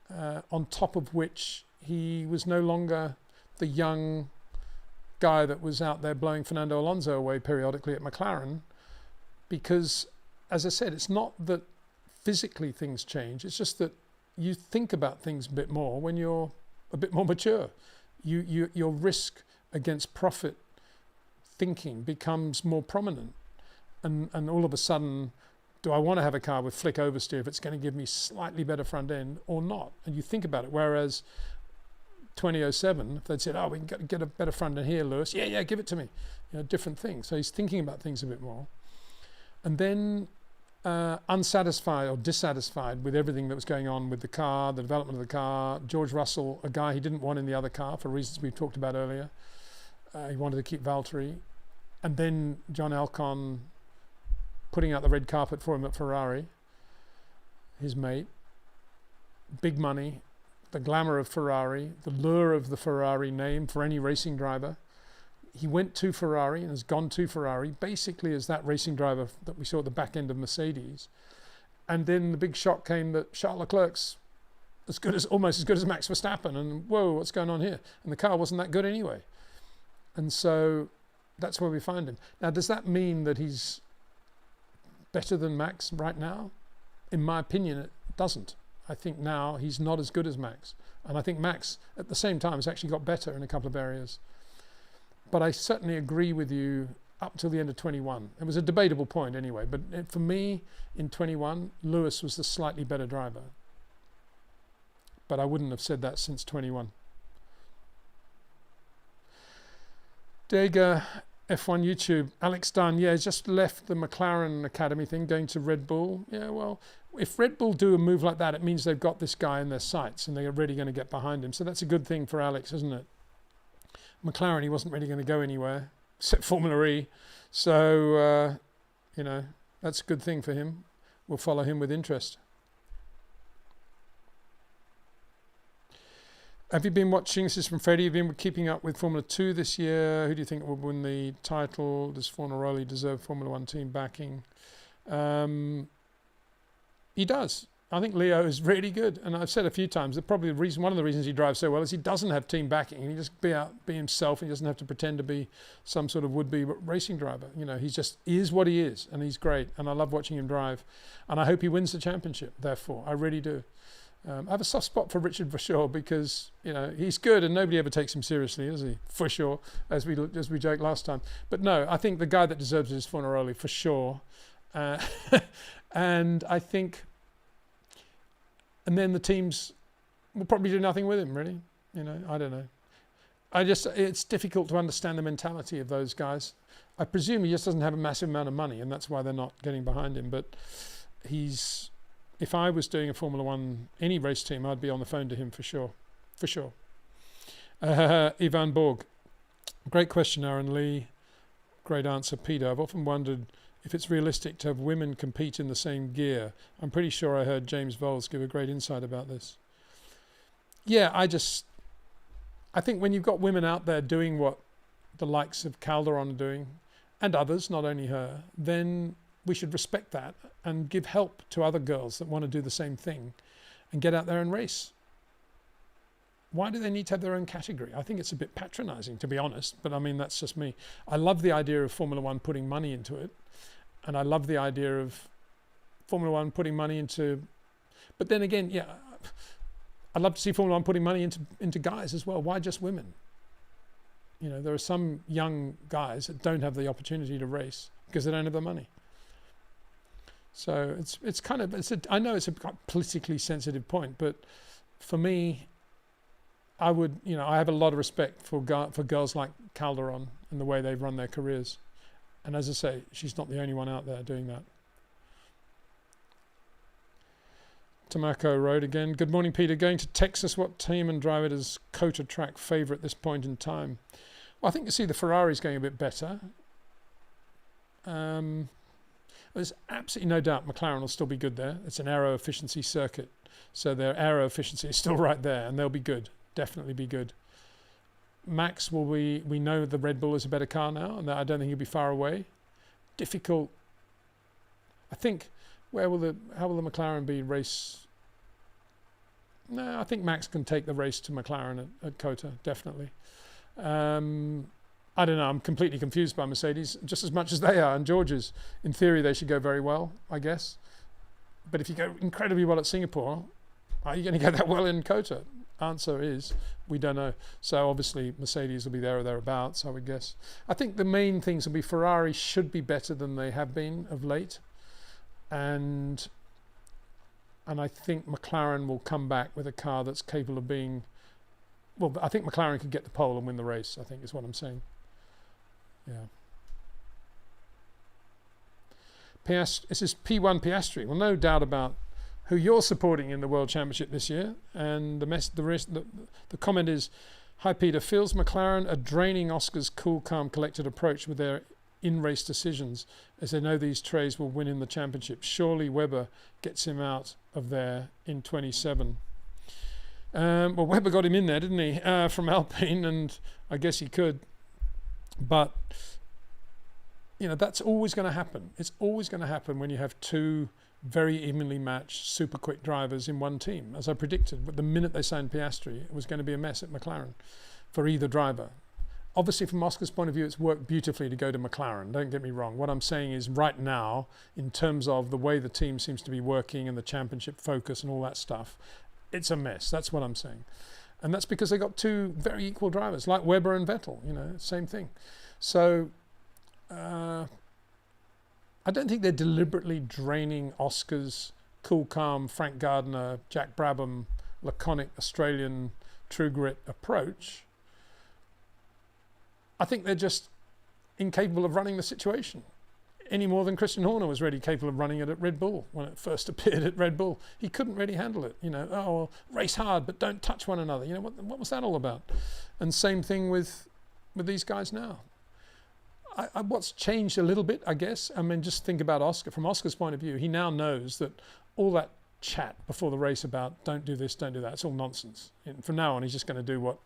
on top of which he was no longer the young guy that was out there blowing Fernando Alonso away periodically at McLaren, because, as I said, it's not that physically things change, it's just that you think about things a bit more when you're a bit more mature. Your risk against profit thinking becomes more prominent, and all of a sudden, do I want to have a car with flick oversteer if it's going to give me slightly better front end or not? And you think about it, whereas 2007, if they'd said, oh, we can get a better front end here, Lewis, yeah, give it to me. You know, different things. So he's thinking about things a bit more. And then unsatisfied or dissatisfied with everything that was going on with the car, the development of the car. George Russell, a guy he didn't want in the other car for reasons we've talked about earlier. He wanted to keep Valtteri. And then John Alcon putting out the red carpet for him at Ferrari, his mate. Big money, the glamour of Ferrari, the lure of the Ferrari name for any racing driver. He went to Ferrari and has gone to Ferrari basically as that racing driver that we saw at the back end of Mercedes. And then the big shock came that Charles Leclerc's almost as good as Max Verstappen, and whoa, what's going on here? And the car wasn't that good anyway. And so that's where we find him. Now, does that mean that he's better than Max right now? In my opinion, it doesn't. I think now he's not as good as Max. And I think Max, at the same time, has actually got better in a couple of areas. But I certainly agree with you up till the end of 21. It was a debatable point anyway. But for me, in 21, Lewis was the slightly better driver. But I wouldn't have said that since 21. Dega F1 YouTube, Alex Dunn, yeah, he's just left the McLaren Academy thing, going to Red Bull. Yeah, well, if Red Bull do a move like that, it means they've got this guy in their sights and they're really going to get behind him. So that's a good thing for Alex, isn't it? McLaren, he wasn't really going to go anywhere except Formula E. So, you know, that's a good thing for him. We'll follow him with interest. Have you been watching, this is from Freddie, have you been keeping up with Formula 2 this year? Who do you think will win the title? Does Ferrari deserve Formula 1 team backing? He does. I think Leo is really good. And I've said a few times that probably one of the reasons he drives so well is he doesn't have team backing. He just be himself. He doesn't have to pretend to be some sort of would-be racing driver. You know, he just is what he is, and he's great. And I love watching him drive. And I hope he wins the championship, therefore. I really do. I have a soft spot for Richard Verschoor because, you know, he's good and nobody ever takes him seriously, does he? For sure, as we joked last time. But no, I think the guy that deserves it is Fornaroli, for sure. And I think, and then the teams will probably do nothing with him, really. You know, I don't know. It's difficult to understand the mentality of those guys. I presume he just doesn't have a massive amount of money and that's why they're not getting behind him. But if I was doing a Formula One, any race team, I'd be on the phone to him for sure. For sure. Ivan Borg. Great question, Aaron Lee. Great answer, Peter. I've often wondered if it's realistic to have women compete in the same gear. I'm pretty sure I heard James Voles give a great insight about this. Yeah, I think when you've got women out there doing what the likes of Calderon are doing, and others, not only her, then we should respect that and give help to other girls that want to do the same thing and get out there and race. Why do they need to have their own category? I think it's a bit patronizing, to be honest, but I mean, that's just me. I love the idea of Formula One putting money into it. And I love the idea of Formula One putting money into, but then again, yeah, I'd love to see Formula One putting money into guys as well. Why just women? You know, there are some young guys that don't have the opportunity to race because they don't have the money. So I know it's a politically sensitive point, but for me, I have a lot of respect for girls like Calderon and the way they've run their careers. And as I say, she's not the only one out there doing that. Tamako Road again. Good morning, Peter. Going to Texas, what team and driver does COTA track favour at this point in time? Well, I think you see the Ferrari's going a bit better. There's absolutely no doubt McLaren will still be good there. It's an aero efficiency circuit. So their aero efficiency is still right there and they'll be good. Definitely be good. Max, we know the Red Bull is a better car now and I don't think he'll be far away. Difficult. I think, how will the McLaren be race? No, I think Max can take the race to McLaren at COTA, definitely. I don't know, I'm completely confused by Mercedes, just as much as they are, and George's. In theory, they should go very well, I guess. But if you go incredibly well at Singapore, are you going to go that well in COTA? Answer is, we don't know. So obviously, Mercedes will be there or thereabouts, I would guess. I think the main things will be Ferrari should be better than they have been of late. And I think McLaren will come back with a car that's capable of being... Well, I think McLaren could get the pole and win the race, I think is what I'm saying. Yeah. This is P1 Piastri. Well, no doubt about who you're supporting in the World Championship this year. And the comment is, hi Peter, feels McLaren are draining Oscar's cool, calm, collected approach with their in-race decisions as they know these trays will win in the championship. Surely Webber gets him out of there in 27. Well, Webber got him in there, didn't he, from Alpine, and I guess he could. But, you know, that's always going to happen. It's always going to happen when you have two very evenly matched, super quick drivers in one team, as I predicted. But the minute they signed Piastri, it was going to be a mess at McLaren for either driver. Obviously, from Oscar's point of view, it's worked beautifully to go to McLaren. Don't get me wrong. What I'm saying is right now, in terms of the way the team seems to be working and the championship focus and all that stuff, it's a mess. That's what I'm saying. And that's because they got two very equal drivers, like Webber and Vettel, you know, same thing. So I don't think they're deliberately draining Oscar's cool, calm, Frank Gardner, Jack Brabham, laconic Australian true grit approach. I think they're just incapable of running the situation any more than Christian Horner was really capable of running it at Red Bull when it first appeared at Red Bull. He couldn't really handle it. Oh, race hard, but don't touch one another. What was that all about? And same thing with these guys now. What's changed a little bit, I guess, just think about Oscar. From Oscar's point of view, he now knows that all that chat before the race about don't do this, don't do that, it's all nonsense. And from now on, he's just going to do what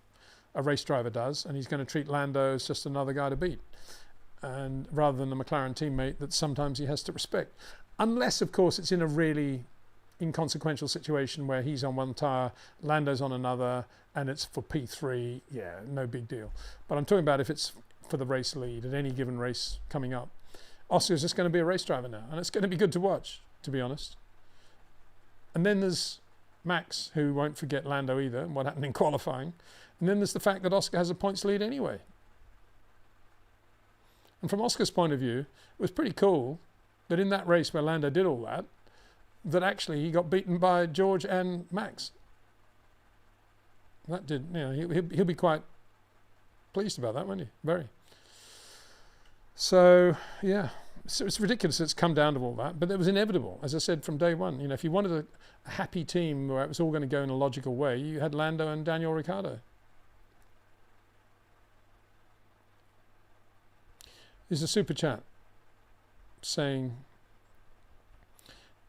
a race driver does, and he's going to treat Lando as just another guy to beat, and rather than a McLaren teammate that sometimes he has to respect. Unless, of course, it's in a really inconsequential situation where he's on one tyre, Lando's on another, and it's for P3, yeah, no big deal. But I'm talking about if it's for the race lead at any given race coming up. Oscar's just going to be a race driver now, and it's going to be good to watch, to be honest. And then there's Max, who won't forget Lando either, and what happened in qualifying. And then there's the fact that Oscar has a points lead anyway. And from Oscar's point of view, it was pretty cool that in that race where Lando did all that, that actually he got beaten by George and Max. That did, he'll be quite pleased about that, won't he? Very. So, yeah, it's ridiculous it's come down to all that, but it was inevitable, as I said from day one. If you wanted a happy team where it was all going to go in a logical way, you had Lando and Daniel Ricciardo. There's a super chat saying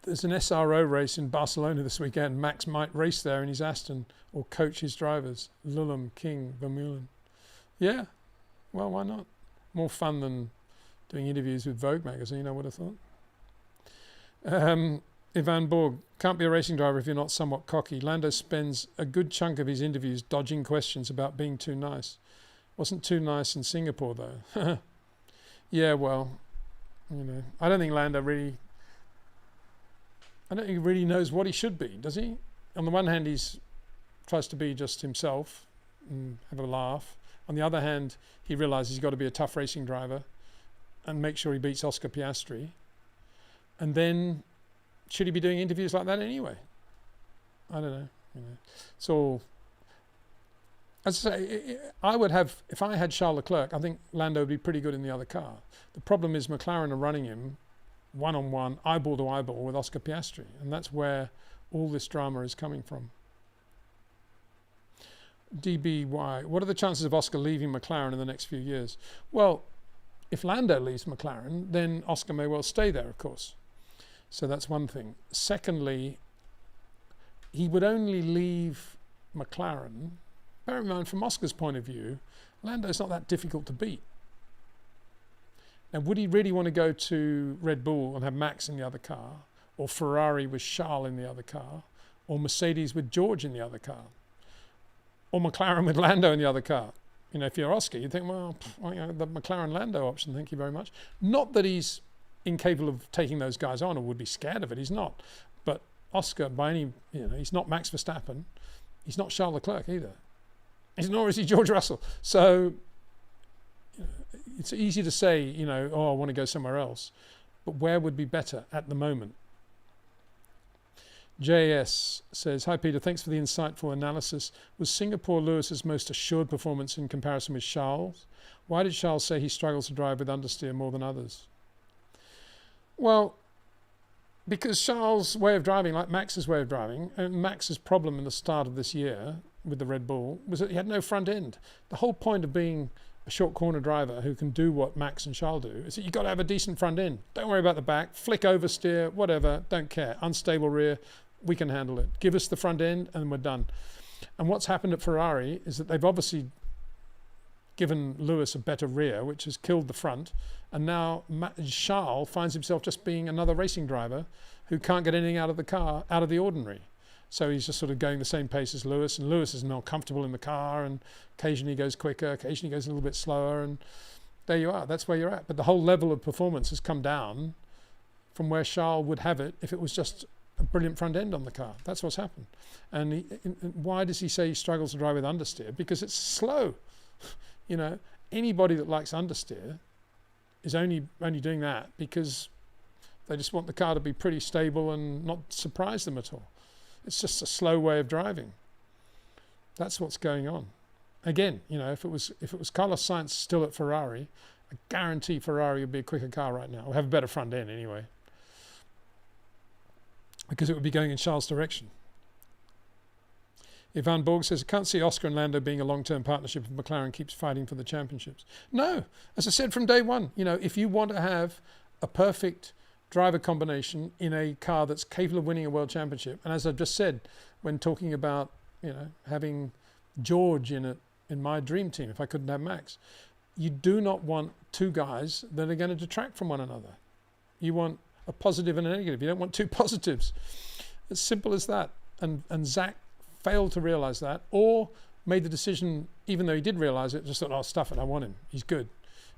there's an SRO race in Barcelona this weekend. Max might race there in his Aston or coach his drivers. Lulham, King, Vermeulen. Yeah, well, why not? More fun than doing interviews with Vogue magazine, I would have thought. Ivan Borg, can't be a racing driver if you're not somewhat cocky. Lando spends a good chunk of his interviews dodging questions about being too nice. Wasn't too nice in Singapore, though. Yeah, well, I don't think Lando really knows what he should be, does he? On the one hand, he's tries to be just himself and have a laugh. On the other hand, he realizes he's got to be a tough racing driver and make sure he beats Oscar Piastri. And then, should he be doing interviews like that anyway? I don't know. It's all... As I say, I would have, if I had Charles Leclerc, I think Lando would be pretty good in the other car. The problem is McLaren are running him one-on-one, eyeball to eyeball with Oscar Piastri. And that's where all this drama is coming from. DBY, what are the chances of Oscar leaving McLaren in the next few years? Well, if Lando leaves McLaren, then Oscar may well stay there, of course. So that's one thing. Secondly, he would only leave McLaren. Bear in mind, from Oscar's point of view, Lando's not that difficult to beat. Now, would he really want to go to Red Bull and have Max in the other car, or Ferrari with Charles in the other car, or Mercedes with George in the other car, or McLaren with Lando in the other car? If you're Oscar, you'd think, well, the McLaren Lando option, thank you very much. Not that he's incapable of taking those guys on or would be scared of it, he's not. But Oscar, he's not Max Verstappen, he's not Charles Leclerc either. Nor is he George Russell. So it's easy to say, oh, I want to go somewhere else. But where would be better at the moment? JS says, hi Peter, thanks for the insightful analysis. Was Singapore Lewis's most assured performance in comparison with Charles? Why did Charles say he struggles to drive with understeer more than others? Well, because Charles' way of driving, like Max's way of driving, and Max's problem in the start of this year with the Red Bull was that he had no front end. The whole point of being a short corner driver who can do what Max and Charles do is that you've got to have a decent front end. Don't worry about the back, flick oversteer, whatever, don't care. Unstable rear, we can handle it. Give us the front end and we're done. And what's happened at Ferrari is that they've obviously given Lewis a better rear, which has killed the front. And now Charles finds himself just being another racing driver who can't get anything out of the car, out of the ordinary. So he's just sort of going the same pace as Lewis, and Lewis is not comfortable in the car, and occasionally goes quicker, occasionally goes a little bit slower, and there you are. That's where you're at. But the whole level of performance has come down from where Charles would have it if it was just a brilliant front end on the car. That's what's happened. And why does he say he struggles to drive with understeer? Because it's slow. Anybody that likes understeer is only doing that because they just want the car to be pretty stable and not surprise them at all. It's just a slow way of driving. That's what's going on. Again, if it was Carlos Sainz still at Ferrari I guarantee Ferrari would be a quicker car right now, or have a better front end anyway, because it would be going in Charles' direction. Ivan Borg says, I can't see Oscar and Lando being a long-term partnership if McLaren keeps fighting for the championships. No, as I said from day one, you know, if you want to have a perfect driver combination in a car that's capable of winning a world championship, and as I've just said, when talking about, you know, having George in it, in my dream team, if I couldn't have Max, you do not want two guys that are going to detract from one another. You want a positive and a negative. You don't want two positives. As simple as that. And Zach failed to realize that, or made the decision, even though he did realize it, just thought, oh, stuff it, I want him. He's good.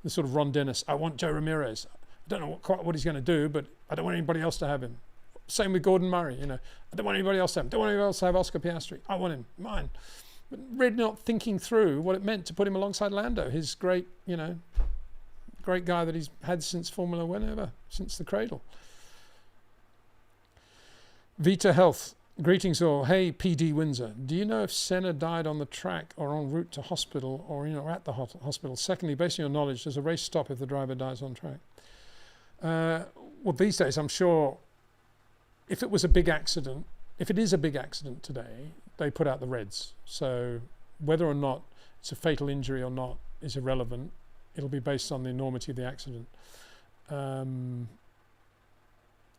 The sort of Ron Dennis, I want Joe Ramirez. I don't know quite what he's going to do, but I don't want anybody else to have him. Same with Gordon Murray, you know. I don't want anybody else to have him. Don't want anybody else to have Oscar Piastri. I want him, mine. But really not thinking through what it meant to put him alongside Lando, his great, you know, great guy that he's had since Formula whenever, since the cradle. Vita Health, greetings all. Hey, PD Windsor, do you know if Senna died on the track or en route to hospital, or, you know, at the hospital? Secondly, based on your knowledge, does a race stop if the driver dies on track? Well, these days, I'm sure if it was a big accident, if it is a big accident today, they put out the reds. So whether or not it's a fatal injury or not is irrelevant. It'll be based on the enormity of the accident, and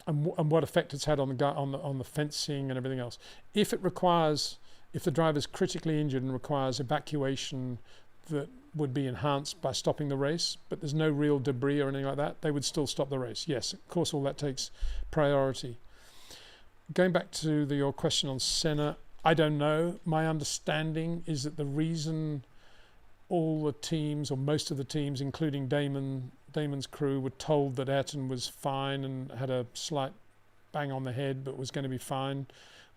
what effect it's had on the fencing and everything else. If the driver's critically injured and requires evacuation that would be enhanced by stopping the race, but there's no real debris or anything like that, they would still stop the race. Yes, of course, all that takes priority. Going back to your question on Senna, I don't know. My understanding is that the reason all the teams, or most of the teams, including Damon's crew, were told that Ayrton was fine and had a slight bang on the head but was going to be fine,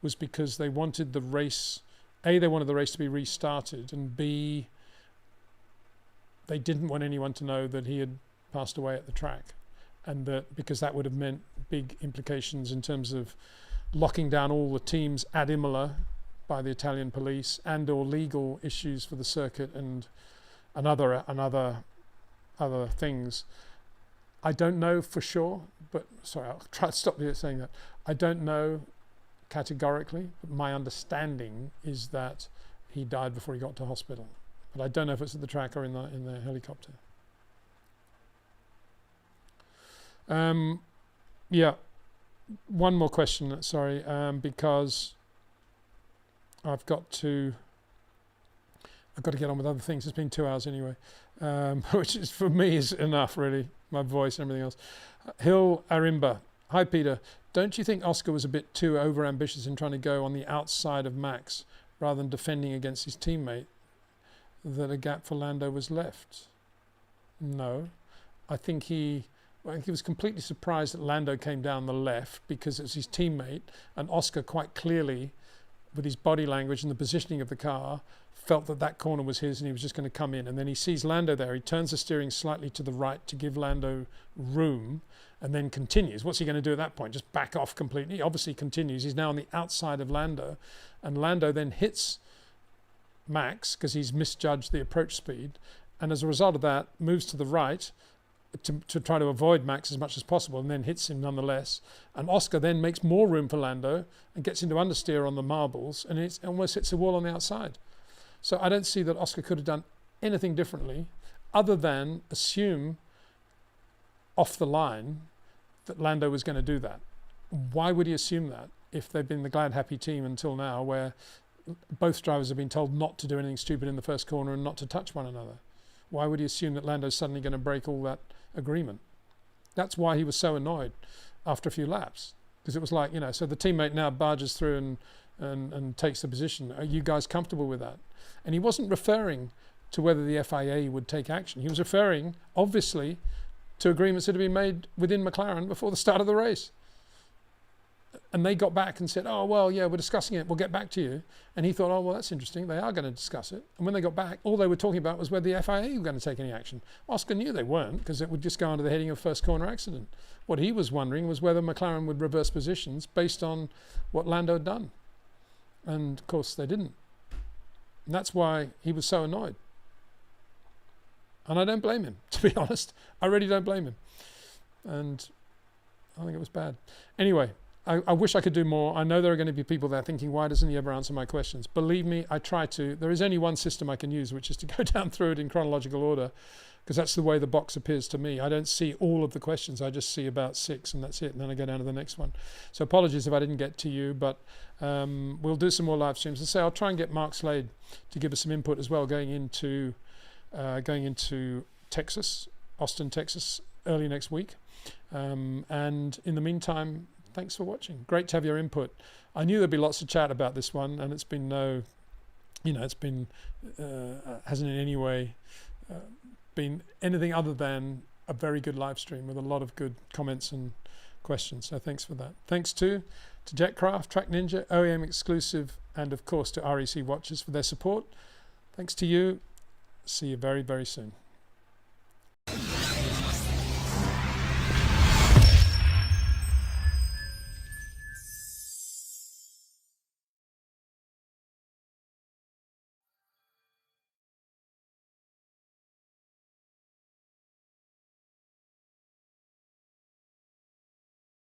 was because they wanted the race, A, they wanted the race to be restarted, and B, they didn't want anyone to know that he had passed away at the track, and that because that would have meant big implications in terms of locking down all the teams at Imola by the Italian police, and or legal issues for the circuit and other things. I don't know for sure, but sorry, I'll try to stop you saying that. I don't know categorically, but my understanding is that he died before he got to hospital. But I don't know if it's at the track or in the helicopter. Yeah, one more question, sorry, because I've got to get on with other things. It's been 2 hours anyway, which is, for me, is enough, really, my voice and everything else. Hill Arimba, hi Peter, don't you think Oscar was a bit too over-ambitious in trying to go on the outside of Max rather than defending against his teammate, that a gap for Lando was left? No, I think he was completely surprised that Lando came down the left because it was his teammate, and Oscar quite clearly, with his body language and the positioning of the car, felt that that corner was his and he was just going to come in. And then he sees Lando there. He turns the steering slightly to the right to give Lando room, and then continues. What's he going to do at that point? Just back off completely? He obviously continues. He's now on the outside of Lando, and Lando then hits Max because he's misjudged the approach speed, and as a result of that moves to the right to try to avoid Max as much as possible, and then hits him nonetheless. And Oscar then makes more room for Lando and gets into understeer on the marbles, and it almost hits the wall on the outside. So I don't see that Oscar could have done anything differently other than assume off the line that Lando was going to do that. Why would he assume that if they've been the glad happy team until now, where both drivers have been told not to do anything stupid in the first corner and not to touch one another? Why would he assume that Lando's suddenly going to break all that agreement? That's why he was so annoyed after a few laps, because it was like, you know, so the teammate now barges through and takes the position. Are you guys comfortable with that? And he wasn't referring to whether the FIA would take action. He was referring, obviously, to agreements that had been made within McLaren before the start of the race. And they got back and said, oh, well, yeah, we're discussing it. We'll get back to you. And he thought, oh, well, that's interesting. They are going to discuss it. And when they got back, all they were talking about was whether the FIA were going to take any action. Oscar knew they weren't, because it would just go under the heading of first corner accident. What he was wondering was whether McLaren would reverse positions based on what Lando had done. And, of course, they didn't. And that's why he was so annoyed. And I don't blame him, to be honest. I really don't blame him. And I think it was bad. Anyway, I wish I could do more. I know there are going to be people there thinking, why doesn't he ever answer my questions? Believe me, I try to. There is only one system I can use, which is to go down through it in chronological order, because that's the way the box appears to me. I don't see all of the questions. I just see about 6, and that's it. And then I go down to the next one. So apologies if I didn't get to you, but we'll do some more live streams. And I'll try and get Mark Slade to give us some input as well, going into Texas, Austin, Texas, early next week. And in the meantime, thanks for watching. Great to have your input. I knew there'd be lots of chat about this one, and it's been hasn't in any way been anything other than a very good live stream with a lot of good comments and questions. So thanks for that. Thanks to Jetcraft, TrackNinja, OEM Exclusive, and of course to REC Watches for their support. Thanks to you. See you very, very soon.